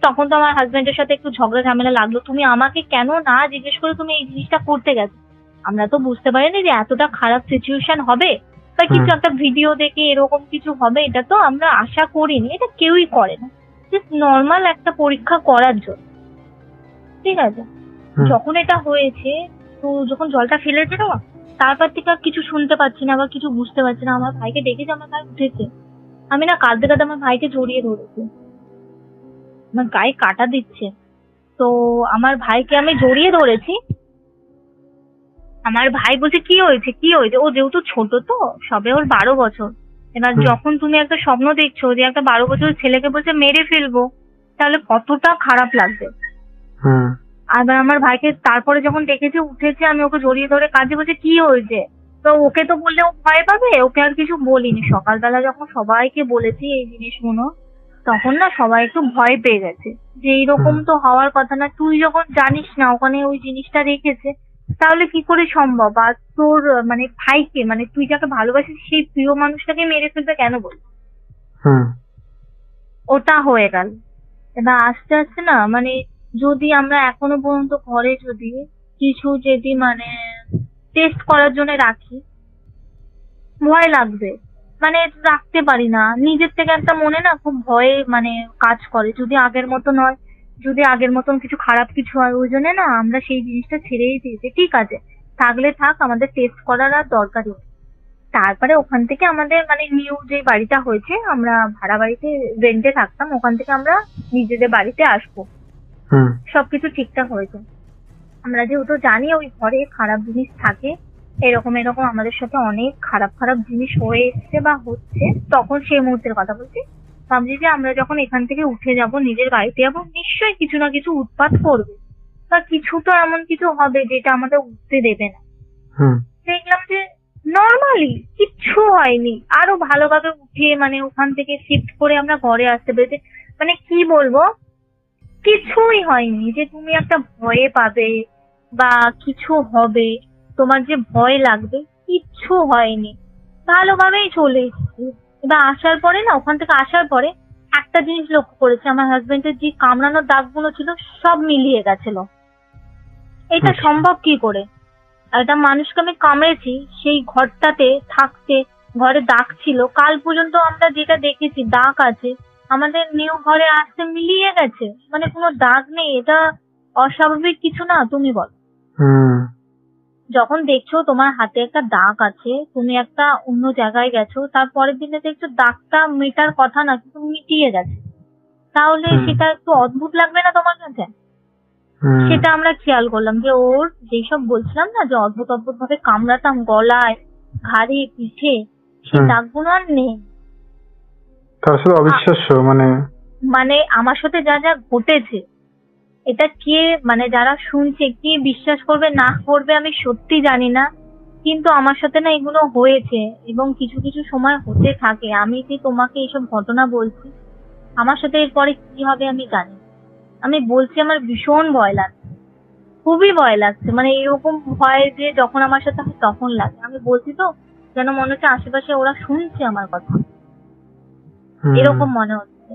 তখন তো আমার হাজবেন্ডের সাথে একটু ঝগড়া ঝামেলা লাগলো, তুমি আমাকে কেন না জিজ্ঞেস করে তুমি এই জিনিসটা করতে গেছো? আমরা তো বুঝতে পারিনি যে এতটা খারাপ সিচুয়েশন হবে, বা কিছু একটা ভিডিও দেখে এরকম কিছু হবে, এটা তো আমরা আশা করিনি, এটা কেউই করে না, জাস্ট নর্মাল একটা পরীক্ষা করার জন্য, ঠিক আছে। যখন এটা হয়েছে, তো যখন জলটা ফেলেছে না, তারপর থেকে আর কিছু শুনতে পাচ্ছি না বা কিছু বুঝতে পারছি না। আমার ভাইকে ডেকেছে, আমার ভাই উঠেছে, আমি না কাঁদতে কাঁদতে আমার ভাইকে জড়িয়ে ধরেছি, আমার গায়ে কাটা দিচ্ছে। তো আমার ভাইকে আমি জড়িয়ে ধরেছি, আমার ভাই বলছে কি হয়েছে। ও যেহেতু ছোট, তো সবে ওর 12 বছর। এবার যখন তুমি একটা স্বপ্ন দেখছো যে একটা 12 বছরের ছেলেকে বলছে মেরে ফেলবো, তাহলে কতটা খারাপ লাগবে। আবার আমার ভাইকে তারপরে যখন দেখেছে উঠেছে, আমি ওকে জড়িয়ে ধরে কাঁদছি, বলছে কি হয়েছে। তো ওকে তো বললে ও ভয় পাবে, ওকে আর কিছু বলিনি। সকালবেলা যখন সবাইকে বলেছি এই জিনিসগুলো, তখন না সবাই একটু ভয় পেয়ে গেছে যে এইরকম তো হওয়ার কথা না। তুই যখন জানিস না ওখানে ওই জিনিসটা রেখেছে, তাহলে কি করে সম্ভব? আর তোর মানে ভাইকে, মানে তুই যাকে ভালোবাসিস সেই প্রিয় মানুষটাকে মেরে ফেলতে কেন বল? ওটা হয়ে গেল। এবার আস্তে আস্তে না, মানে যদি আমরা এখনো পর্যন্ত ঘরে যদি মানে টেস্ট করার জন্য রাখি, ভয় লাগবে, মানে রাখতে পারি না। নিজের থেকে একটা মনে না খুব ভয়ে মানে কাজ করে, যদি আগের মতো নয়, যদি আগের মতন কিছু খারাপ কিছু হয়, ওই জন্য না আমরা সেই জিনিসটা ছেড়েই দিয়েছি। ঠিক আছে, থাকলে থাক, আমাদের টেস্ট করার আর দরকারই নেই। তারপরে ওখান থেকে আমাদের মানে নিউ যে বাড়িটা হয়েছে, আমরা ভাড়া বাড়িতে রেন্টে থাকতাম, ওখান থেকে আমরা নিজেদের বাড়িতে আসবো, সবকিছু ঠিকঠাক হয়েছে। আমরা যেহেতু জানি ওই ঘরে খারাপ জিনিস থাকে, এরকম আমাদের সাথে অনেক খারাপ জিনিস হয়ে এসছে বা হচ্ছে, তখন সেই মুহূর্তের কথা বলছি, ভাবছি যে আমরা যখন এখান থেকে উঠে যাব, নিজের বাড়িতে যাবো, নিশ্চয়ই কিছু না কিছু উৎপাত করবে বা কিছু তো এমন কিছু হবে যেটা আমাদের উঠতে দেবে না। দেখলাম যে নর্মালি কিচ্ছু হয়নি, আরো ভালোভাবে উঠে মানে ওখান থেকে শিফট করে আমরা ঘরে আসতে পেরেছি। মানে কি বলবো, কিছুই হয়নি যে তুমি একটা ভয়ে পাবে বা কিছু হবে, তোমার যে ভয় লাগবে, কিচ্ছু হয়নি, ভালোভাবেই চলে এসেছি। এবার আসার পরে না, ওখান থেকে আসার পরে একটা জিনিস লক্ষ্য করেছি, আমার হাজবেন্ডের যে কামড়ানোর দাগগুলো ছিল সব মিলিয়ে গেছিল। এটা সম্ভব কি করে? একটা মানুষকে আমি কামড়েছি, সেই ঘরটাতে থাকতে ঘরে দাগ ছিল, কাল পর্যন্ত আমরা যেটা দেখেছি দাগ আছে, আমাদের নিউ ঘরে আসতে মিলিয়ে গেছে, মানে কোনো দাগ নেই। এটা অস্বাভাবিক কিছু না, তুমি বল? যখন দেখছো তোমার হাতে একটা দাগ আছে, তুমি একটা অন্য জায়গায় গেছো, তারপরের দিনে দেখছো দাগটা মেটার কথা না, কিন্তু মিটিয়ে গেছে, তাহলে সেটা একটু অদ্ভুত লাগবে না তোমার কাছে? সেটা আমরা খেয়াল করলাম যে ওর যেসব বলছিলাম না যে অদ্ভুত অদ্ভুত ভাবে কামড়াতাম গলায়, ঘাড়ে, পিঠে, সেই দাগগুলো আর নেই। অবিশ্বাস্য। মানে আমার সাথে যা যা ঘটেছে, এটা কে মানে যারা শুনছে কি বিশ্বাস করবে না করবে আমি সত্যি জানি না, কিন্তু আমার সাথে না এগুলো হয়েছে এবং কিছু কিছু সময় হতে থাকে। আমি যে তোমাকে এইসব ঘটনা বলছি, আমার সাথে এরপরে কি হবে আমি জানি। আমি বলছি আমার ভীষণ ভয় লাগছে, খুবই ভয় লাগছে। মানে এরকম ভয় যে যখন আমার সাথে হয় তখন লাগে। আমি বলছি তো যেন মনে হচ্ছে আশেপাশে ওরা শুনছে আমার কথা, এরকম মনে হচ্ছে।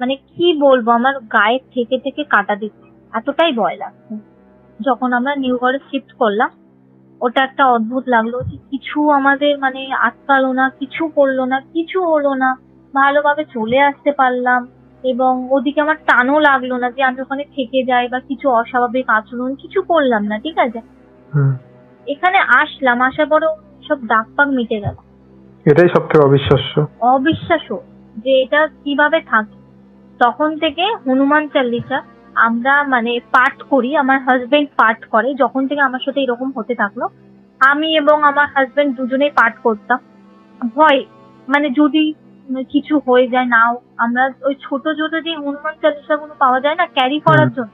মানে কি বলবো, আমার গায়ে থেকে থেকে কাটা দিচ্ছে, এতটাই ভয় লাগছে। যখন আমরা নিউ ঘরে শিফট করলাম, ওটা একটা অদ্ভুত লাগলো যে কিছু আমাদের মানে আটকালো না, কিছু করলো না, কিছু হলো না, ভালোভাবে চলে আসতে পারলাম। এবং ওদিকে আমার টানও লাগলো না যে আমি ওখানে থেকে যাই বা কিছু অস্বাভাবিক আচরণ কিছু করলাম না, ঠিক আছে। এখানে আসলাম, আসার পরেও সব দাগ পাগ মিটে গেল। এটাই সবথেকে অবিশ্বাস্য যে এটা কিভাবে থাকে। তখন থেকে হনুমান চালিসা আমরা মানে পাঠ করি, আমার হাজবেন্ড পাঠ করে। যখন থেকে আমার সাথে এরকম হতে থাকলো, আমি এবং আমার হাজবেন্ড দুজনেই পাঠ করতাম। ভয় মানে যদি কিছু হয়ে যায় নাও, আমরা ওই ছোট ছোট যে হনুমান চালিসা গুলো পাওয়া যায় না ক্যারি করার জন্য,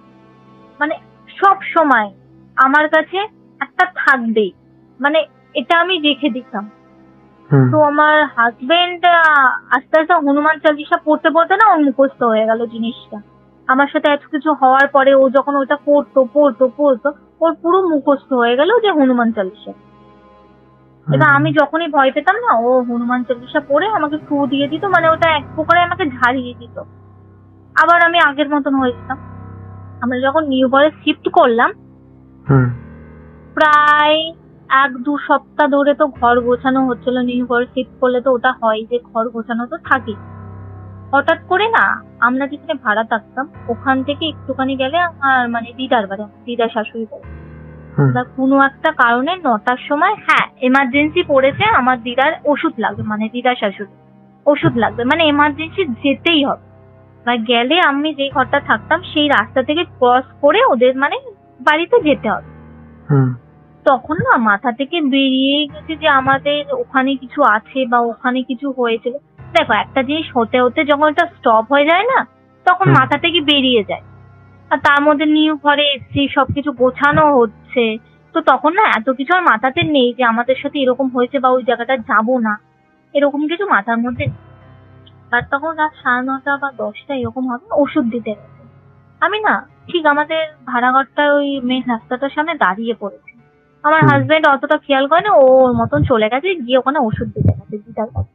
মানে সব সময় আমার কাছে একটা থাকবেই, মানে এটা আমি রেখে দিতাম। তো আমার হাজবেন্ড আস্তে আস্তে হনুমান চালিসা পড়তে পড়তে না ওর মুখস্থ হয়ে গেল জিনিসটা। আমার সাথে এত কিছু হওয়ার পরে ও যখন ওটা পড়তো ওর পুরো মুখস্থ হয়ে গেল যে হনুমান চালিসা। এবার আমি যখনই ভয় পেতাম না, ও হনুমান চালিসা পড়ে আমাকে ফু দিয়ে দিত, মানে ওটা এক প্রকারে আমাকে ঝাড়িয়ে দিত, আবার আমি আগের মতন হয়ে যেতাম। আমরা যখন নিউ ঘরে শিফট করলাম, প্রায় 1-2 সপ্তাহ ধরে তো ঘর গোছানো হচ্ছিল। নিউ ঘরে শিফট করলে তো ওটা হয় যে ঘর গোছানো তো থাকে। হঠাৎ করে না, আমরা যেখানে ভাড়া থাকতাম ওখান থেকে একটুখানি গেলে আমার মানে দিদার বাড়ি, দিদার শাশুড়ি বাড়ি। কোনো একটা কারণে 9টার সময় এমার্জেন্সি পড়েছে, আমার দিদার ওষুধ লাগবে, মানে দিদার শাশুড়ি ওষুধ লাগবে, মানে এমার্জেন্সি যেতেই হবে। বা গেলে আমি যে ঘরটা থাকতাম সেই রাস্তা থেকে ক্রস করে ওদের মানে বাড়িতে যেতে হবে। তখন না মাথা থেকে বেরিয়ে গেছে যে আমাদের ওখানে কিছু আছে বা ওখানে কিছু হয়েছিল। দেখো, একটা জিনিস হতে হতে যখন এটা স্টপ হয়ে যায় না, তখন মাথা থেকে বেরিয়ে যায়। আর তার মধ্যে নিউ ঘরে এসছি, সবকিছু গোছানো হচ্ছে, তো তখন না এত কিছু আর মাথাতে নেই যে আমাদের সাথে এরকম হয়েছে বা ওই জায়গাটা যাবো না, এরকম কিছু মাথার মধ্যে। আর তখন রাত 9:30 বা 10টা এরকম হবে, ওষুধ দিতে গেছে। আমি না ঠিক আমাদের ভাড়াঘরটার ওই মেন রাস্তাটার সামনে দাঁড়িয়ে পড়েছি। আমার হাজবেন্ড অতটা খেয়াল করে না, ওর মতন চলে গেছে, গিয়ে ওখানে ওষুধ দিতে গেছে দিদার কাছে।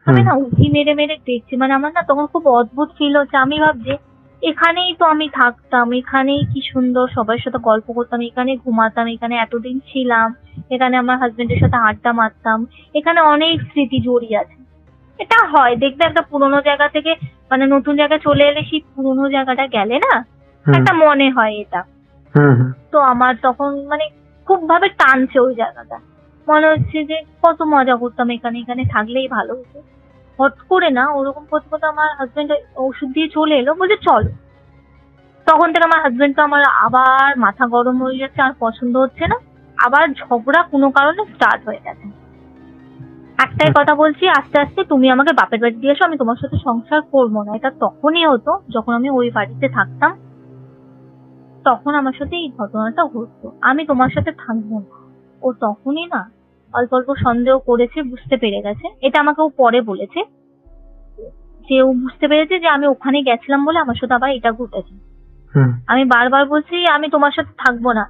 আমি না উঁকি মেরে মেরে দেখছি, মানে আমার না তখন খুব অদ্ভুত ফিল হচ্ছে। আমি ভাবছি এখানেই তো আমি থাকতাম, এখানেই কি সুন্দর সবার সাথে গল্প করতাম, এখানে ঘুমাতাম, এখানে এতদিন ছিলাম, এখানে আমার হাজবেন্ডের সাথে আড্ডা মারতাম, এখানে অনেক স্মৃতি জড়িয়ে আছে। এটা হয় দেখবে, একটা পুরোনো জায়গা থেকে মানে নতুন জায়গায় চলে এলে সেই পুরোনো জায়গাটা গেলে না একটা মনে হয় এটা। তো আমার তখন মানে খুব ভাবে টানছে ওই জায়গাটা, মনে হচ্ছে যে কত মজা করতাম এখানে, এখানে থাকলেই ভালো হতো। হট করে না ওরকম করতে করতে আমার হাজবেন্ড ওষুধ দিয়ে চলে এলো, বলছে চলো। তখন থেকে আমার হাজবেন্ড তো আমার আবার মাথা গরম হয়ে যাচ্ছে, আর পছন্দ হচ্ছে না, আবার ঝগড়া কোনো কারণে স্টার্ট হয়ে গেছে। একটাই কথা বলছি, আস্তে আস্তে তুমি আমাকে বাপের বাড়ি দিয়ে এসো, আমি তোমার সাথে সংসার করবো না। এটা তখনই হতো যখন আমি ওই বাড়িতে থাকতাম, তখন আমার সাথে এই ঘটনাটা ঘটতো। আমি তোমার সাথে থাকবো না। ও তখনই না অল্প অল্প সন্দেহ করেছে, বুঝতে পেরে গেছে। এটা আমাকে ও পরে বলেছে যে ও বুঝতে পেরেছে যে আমি ওখানে গেছিলাম বলে আমার সাথে আবার এটা ঘটেছে। আমি বারবার বলছি আমি তোমার সাথে থাকবো না।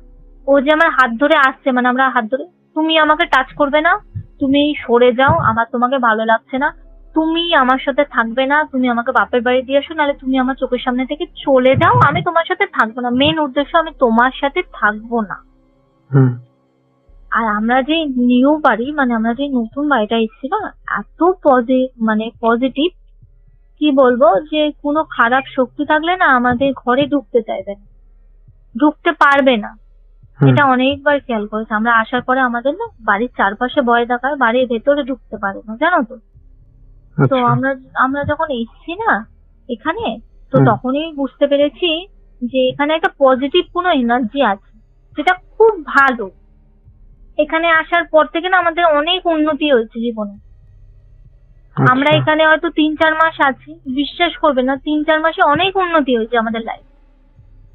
ও যে আমার হাত ধরে আসছে, মানে আমরা হাত ধরে, তুমি আমাকে টাচ করবে না, তুমি সরে যাও, আমার তোমাকে ভালো লাগছে না, তুমি আমার সাথে থাকবে না, তুমি আমাকে বাপের বাড়ি দিয়ে আসো, নাহলে তুমি আমার চোখের সামনে থেকে চলে যাও, আমি তোমার সাথে থাকবো না। মেন উদ্দেশ্য আমি তোমার সাথে থাকবো না। আর আমরা যে নিউ বাড়ি, মানে আমরা যে নতুন বাড়িটা এসেছিল, এত পজিটিভ, কি বলবো, যে কোনো খারাপ শক্তি থাকলে না আমাদের ঘরে ঢুকতে চাইবে না, ঢুকতে পারবে না। এটা অনেকবার খেয়াল করেছে। আমরা আসার পরে আমাদের না বাড়ির চারপাশে ভয় দেখায়, বাড়ির ভেতরে ঢুকতে পারে না, জানো তো। তো আমরা যখন এসছি না এখানে, তো তখনই বুঝতে পেরেছি যে এখানে একটা পজিটিভ কোনো এনার্জি আছে, যেটা খুব ভালো। এখানে আসার পর থেকে না আমাদের অনেক উন্নতি হয়েছে জীবনে। আমরা এখানে হয়তো 3-4 মাস আছি, বিশ্বাস করবে না, 3-4 মাসে অনেক উন্নতি হয়েছে আমাদের লাইফ,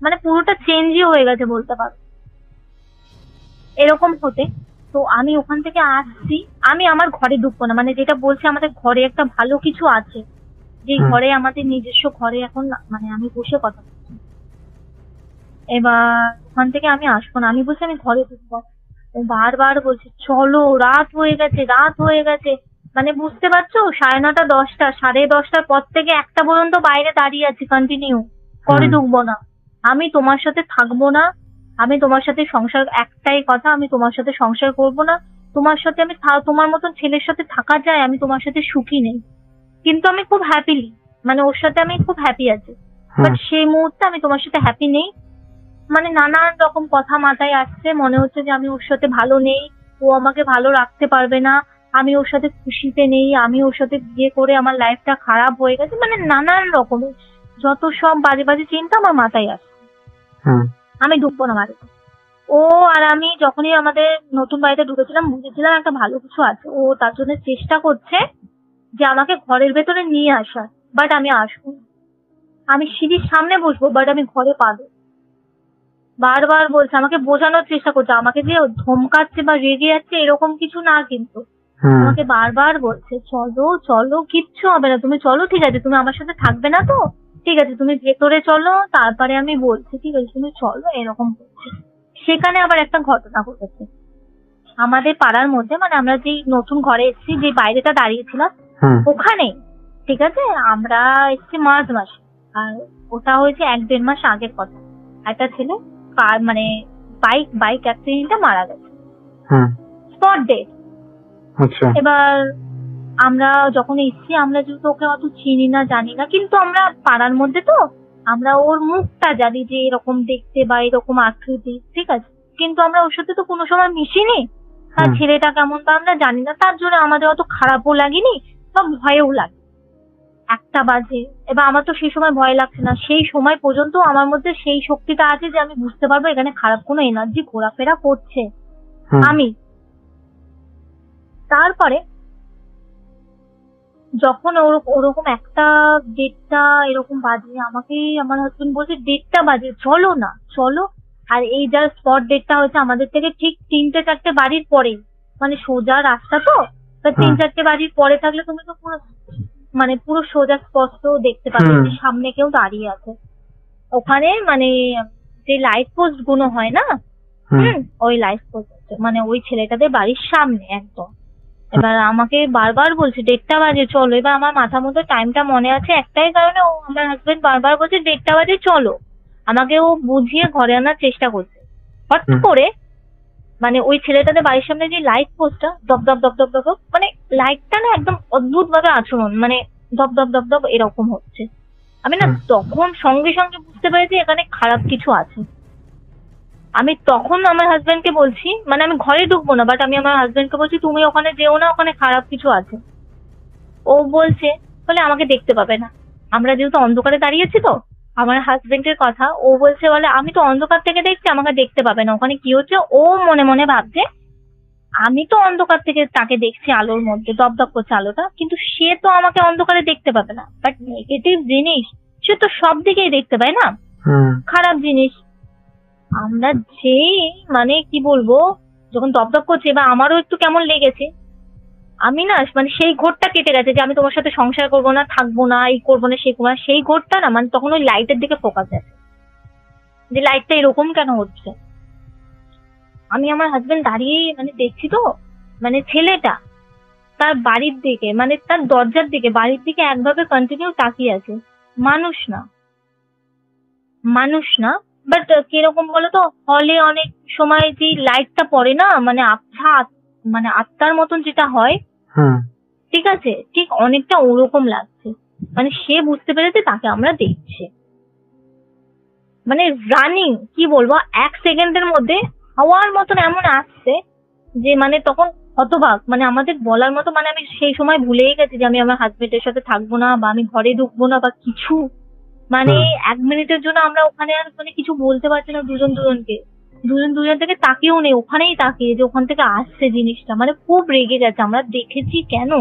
মানে পুরোটা চেঞ্জই হয়ে গেছে বলতে পারো এরকম হতে। তো আমি ওখান থেকে আসছি, আমি আমার ঘরে ঢুকবো না, মানে যেটা বলছি আমাদের ঘরে একটা ভালো কিছু আছে, যে ঘরে আমাদের নিজস্ব ঘরে এখন মানে আমি বসে কথা বলছি। এবার ওখান থেকে আমি আসবো না, আমি বলছি আমি ঘরে ঢুকবো। ও বারবার বলছে চলো, রাত হয়ে গেছে, রাত হয়ে গেছে। মানে বুঝতে পারছো, 9:30, 10টা, 10:30টার পর থেকে 1টা পর্যন্ত বাইরে দাঁড়িয়ে আছি কন্টিনিউ, ঘরে ঢুকবো না। আমি তোমার সাথে থাকবো না, আমি তোমার সাথে সংসার, একটাই কথা, আমি তোমার সাথে সংসার করবো না। তোমার সাথে আমি তোমার মতন ছেলের সাথে থাকা যায়, আমি তোমার সাথে সুখী নেই, কিন্তু আমি খুব হ্যাপিলি, মানে ওর সাথে আমি খুব হ্যাপি আছি, বাট সেই মুহূর্তে আমি তোমার সাথে হ্যাপি নেই। মানে নানান রকম কথা মাথায় আসছে, মনে হচ্ছে যে আমি ওর সাথে ভালো নেই, ও আমাকে ভালো রাখতে পারবে না, আমি ওর সাথে খুশিতে নেই, আমি ওর সাথে বিয়ে করে আমার লাইফটা খারাপ হয়ে গেছে, মানে নানান রকমের যত সব বাজে বাজে চিন্তা আমার মাথায় আসছে। আমি ঢুকবো না বাড়িতে। ও আর আমি যখনই আমাদের নতুন বাড়িতে ঢুকেছিলাম, বুঝেছিলাম একটা ভালো কিছু আছে। ও তার জন্য চেষ্টা করছে যে আমাকে ঘরের ভেতরে নিয়ে আসার, বাট আমি আসবো না। আমি সিঁড়ির সামনে বসবো, বাট আমি ঘরে পাবো। বারবার বলছে, আমাকে বোঝানোর চেষ্টা করছে, আমাকে যে ধমকাচ্ছে বা রেগে যাচ্ছে এরকম কিছু না, কিন্তু আমাকে বারবার বলছে চলো চলো, কিচ্ছু হবে না, তুমি চলো, ঠিক আছে, তুমি আমার সাথে থাকবে না তো, ঠিক আছে তুমি ভেতরে চলো, তারপরে আমি বলছি, ঠিক আছে তুমি চলো, এরকম বলছে। সেখানে আবার একটা ঘটনা ঘটেছে আমাদের পাড়ার মধ্যে, মানে আমরা যে নতুন ঘরে এসেছি, যে বাইরেটা দাঁড়িয়েছিলাম ওখানে, ঠিক আছে, আমরা এসেছি মার্চ মাসে, আর ওটা হয়েছে 1-1.5 মাস আগের কথা। একটা ছেলে মানে বাইক অ্যাক্সিডেন্টে মারা গেছে, স্পট ডেথ। এবার আমরা যখন এসেছি, আমরা যেহেতু ওকে অত চিনি না, জানি না, কিন্তু আমরা পাড়ার মধ্যে তো আমরা ওর মুখটা জানি যে এরকম দেখতে বা এরকম আকৃতি, ঠিক আছে, কিন্তু আমরা ওর সাথে তো কোনো সময় মিশিনি, তার ছেলেটা কেমন তা আমরা জানি না, তার জন্য আমাদের অত খারাপও লাগেনি বা ভয়ও লাগে। 1টা বাজে, এবার আমার তো সেই সময় ভয় লাগছে না, সেই সময় পর্যন্ত আমার মধ্যে সেই শক্তিটা আছে যে আমি বুঝতে পারবো এখানে খারাপ কোনো এনার্জি ঘোরাফেরা করছে। আমি তারপরে যখন ওরকম 1টা-1:30 এরকম বাজে, আমাকে আমার হাজবেন্ড বলছে 1:30 বাজে, চলো না চলো। আর এই যার স্পট ডেটটা হয়েছে আমাদের থেকে ঠিক 3-4টে বাড়ির পরে, মানে সোজা রাস্তা তো, 3-4টে বাড়ির পরে থাকলে তুমি তো পুরো সোজা স্পষ্ট দেখতে পাবে যে সামনে কেউ দাঁড়িয়ে আছে। ওখানে মানে যে লাইট পোস্ট গুলো হয় না, ওই লাইট পোস্ট, মানে ওই ছেলেটাদের বাড়ির সামনে একদম। এবার আমাকে বারবার বলছে 1:30 বাজে চলো। এবার আমার মাথার মধ্যে টাইমটা মনে আছে একটাই কারণে, ও আমার হাজবেন্ড বারবার বলছে 1:30 বাজে চলো, আমাকে ও বুঝিয়ে ঘরে আনার চেষ্টা করছে। হট করে মানে ওই ছেলেটাদের বাড়ির সামনে যে লাইট পোস্টটা দপ দপ দপ দপ দপ, মানে লাইটটা না একদম অদ্ভুত ভাবে আচরণ, মানে দপ দপ দপ দপ এরকম হচ্ছে। আমি না তখন সঙ্গে সঙ্গে বুঝতে পেরেছি এখানে খারাপ কিছু আছে। আমি তখন আমার হাজবেন্ডকে বলছি, মানে আমি ঘরে ঢুকবো না, বাট আমি আমার হাজবেন্ডকে বলছি তুমি ওখানে যেও না, ওখানে খারাপ কিছু আছে। ও বলছে বলে আমাকে দেখতে পাবে না, আমরা যেহেতু অন্ধকারে দাঁড়িয়েছি তো, আমার হাজবেন্ডের কথা, ও বলছে বলে আমি তো অন্ধকার থেকে দেখছি, আমাকে দেখতে পাবে না, ওখানে কি হচ্ছে। ও মনে মনে ভাবছে আমি তো অন্ধকার থেকে তাকে দেখছি আলোর মধ্যে দপদপ করছে আলোটা, কিন্তু সে তো আমাকে অন্ধকারে দেখতে পাবে না। বাট নেগেটিভ জিনিস সে তো সব দিকেই দেখতে পায় না, খারাপ জিনিস। আমরা যেই মানে কি বলবো, যখন দপদপ করছে বা আমারও একটু কেমন লেগেছে, আমি না মানে সেই ঘোরটা কেটে গেছে যে আমি তোমার সাথে সংসার করবো না, থাকবো না, এই করবো না, সেই করবো না, সেই ঘোরটা না মানে তখন ওই লাইটের দিকে ফোকাস আছে যে লাইটটা এরকম কেন হচ্ছে। আমি আমার হাজবেন্ড দাঁড়িয়ে মানে দেখছি তো, মানে ছেলেটা তার বাড়ির দিকে মানে তার দরজার দিকে বাড়ির দিকে একভাবে কন্টিনিউ তাকিয়ে আছে। মানুষ না, মানুষ না, বাট কিরকম বলতো, হলে অনেক সময় যে লাইটটা পড়ে না মানে আবছা, মানে আত্মার মতন যেটা হয়, ঠিক আছে, ঠিক অনেকটা ওরকম লাগছে। মানে সে বুঝতে পেরেছে তাকে আমরা দেখছি, মানে রানিং কি বলবো 1 সেকেন্ডের মধ্যে হাওয়ার মতন এমন আসছে যে মানে তখন হতবাক, মানে আমাদের বলার মতো, মানে আমি সেই সময় ভুলেই গেছি যে আমি আমার হাজবেন্ডের সাথে থাকবো না বা আমি ঘরে ঢুকবো না বা কিছু। মানে 1 মিনিটের জন্য আমরা ওখানে আর মানে কিছু বলতে পারছি না দুজন দুজন থেকে তাকিয়েও নেই, ওখানেই তাকিয়ে যে ওখান থেকে আসছে জিনিসটা। মানে খুব রেগে গেছে, আমরা দেখেছি কেন।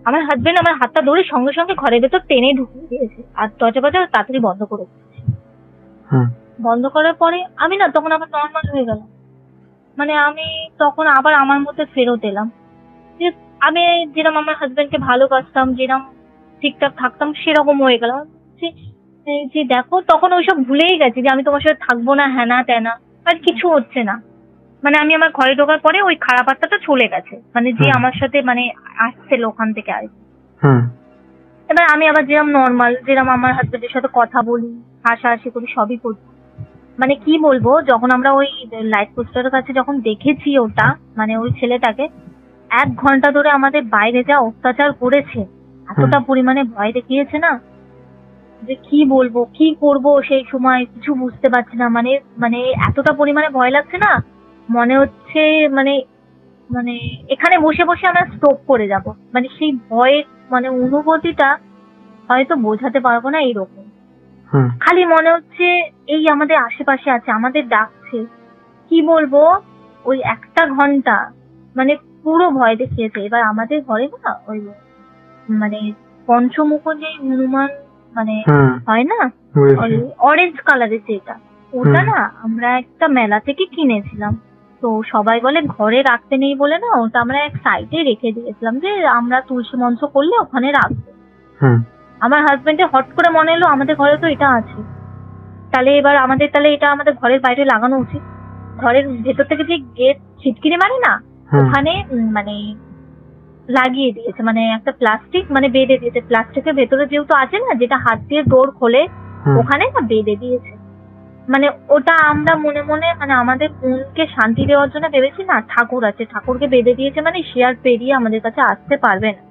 আমার হাজবেন্ড আমার হাতটা ধরে সঙ্গে সঙ্গে ঘরের ভেতর টেনে ঢুকিয়ে দিয়েছে আর দরজা তাড়াতাড়ি বন্ধ করে দিয়েছে। বন্ধ করার পরে আমি না তখন আবার নর্মাল হয়ে গেলাম, মানে আমি তখন আবার আমার মধ্যে ফেরত এলাম যে আমি যেরকম আমার হাজবেন্ডকে ভালোবাসতাম, যেরকম ঠিকঠাক থাকতাম সেরকম হয়ে গেলাম। যে দেখো তখন ওইসব ভুলেই গেছি যে আমি তোমার সাথে থাকবো না, হ্যানা ত্যানা, আর কিছু হচ্ছে না। মানে আমি আমার ঘরে ঢোকার পরে ওই খারাপ আত্মাটা চলে গেছে, মানে যে আমার সাথে মানে আসছিল ওখান থেকে আর কি। এবার আমি আবার যেরকম নর্মাল, যেরকম আমার হাজবেন্ডের সাথে কথা বলি, হাসাহাসি করি, সবই করি। মানে কি বলবো, যখন আমরা ওই লাইট পোস্টারের কাছে যখন দেখেছি ওটা, মানে ওই ছেলেটাকে 1 ঘন্টা ধরে আমাদের বাইরে যা অত্যাচার করেছে, এতটা পরিমাণে ভয় দেখিয়েছে না যে কি বলবো, কি করব সেই সময় কিছু বুঝতে পারছি না। মানে মানে এতটা পরিমাণে ভয় লাগছে না, মনে হচ্ছে মানে মানে এখানে বসে বসে আমরা স্ট্রোক করে যাব। মানে সেই ভয়ের মানে অনুভূতিটা হয়তো বোঝাতে পারবো না, এইরকম। খালি মনে হচ্ছে এই আমাদের আশেপাশে আছে, আমাদের ডাকছে। কি বলবো, ওই 1টা ঘন্টা মানে পুরো ভয় দেখিয়েছে। এবার আমাদের ঘরে না ওই মানে পঞ্চমুখ যে হনুমান মানে হয় না, ওই অরেঞ্জ কালারের যেটা, ওটা না আমরা একটা মেলা থেকে কিনেছিলাম। তো সবাই বলে ঘরে রাখতে নেই বলে না, ওটা আমরা এক সাইডে রেখে দিয়েছিলাম যে আমরা তুলসী মঞ্চ করলে ওখানে রাখবো। আমার হাজবেন্ডের হট করে মনে এলো আমাদের ঘরে তো এটা আছে, তাহলে এবার তাহলে এটা আমাদের ঘরের বাইরে লাগানো উচিত। ঘরের ভেতর থেকে যে গেট ছিটকিনি মারে না, ওখানে মানে লাগিয়ে দিয়েছে, মানে একটা প্লাস্টিক মানে বেঁধে দিয়েছে। প্লাস্টিকের ভেতরে যেহেতু আছে না, যেটা হাত দিয়ে ডোর খোলে, ওখানে না বেঁধে দিয়েছে। মানে ওটা আমরা মনে মনে মানে আমাদের মনকে শান্তি দেওয়ার জন্য ভেবেছি না ঠাকুর আছে, ঠাকুরকে বেঁধে দিয়েছে মানে সে আর পেরিয়ে আমাদের কাছে আসতে পারবে না,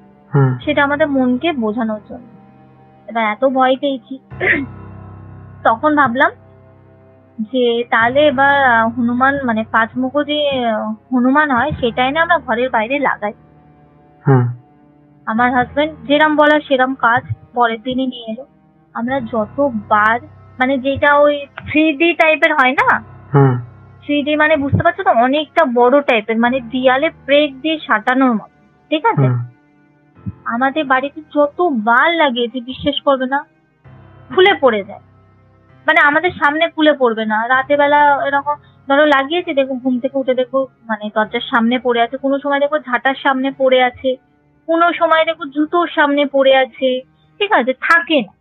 সেটা আমাদের মনকে বোঝানোর জন্য। এবার এত ভয় পেয়েছি তখন ভাবলাম যে তাহলে এবার হনুমান মানে 5 মুখ যে হনুমান হয় সেটাই না আমরা ঘরের বাইরে লাগাই। আমার হাজবেন্ড যেরাম বলা সেরাম কাজ পরের দিনই নিয়ে এলো। আমরা যতবার মানে যেটা ওই 3D টাইপের হয় না, 3D মানে বুঝতে পারছো তো, অনেকটা বড় টাইপের, মানে দিয়ালে প্রেগ দিয়ে সাজানোর মতো, ঠিক আছে। আমাদের বাড়িতে যতবার লাগিয়েছি বিশ্বাস করবে না, খুলে পড়ে যায়। মানে আমাদের সামনে খুলে পড়বে না, রাতের বেলা এরকম ধরো লাগিয়েছি, দেখো ঘুম থেকে উঠে দেখো মানে দরজার সামনে পড়ে আছে, কোনো সময় দেখো ঝাঁটার সামনে পড়ে আছে, কোনো সময় দেখো জুতোর সামনে পড়ে আছে, ঠিক আছে, থাকে না।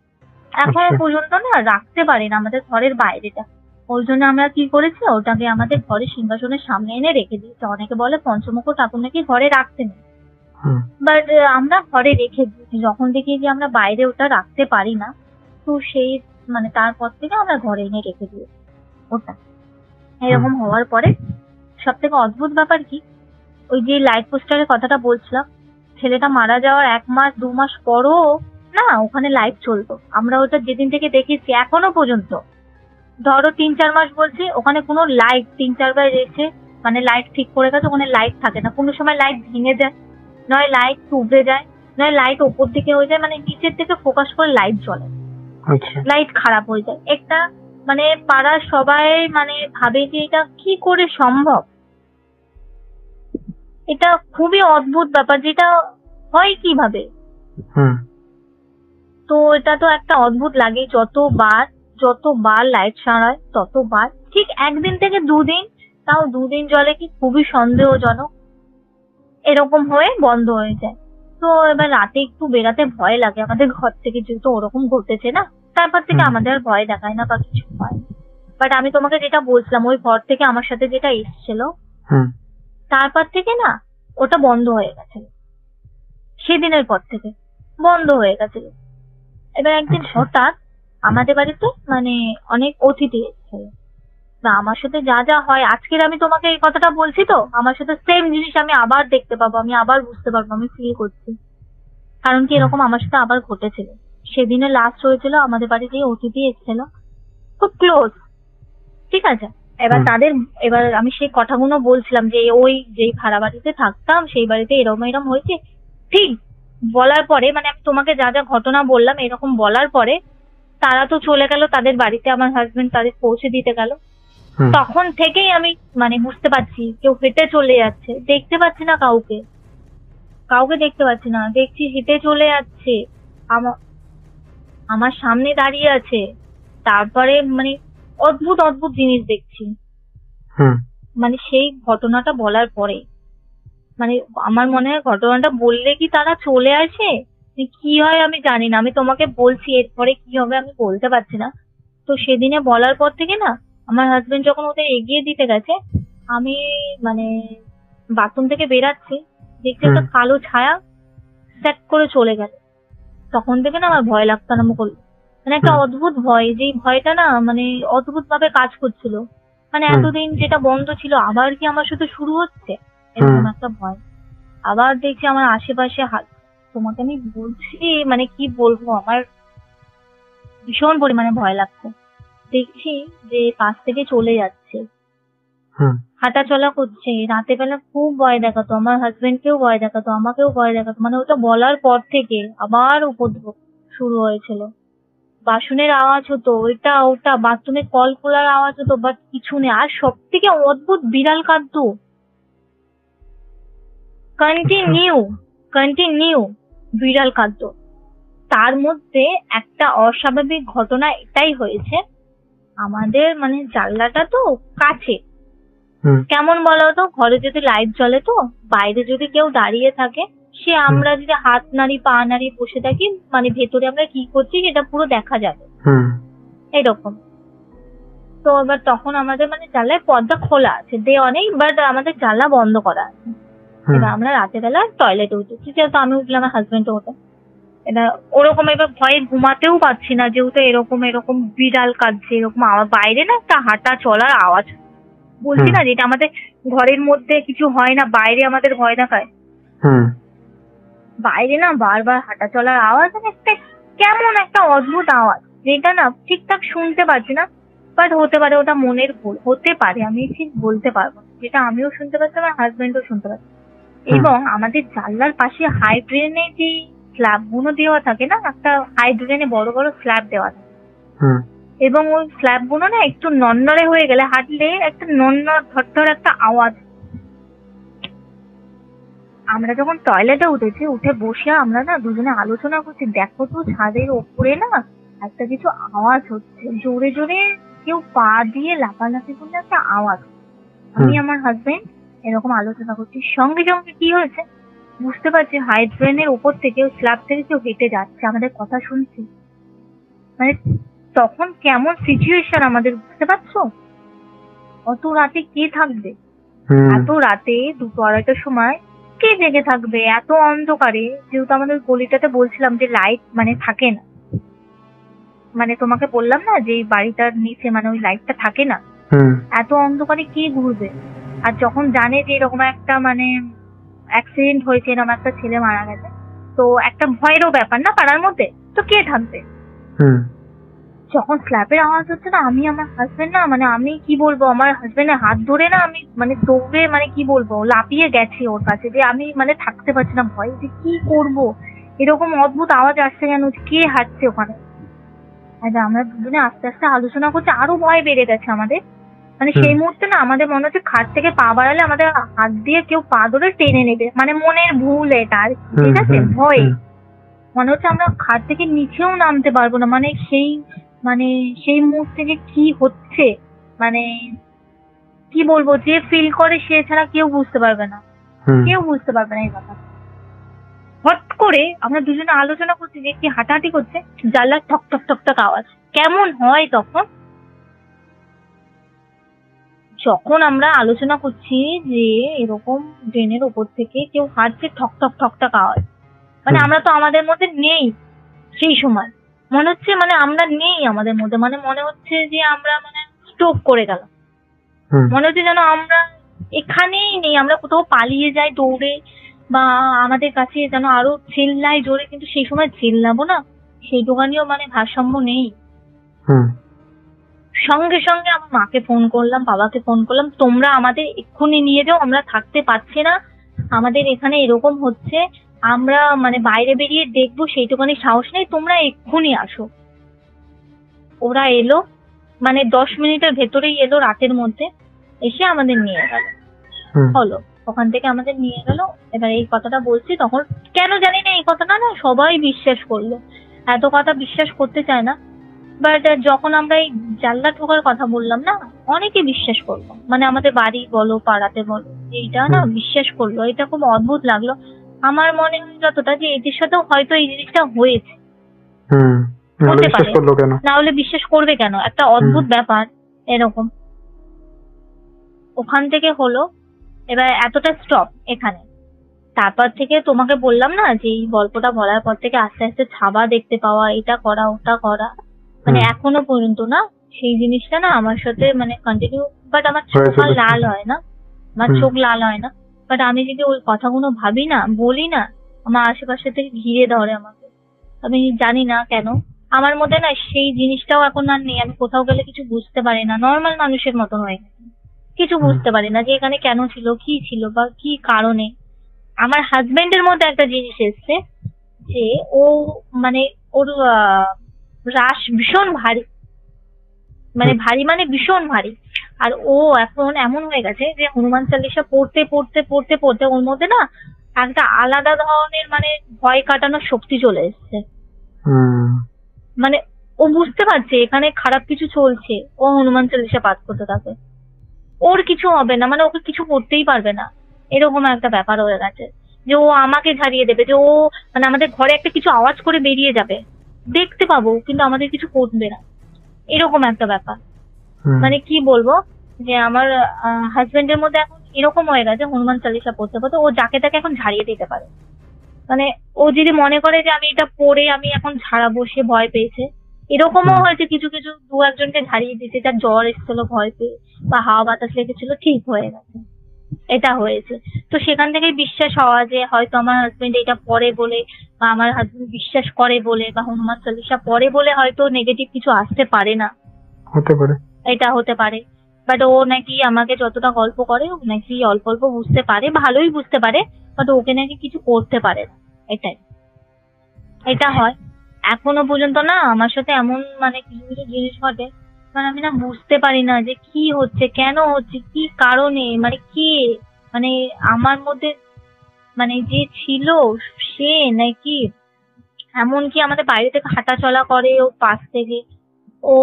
এখনো পর্যন্ত না রাখতে পারি না আমাদের ঘরের বাইরেটা। ওই জন্য আমরা কি করেছি, ওটাকে আমাদের ঘরের সিংহাসনের সামনে এনে রেখে দিয়েছি। অনেকে বলে পঞ্চমুখ ঠাকুর নাকি ঘরে রাখতে নেই, বাট আমরা ঘরে রেখে দিয়েছি। যখন দেখি যে আমরা বাইরে ওটা রাখতে পারি না, তো সেই মানে তারপর থেকে আমরা ঘরে এনে রেখে দিয়েছি ওটা। এরকম হওয়ার পরে সব থেকে অদ্ভুত ব্যাপার কি, ওই যে লাইট পোস্টারের কথাটা বলছিলাম, ছেলেটা মারা যাওয়ার 1 মাস 2 মাস পরও না ওখানে লাইট চলতো। আমরা ওটা যেদিন থেকে দেখেছি এখনো পর্যন্ত ধরো 3-4 মাস বলছি, ওখানে কোনো লাইট 3-4 বার এসে মানে লাইট ঠিক করে গেছে, ওখানে লাইট থাকে না। কোনো সময় লাইট ভেঙে যায়, নয় লাইট টুবে যায়, নয় লাইট ওপর দিকে হয়ে যায়, মানে নিচের দিকে ফোকাস করে লাইট জ্বলে, লাইট খারাপ হয়ে যায়। একটা মানে পাড়ার সবাই মানে ভাবে যে এটা কি করে সম্ভব। এটা খুবই অদ্ভুত ব্যাপার, যেটা হয় কিভাবে। তো এটা তো একটা অদ্ভুত লাগে, যতবার লাইট সারায় ততবার ঠিক একদিন থেকে দুদিন, তাও দুদিন জলে কি খুবই সন্দেহজনক, এরকম হয়ে বন্ধ হয়ে যায়। তো এবার রাতে একটু বেরাতে ভয় লাগে আমাদের ঘর থেকে, যেহেতু ওরকম ঘটেছে না, তারপর থেকে আমাদের আর ভয় দেখায় না বা কিছু হয়। বাট আমি তোমাকে যেটা বলছিলাম, ওই ঘর থেকে আমার সাথে যেটা এসেছিল, তারপর থেকে না ওটা বন্ধ হয়ে গেছে, সেদিনের পর থেকে বন্ধ হয়ে গেছে। এবার একদিন হঠাৎ আমাদের বাড়িতে মানে অনেক অতিথি এসেছিল, না আমার সাথে যা যা হয়, আজকের আমি তোমাকে এই কথাটা বলছি তো, আমার সাথে সেম জিনিস আমি আবার দেখতে পাবো, আমি আবার বুঝতে পারবো, আমি ফিল করছি। কারণ কি এরকম আমার সাথে আবার ঘটেছিল। সেদিনে লাস্ট হয়েছিল, আমাদের বাড়ি যে অতিথি এসেছিল খুব ক্লোজ, ঠিক আছে। এবার আমি সেই কথাগুলো বলছিলাম যে ওই যেই ভাড়া বাড়িতে থাকতাম সেই বাড়িতে এরকম এরকম হয়েছে, ঠিক বলার পরে মানে আমি তোমাকে যা যা ঘটনা বললাম এরকম বলার পরে তারা তো চলে গেল তাদের বাড়িতে, আমার হাজবেন্ড তাদের পৌঁছে দিতে গেল। তখন থেকেই আমি মানে বুঝতে পারছি কেউ হেঁটে চলে যাচ্ছে, দেখতে পাচ্ছি না কাউকে দেখতে পাচ্ছি না, দেখছি হেঁটে চলে যাচ্ছে, আমার সামনে দাঁড়িয়ে আছে। তারপরে মানে অদ্ভুত অদ্ভুত জিনিস দেখছি। মানে সেই ঘটনাটা বলার পরে মানে আমার মনে হয় ঘটনাটা বললে কি তারা চলে আসে, কি হয় আমি জানি না, আমি তোমাকে বলছি, এরপরে কি হবে আমি বলতে পারছি না। তো সেদিনে বলার পর থেকে না আমার হাজবেন্ড যখন ওদের এগিয়ে দিতে গেছে, আমি মানে বাথরুম থেকে বেরাচ্ছি, দেখছি একটা কালো ছায়া সেট করে চলে গেল। তখন থেকে না আমার ভয় লাগতো আরম্ভ করলো, মানে একটা অদ্ভুত ভয়, যেই ভয়টা না মানে অদ্ভুত ভাবে কাজ করছিল, মানে এতদিন যেটা বন্ধ ছিল আবার কি আমার সাথে শুরু হচ্ছে, এরকম একটা ভয়। আবার দেখছি আমার আশেপাশে তোমাকে আমি বলছি মানে কি বলবো, আমার ভীষণ পরিমাণে ভয় লাগছে। দেখছি যে পাশ থেকে চলে যাচ্ছে, হাঁটা চলা করছে, রাতে বেলা খুব ভয় দেখাতো, আমার হাজবেন্ডকেও ভয় দেখাতো, আমাকেও ভয় দেখাতো। মানে ওটা বলার পর থেকে আবার উপদ্রব শুরু হয়েছিল, বাসনের আওয়াজ হতো, ওইটা ওটা বাথরুমে কল খোলার আওয়াজ হতো, বাট কিছু নেই। আর সব থেকে অদ্ভুত বিড়াল কাঁদতো কন্টিনিউ বিড়াল কাঁদতো। তার মধ্যে একটা অস্বাভাবিক ঘটনা এটাই হয়েছে, আমাদের মানে জানলাটা তো কাছে, কেমন বলতো, ঘরে যদি লাইট জ্বলে তো বাইরে যদি কেউ দাঁড়িয়ে থাকে, সে আমরা যদি হাত নাড়ি পা নাড়ি বসে থাকি, মানে ভেতরে আমরা কি করছি সেটা পুরো দেখা যাবে এরকম। তো এবার তখন আমাদের মানে জানলায় পর্দা খোলা আছে, দেওয়া নেই, বাট আমাদের জানলা বন্ধ করা আছে। এবার আমরা রাতের বেলা টয়লেটে উঠেছি, যেহেতু আমি উঠলাম আমার হাজবেন্ডও ওঠে। এটা ওরকম এবার ভয়ে ঘুমাতেও পারছি না, যেহেতু এরকম এরকম বিড়াল কাঁদছে, এরকম আওয়াজ, বাইরে না একটা হাঁটা চলার আওয়াজ, বলছি না যেটা আমাদের ঘরের মধ্যে কিছু হয় না, বাইরে আমাদের ভয় দেখায়, বাইরে না বারবার হাঁটা চলার আওয়াজ, একটা কেমন একটা অদ্ভুত আওয়াজ, যেটা না ঠিকঠাক শুনতে পাচ্ছি না, বাট হতে পারে ওটা মনের ভুল, হতে পারে, আমি ঠিক বলতে পারবো না। যেটা আমিও শুনতে পাচ্ছি, আমার হাজবেন্ডও শুনতে পাচ্ছি। এবং আমাদের জানলার পাশে হাই ড্রেনে যে স্ল্যাব গুলো দেওয়া থাকে না, একটা হাই ড্রেনে বড় বড় স্ল্যাব দেওয়া থাকে, এবং ওই স্ল্যাব গুলো না একটু নড়নড়ে হয়ে গেলে হাঁটলে একটা নড়নড় ধরধর একটা আওয়াজ। আমরা যখন টয়লেটে উঠেছি, উঠে বসে আমরা না দুজনে আলোচনা করছি, দেখো তো ছাদের ওপরে না একটা কিছু আওয়াজ হচ্ছে, জোরে জোরে কেউ পা দিয়ে লাফালাফি করলে একটা আওয়াজ। আমি আমার হাজবেন্ড এরকম আলোচনা করছি, সঙ্গে সঙ্গে কি হয়েছে বুঝতে পারছি, হাই ড্রেনের উপর থেকে স্ল্যাব থেকে কেউ হেঁটে যাচ্ছে, আমাদের কথা শুনছি। মানে তখন কেমন সিচুয়েশন আমাদের, বুঝতে পারছো? অত রাতে কে থাকবে, এত রাতে 2-2-2:30টার সময় কে জেগে থাকবে এত অন্ধকারে? যেহেতু আমাদের গলিটাতে বলছিলাম যে লাইট মানে থাকে না, মানে তোমাকে বললাম না যে বাড়িটার নিচে মানে ওই লাইটটা থাকে না, এত অন্ধকারে কে ঘুরবে? আর যখন জানে যে এরকম একটা মানে অ্যাক্সিডেন্ট হয়েছে, এরকম একটা ছেলে মারা গেছে, তো একটা ভয়েরও ব্যাপার না পাড়ার মধ্যে, তো কে থাকবে? যখন স্ল্যাবের আওয়াজ হচ্ছে না, আমি আমার হাজবেন্ড না মানে আমি কি বলবো, আমার হাজবেন্ডের হাত ধরে না আমি মানে দৌড়ে মানে কি বলবো লাফিয়ে গেছি ওর কাছে, যে আমি মানে থাকতে পারছি না ভয়, যে কি করব, এরকম অদ্ভুত আওয়াজ আসছে কেন, কে হাঁটছে ওখানে? আমরা দুজনে আস্তে আস্তে আলোচনা করছি, আরো ভয় বেড়ে গেছে আমাদের। মানে সেই মুহূর্তে না আমাদের মনে হচ্ছে খাট থেকে পা বাড়ালে আমাদের হাত দিয়ে কেউ পা ধরে টেনে নেবে, মানে মনের ভুল এটা, আর ঠিক আছে, ভয় মনে হচ্ছে আমরা খাট থেকে নিচেও নামতে পারবো না। সেই মুহূর্তে যে কি হচ্ছে, মানে কি বলবো, যে ফিল করে সে ছাড়া কেউ বুঝতে পারবে না, কেউ বুঝতে পারবে না এই কথা। হট করে আমরা দুজনে আলোচনা করছি যে কি হাঁটাহাঁটি করছে, জানলার ঠক ঠক ঠক ঠক আওয়াজ কেমন হয় তখন, যখন আমরা আলোচনা করছি যে এরকম ড্রেনের উপর থেকে কেউ হাঁটছে, ঠক ঠক ঠক ঠক আওয়াজ, মানে আমরা তো আমাদের মধ্যে নেই সেই সময়, মনে হচ্ছে মানে আমরা নেই আমাদের মধ্যে, মানে মনে হচ্ছে যে আমরা মানে স্ট্রোক করে গেলাম, মনে হচ্ছে যেন আমরা এখানেই নেই, আমরা কোথাও পালিয়ে যাই দৌড়ে, বা আমাদের কাছে যেন আরো চিল্লাই জোরে, কিন্তু সেই সময় চিল্লাবো না সেইটুখানিও মানে ভারসাম্য নেই। সঙ্গে সঙ্গে আমার মাকে ফোন করলাম, বাবাকে ফোন করলাম, তোমরা আমাদের এক্ষুনি নিয়ে যাও, আমরা থাকতে পারছি না, আমাদের এখানে এরকম হচ্ছে, আমরা মানে বাইরে বেরিয়ে দেখবো সেইটুখানি সাহস নেই, তোমরা এক্ষুনি আসো। ওরা এলো, মানে 10 মিনিটের ভেতরেই এলো, রাতের মধ্যে এসে আমাদের নিয়ে গেল। হলো, ওখান থেকে আমাদের নিয়ে গেল। এবার এই কথাটা বলছি, তখন কেন জানি না এই কথাটা না সবাই বিশ্বাস করলো, এত কথা বিশ্বাস করতে চায় না, বাট যখন আমরা এই জানলা ঠোকার কথা বললাম না, অনেকে বিশ্বাস করলো, মানে আমাদের বাড়ি বলো পাড়াতে বলো, এইটা না বিশ্বাস করলো। এটা খুব অদ্ভুত লাগলো আমার মনে হয় যতটা, যে এদের সাথেও হয়তো এই জিনিসটা হয়েছে, হতে পারে, না হলে বিশ্বাস করবে কেন, একটা অদ্ভুত ব্যাপার এরকম। ওখান থেকে হলো, এবার এতটা স্টপ এখানে, তারপর থেকে তোমাকে বললাম না যে এই গল্পটা বলার পর থেকে আস্তে আস্তে ছাবা দেখতে পাওয়া, এটা করা ওটা করা, মানে এখনো পর্যন্ত না সেই জিনিসটা না আমার সাথে মানে কন্টিনিউ, বাট আমার চোখ আর লাল হয় না, আমার চোখ লাল হয় না, বাট আমি যদি ওই কথাগুলো ভাবি না, বলি না, আমার আশেপাশে থেকে ঘিরে ধরে আমাকে, আমি জানি না কেন আমার মধ্যে না সেই জিনিসটাও এখন আর নেই। আমি কোথাও গেলে কিছু বুঝতে পারি না, নর্মাল মানুষের মতন হয়ে গেছে, কিছু বুঝতে পারি না যে এখানে কেন ছিল, কি ছিল, বা কি কারণে। আমার হাজবেন্ডের মধ্যে একটা জিনিস এসছে যে ও মানে ওর রাশ ভীষণ ভারী, মানে ভারী মানে ভীষণ ভারী, আর ও এখন এমন হয়ে গেছে যে হনুমান চালিসা পড়তে পড়তে পড়তে পড়তে ওর মধ্যে না একটা আলাদা ধরনের মানে ভয় কাটানোর শক্তি চলে এসছে। মানে ও বুঝতে পারছে এখানে খারাপ কিছু চলছে, ও হনুমান চালিসা পাঠ করতে থাকে, ওর কিছু হবে না, মানে ওকে কিছু করতেই পারবে না, এরকম একটা ব্যাপার হয়ে গেছে যে ও আমাকে ঝাড়িয়ে দেবে, যে ও মানে আমাদের ঘরে একটা কিছু আওয়াজ করে বেরিয়ে যাবে, দেখতে পাবো কিন্তু আমাদের কিছু করবে না, এরকম একটা ব্যাপার। মানে কি বলবো, যে আমার হাজবেন্ডের মধ্যে এখন এরকম হয়ে গেছে, হনুমান চালিসা পড়তে পড়তে ও যাকে তাকে এখন ঝাড়িয়ে দিতে পারে, মানে ও যদি মনে করে যে আমি এটা পড়ে আমি এখন ঝাড়াবো, সে ভয় পেয়েছে, এরকমও হয়েছে কিছু কিছু, 2-1 জনকে ঝাড়িয়ে দিতে, যার জ্বর এসেছিল ভয় পেয়ে বা হাওয়া বাতাস লেগেছিল, ঠিক হয়ে গেছে, এটা হয়েছে। তো সেখান থেকেই বিশ্বাস হওয়া যে হয়তো আমার হাজবেন্ড এটা পড়ে বলে, বা আমার হাজবেন্ড বিশ্বাস করে বলে, বা হনুমান চালিসা পড়ে বলে হয়তো নেগেটিভ কিছু আসতে পারে না, হতে পারে, এটা হতে পারে। বাট ও নাকি আমাকে যতটা গল্প করে, ও নাকি অল্প অল্প বুঝতে পারে, ভালোই বুঝতে পারে, বাট ওকে নাকি কিছু করতে পারে না, এটাই, এটা হয়। এখনো পর্যন্ত না আমার সাথে এমন মানে কিছু কিছু জিনিস ঘটে, মানে আমি না বুঝতে পারি না যে কি হচ্ছে, কেন হচ্ছে, কি কারণে, মানে কে, মানে আমার মধ্যে মানে যে ছিল সে, নাকি এমনকি আমাদের বাইরে থেকে হাঁটা চলা করে ও পাশ থেকে, ও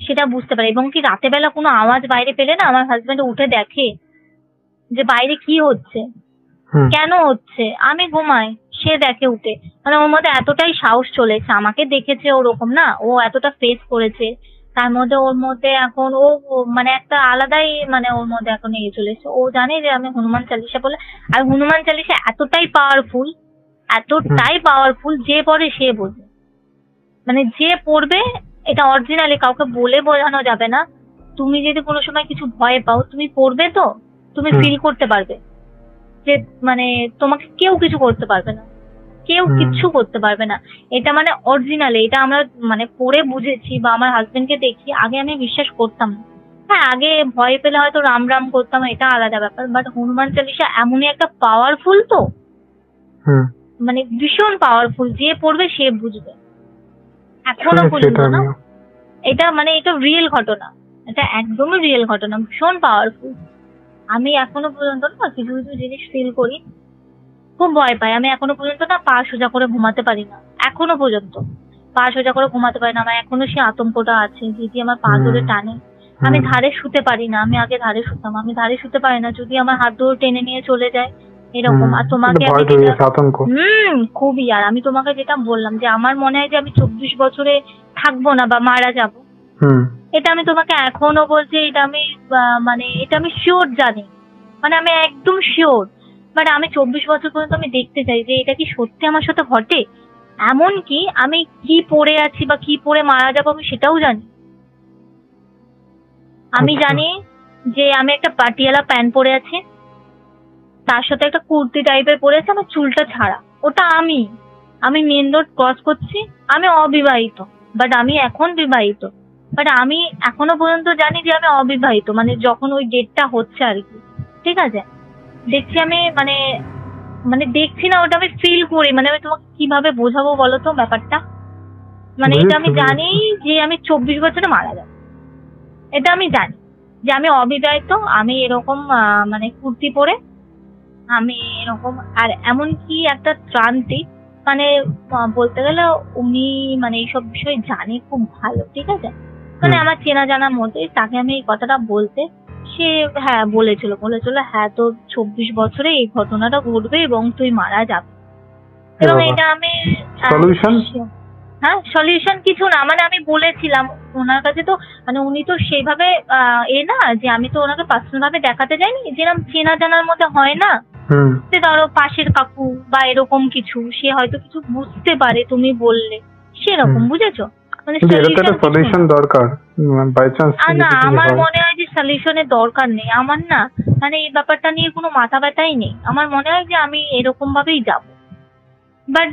সেটা বুঝতে পারে। এবং কি রাতে বেলা কোনো আওয়াজ বাইরে পেলে না আমার হাজবেন্ড উঠে দেখে যে বাইরে কি হচ্ছে, কেন হচ্ছে, আমি ঘুমাই, সে দেখে উঠে, মানে ওর মধ্যে এতটাই সাহস চলেছে, আমাকে দেখেছে ওরকম না, ও এতটা ফেস করেছে, তার মধ্যে ওর মধ্যে এখন ও মানে একটা আলাদাই মানে ওর মধ্যে এখন এগিয়ে চলেছে। ও জানে যে আমি হনুমান চালিসা বলে, আর হনুমান চালিসা এতটাই পাওয়ারফুল, এতটাই পাওয়ারফুল, যে পড়ে সে বোঝে, মানে যে পড়বে, এটা অরিজিনালি কাউকে বলে বোঝানো যাবে না। তুমি যদি কোনো সময় কিছু ভয় পাও, তুমি পড়বে তো তুমি ফিল করতে পারবে যে মানে তোমাকে কেউ কিছু করতে পারবে না, কেউ কিচ্ছু করতে পারবে না, এটা মানে অরিজিনালি, এটা আমরা মানে পড়ে বুঝেছি, বা আমার হাজবেন্ডকে দেখি, আগে আমি বিশ্বাস করতাম না। হ্যাঁ, আগে ভয় পেলে হয়তো রাম রাম করতাম, এটা আলাদা ব্যাপার, বাট হনুমান চালিসা এমনই একটা পাওয়ারফুল, তো মানে ভীষণ পাওয়ারফুল, যে পড়বে সে বুঝবে। এখনো পর্যন্ত না, এটা মানে এটা রিয়েল ঘটনা, এটা একদমই রিয়েল ঘটনা, ভীষণ পাওয়ারফুল। আমি এখনো পর্যন্ত না কিছু কিছু জিনিস ফিল করি, খুব ভয় পাই। আমি এখনো পর্যন্ত না পা সোজা করে ঘুমাতে পারি না, এখনো পর্যন্ত পা সোজা করে ঘুমাতে পারি না। আমার এখনো সেই আতঙ্কটা আছে, যদি আমার পা ধরে টানে। আমি ধারে শুতে পারি না, আমি আগে ধারে শুতাম, আমি ধারে শুতে পারি না, যদি আমার হাত ধরে টেনে নিয়ে চলে যায় এরকম। আর তোমাকে আমি খুবই, আর আমি তোমাকে যেটা বললাম যে আমার মনে হয় যে আমি 24 বছরে থাকবো না বা মারা যাব, এটা আমি তোমাকে এখনো বলছি, এটা আমি মানে এটা আমি শিওর জানি, মানে আমি একদম শিওর। বাট আমি 24 বছর পর্যন্ত আমি দেখতে চাই যে এটা কি সত্যি আমার সাথে ঘটে। এমনকি আমি কি পরে আছি বা কি পরে মারা যাবো আমি সেটাও জানি। আমি জানি যে আমি একটা পাটিয়ালা প্যান্ট পরে আছি, তার সাথে একটা কুর্তি টাইপের পরে আছে, আমার চুলটা ছাড়া, ওটা আমি মেন রোড ক্রস করছি, আমি অবিবাহিত, বাট আমি এখন বিবাহিত। বাট আমি এখনো পর্যন্ত জানি যে আমি অবিবাহিত, মানে যখন ওই ডেটটা হচ্ছে আর কি, ঠিক আছে, দেখছি আমি মানে মানে দেখছি না, ওটা আমি ফিল করি। মানে আমি তোমাকে কিভাবে বোঝাবো বলো তো ব্যাপারটা, মানে এটা আমি জানি যে আমি 24 বছরে মারা যাবো, এটা আমি জানি যে আমি অবিবাহিত, আমি এরকম মানে কুর্তি পরে আমি এরকম। আর এমনকি একটা ত্রান্তিক, মানে বলতে গেলে উনি মানে এইসব বিষয়ে জানে খুব ভালো, ঠিক আছে, মানে আমার চেনা জানার মধ্যে, তাকে আমি এই কথাটা বলতে, সে হ্যাঁ বলেছিল হ্যাঁ তোর 24 বছরে এই ঘটনাটা ঘটবে এবং তুই মারা যাবে। এবং এটা আমি হ্যাঁ সলিউশন কিছু না, মানে আমি বলেছিলাম ওনার কাছে, তো মানে উনি তো সেইভাবে না যে আমি তো ওনাকে পার্সোনাল ভাবে দেখাতে যাইনি, যেরকম চেনা জানার মধ্যে হয় না, যে ধরো পাশের কাকু বা এরকম কিছু, সে হয়তো কিছু বুঝতে পারে তুমি বললে, সেরকম, বুঝেছো? মানে সলিউশন দরকার, বাই চান্স না, আমার মনে হয় যে সলিউশনের দরকার নেই আমার, না মানে এই ব্যাপারটা নিয়ে কোনো মাথা ব্যথাই নেই। আমার মনে হয় যে আমি এরকম ভাবেই যাব, বাট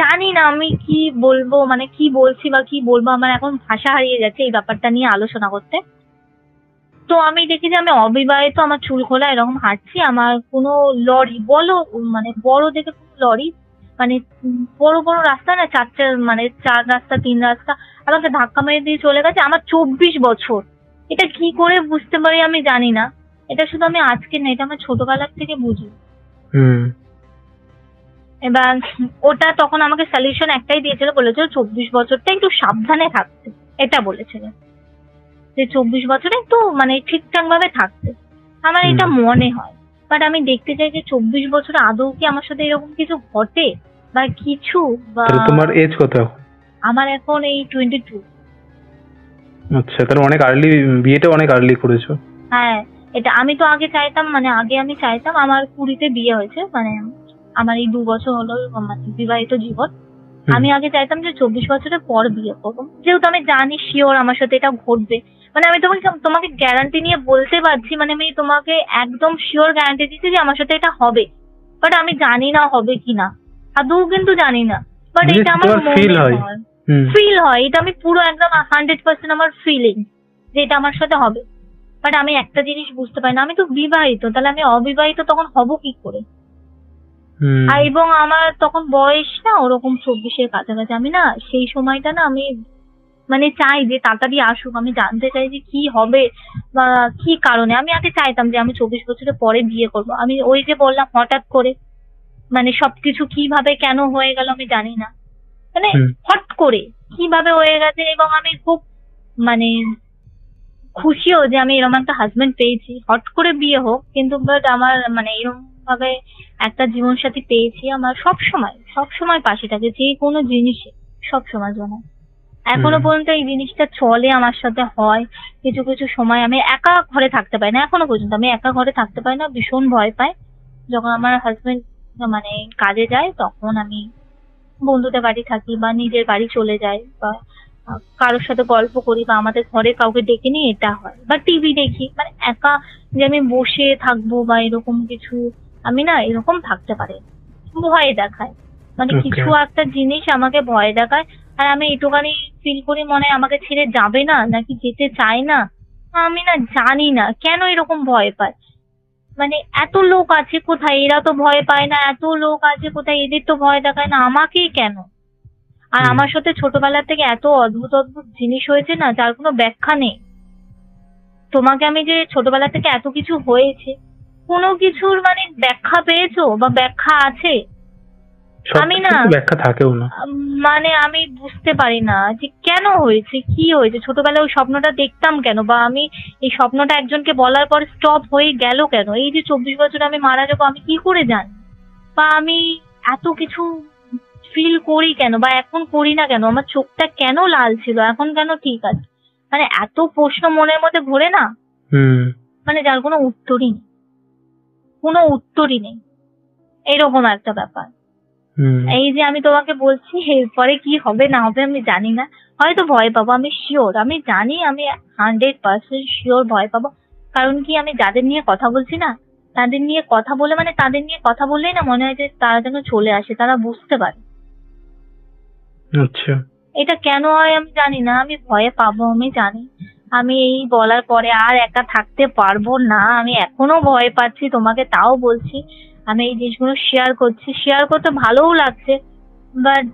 জানি না আমি কি বলবো, মানে কি বলছি বা কি বলবো, আমার এখন ভাষা হারিয়ে যাচ্ছে এই ব্যাপারটা নিয়ে আলোচনা করতে। তো আমি দেখি যে আমি অবিবাহিত, আমার চুল খোলা এরকম হাঁটছি, আমার কোনো লরি বলো, মানে বড় দেখে কোনো লরি, মানে বড় বড় রাস্তা না, মানে 4 রাস্তা 3 রাস্তা, আমাকে ধাক্কা মেরে দিয়ে চলে গেছে। আমার 24 বছর, এটা কি করে বুঝতে পারি আমি জানি না, এটা শুধু আমি আজকে না, এটা আমার ছোটবেলার থেকে বুঝি। এবার ওটা তখন আমাকে সলিউশন একটাই দিয়েছিল, বলেছিল 24 বছরটা একটু সাবধানে থাকতে, এটা বলেছিল যে 24 বছরে একটু মানে ঠিকঠাক ভাবে থাকতে। আমার এটা মনে হয়, বাট আমি দেখতে চাই যে 24 বছরে আদৌ কি আমার সাথে এরকম কিছু ঘটে বা কিছু। বা তোমার এজ কত? আমার এখন এই 22। আচ্ছা, তাহলে অনেক আর্লি, বিয়েটা অনেক আর্লি করেছো। হ্যাঁ, এটা আমি তো আগে চাইতাম, মানে আগে আমি চাইতাম, আমার 20-তে বিয়ে হয়েছে, মানে আমার এই 2 বছর হলো মানে বিবাহিত জীবন। আমি আগে চাইতাম যে 24 বছরের পর বিয়ে করবো, যেহেতু আমি জানি শিওর আমার সাথে এটা ঘটবে। মানে আমি তোমাকে গ্যারান্টি নিয়ে বলতে পারছি, মানে আমি তোমাকে একদম শিওর গ্যারান্টি দিচ্ছি যে আমার সাথে এটা হবে, বাট আমি জানি না হবে কিনা, আদৌ কিন্তু জানি না, বাট এটা আমার ফিল হয়, এটা আমি পুরো একদম 100% আমার ফিলিং যে এটা আমার সাথে হবে। বাট আমি একটা জিনিস বুঝতে পারি না, আমি তো বিবাহিত, তাহলে আমি অবিবাহিত তখন হব কি করে? এবং আমার তখন বয়স না ওরকম 24-এর কাছাকাছি। আমি না সেই সময়টা না আমি মানে চাই যে তাড়াতাড়ি আসুক, আমি জানতে চাই যে কি হবে বা কি কারণে। আমি আগে চাইতাম যে আমি 24 বছরের পরে বিয়ে করব। আমি ওই যে বললাম হঠাৎ করে, মানে সবকিছু কিভাবে কেন হয়ে গেল আমি জানি না, মানে হট করে কিভাবে হয়ে গেছে। এবং আমি খুব মানে খুশিও যে আমি এরকম একটা হাজবেন্ড পেয়েছি, হট করে বিয়ে হোক কিন্তু, বাট আমার মানে এরকম ভাবে একটা জীবন সাথী পেয়েছি, আমার সবসময় পাশে থাকে, যে কোনো জিনিসে সবসময় জন্য। এখনো পর্যন্ত এই জিনিসটা চলে আমার সাথে হয়। কিছু কিছু সময় আমি একা ঘরে থাকতে পারি না, এখনো পর্যন্ত আমি একা ঘরে থাকতে পারি না, ভীষণ ভয় পাই। যখন আমার হাজবেন্ড মানে কাজে যায় তখন আমি বন্ধুদের বাড়ি থাকি বা নিজের বাড়ি চলে যাই, বা কারোর সাথে গল্প করি, বা আমাদের ঘরে কাউকে ডেকে নিই, এটা হয়। বা টিভি দেখি, মানে একা যে আমি বসে থাকবো বা এরকম কিছু, আমি না এরকম থাকতে পারি, ভয় দেখায়, মানে কিছু একটা জিনিস আমাকে ভয় দেখায়। আর আমি একটুখানি ফিল করি মনে হয় আমাকে ছেড়ে যাবে না, নাকি যেতে চায় না, আমি না জানি না কেন এরকম ভয় পায়। মানে এত লোক আছে কোথায়, এরা তো ভয় পায় না, এত লোক আছে কোথায়, এদের তো ভয় দেখায় না, আমাকেই কেন? আর আমার সাথে ছোটবেলা থেকে এত অদ্ভুত অদ্ভুত জিনিস হয়েছে না, যার কোনো ব্যাখ্যা নেই। তোমাকে আমি যে ছোটবেলা থেকে এত কিছু হয়েছে, কোনো কিছুর মানে ব্যাখ্যা পেয়েছো বা ব্যাখ্যা আছে? আমি না ব্যাখ্যা থাকেও না, মানে আমি বুঝতে পারি না যে কেন হয়েছে, কি হয়েছে। ছোটবেলায় ওই স্বপ্নটা দেখতাম কেন, বা আমি এই স্বপ্নটা একজনকে বলার পর স্টপ হয়ে গেল কেন? এই যে 24 বছর আমি মারা যাবো, আমি কি করে জানি? বা আমি এত কিছু ফিল করি কেন, বা এখন করি না কেন? আমার চোখটা কেন লাল ছিল, এখন কেন ঠিক আছে? মানে এত প্রশ্ন মনের মধ্যে ঘোরে না, মানে যার কোনো উত্তরই নেই, কোনো উত্তরই নেই, এরকম একটা ব্যাপার। এই যে আমি তোমাকে বলছি, এরপরে কি হবে না হবে আমি জানি না, হয়তো ভয় পাবো, আমি শিওর, আমি জানি, আমি 100% শিওর ভয় পাবো। কারণ কি, আমি যাদের নিয়ে কথা বলছি না, তাদের নিয়ে কথা বলে, মানে তাদের নিয়ে কথা বললেই না মনে হয় যে তারা যেন চলে আসে, তারা বুঝতে পারে। আচ্ছা, এটা কেন হয় আমি জানি না, আমি ভয়ে পাবো, আমি জানি। আমি এই বলার পরে আর একা থাকতে পারবো না, আমি এখনো ভয় পাচ্ছি, তোমাকে তাও বলছি। আমি এই জিনিসগুলো শেয়ার করছি, শেয়ার করতে ভালোও লাগছে, বাট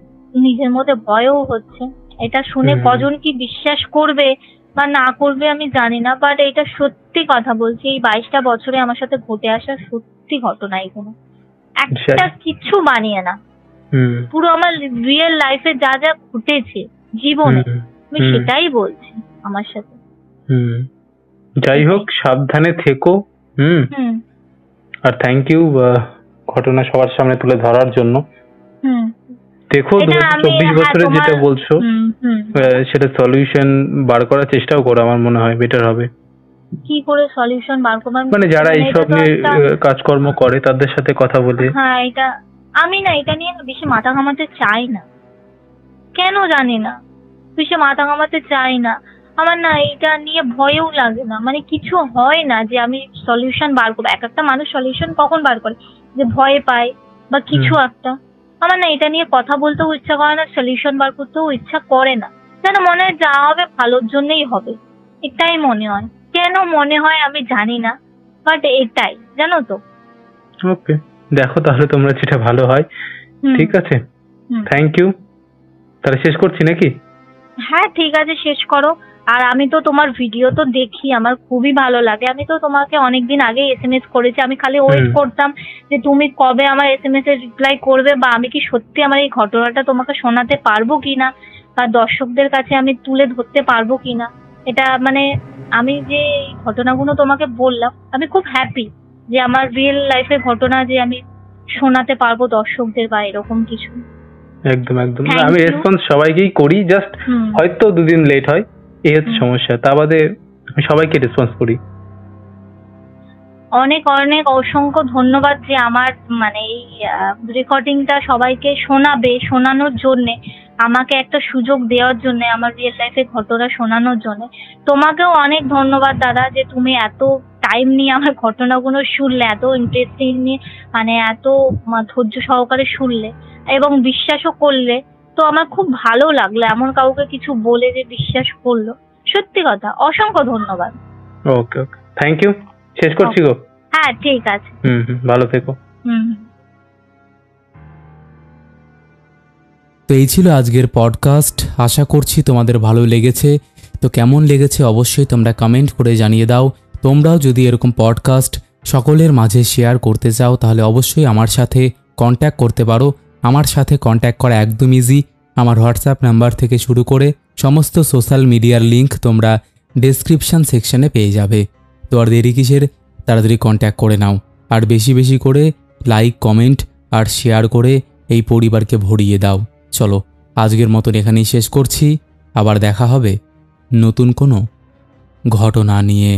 নিজের মধ্যে ভয়ও হচ্ছে। এটা শুনে কজন কি বিশ্বাস করবে বা না করবে আমি জানি না, বাট এটা সত্যি কথা বলছি, এই 22টা বছরে আমার সাথে ঘটে আসা সত্যি ঘটনা, এগুলো একটা কিছু বানিয়ে না, পুরো আমার রিয়েল লাইফে যা যা ঘটেছে জীবনে, আমি সেটাই বলছি আমার সাথে। যাই হোক, সাবধানে থেকো। আর থ্যাংক ইউ ঘটনা সবার সামনে তুলে ধরার জন্য। দেখো 24 বছরে যেটা বলছো সেটা সলিউশন বার করার চেষ্টাও করো, আমার মনে হয় বেটার হবে। কি করে সলিউশন বার করব? মানে যারা এইসব নিয়ে কাজকর্ম করে তাদের সাথে কথা বলে। হ্যাঁ, এটা আমি না, এটা নিয়ে বেশি মাথা ঘামাতে চাই না, কেন জানি না, বেশি মাথা ঘামাতে চাই না। আমার না এটা নিয়ে ভয়ও লাগে না, মানে কিছু হয় না যে আমি সলিউশন বার করবো। এক একটা মানুষ সলিউশন কখন বার করে, যে ভয় পায় বা কিছু একটা। আমার না এটা নিয়ে কথা বলতেও ইচ্ছা করে না, সলিউশন বার করতেও ইচ্ছা করে না, যেন মনে হয় যা হবে ভালোর জন্যই হবে, এটাই মনে হয়। কেন মনে হয় আমি জানি না, বাট এটাই, জানো তো। ওকে, দেখো তাহলে তোমরা যেটা ভালো হয়। ঠিক আছে, থ্যাংক ইউ। তাহলে শেষ করছি নাকি? হ্যাঁ ঠিক আছে, শেষ করো। আর আমি তো তোমার ভিডিও তো দেখি, আমার খুবই ভালো লাগে। আমি তো তোমাকে অনেকদিন আগে SMS করেছি, আমি খালি ওয়েট করতাম যে তুমি কবে আমার SMS এর রিপ্লাই করবে, বা আমি কি সত্যি আমার এই ঘটনাটা তোমাকে শোনাতে পারবো কিনা, বা দর্শকদের কাছে আমি তুলে ধরতে পারবো কিনা। এটা মানে আমি যে ঘটনাগুলো তোমাকে বললাম, আমি খুব হ্যাপি যে আমার রিয়েল লাইফের ঘটনা যে আমি শোনাতে পারবো দর্শকদের, বা এরকম কিছু। একদম একদম, আমি রেসপন্স সবাইকেই করি, জাস্ট হয়তো দুদিন লেট হয়, এই হচ্ছে সমস্যা। তা বাদে আমি সবাইকে রেসপন্স করি। অনেক অনেক অসংখ্য ধন্যবাদ যে আমার মানে এই রেকর্ডিংটা সবাইকে শোনানোর জন্যে, আমাকে একটা সুযোগ দেওয়ার জন্য, আমার রিয়েল লাইফে ঘটনা শোনানোর জন্য। তোমাকেও অনেক ধন্যবাদ দাদা, যে তুমি এত টাইম নিয়ে আমার ঘটনাগুলো শুনলে, এত ইন্টারেস্টিং নিয়ে, মানে এত ধৈর্য সহকারে শুনলে এবং বিশ্বাসও করলে। তো আমার খুব ভালো লাগলো এমন কাউকে কিছু বলে যে বিশ্বাস করলো, সত্যি কথা, অসংখ্য ধন্যবাদ। ওকে ওকে, থ্যাংক ইউ। শেষ করছি গো। হ্যাঁ ঠিক আছে। ভালো থেকো। তো এই ছিল আজকের পডকাস্ট। আশা করছি তোমাদের ভালো লেগেছে। তো কেমন লেগেছে অবশ্যই তোমরা কমেন্ট করে জানিয়ে দাও। তোমরাও যদি এরকম পডকাস্ট সকলের মাঝে শেয়ার করতে চাও তাহলে অবশ্যই আমার সাথে কন্ট্যাক্ট করতে পারো। আমার সাথে কন্ট্যাক্ট করা একদম ইজি। আমার হোয়াটসঅ্যাপ নাম্বার থেকে শুরু করে সমস্ত সোশ্যাল মিডিয়ার লিঙ্ক তোমরা ডেসক্রিপশান সেকশনে পেয়ে যাবে। তো আর দেরি কিসের, তাড়াতাড়ি কন্ট্যাক্ট করে নাও। আর বেশি বেশি করে লাইক, কমেন্ট আর শেয়ার করে এই পরিবারকে ভরিয়ে দাও। চলো আজকের মতন এখানেই শেষ করছি। আবার দেখা হবে নতুন কোনো ঘটনা নিয়ে।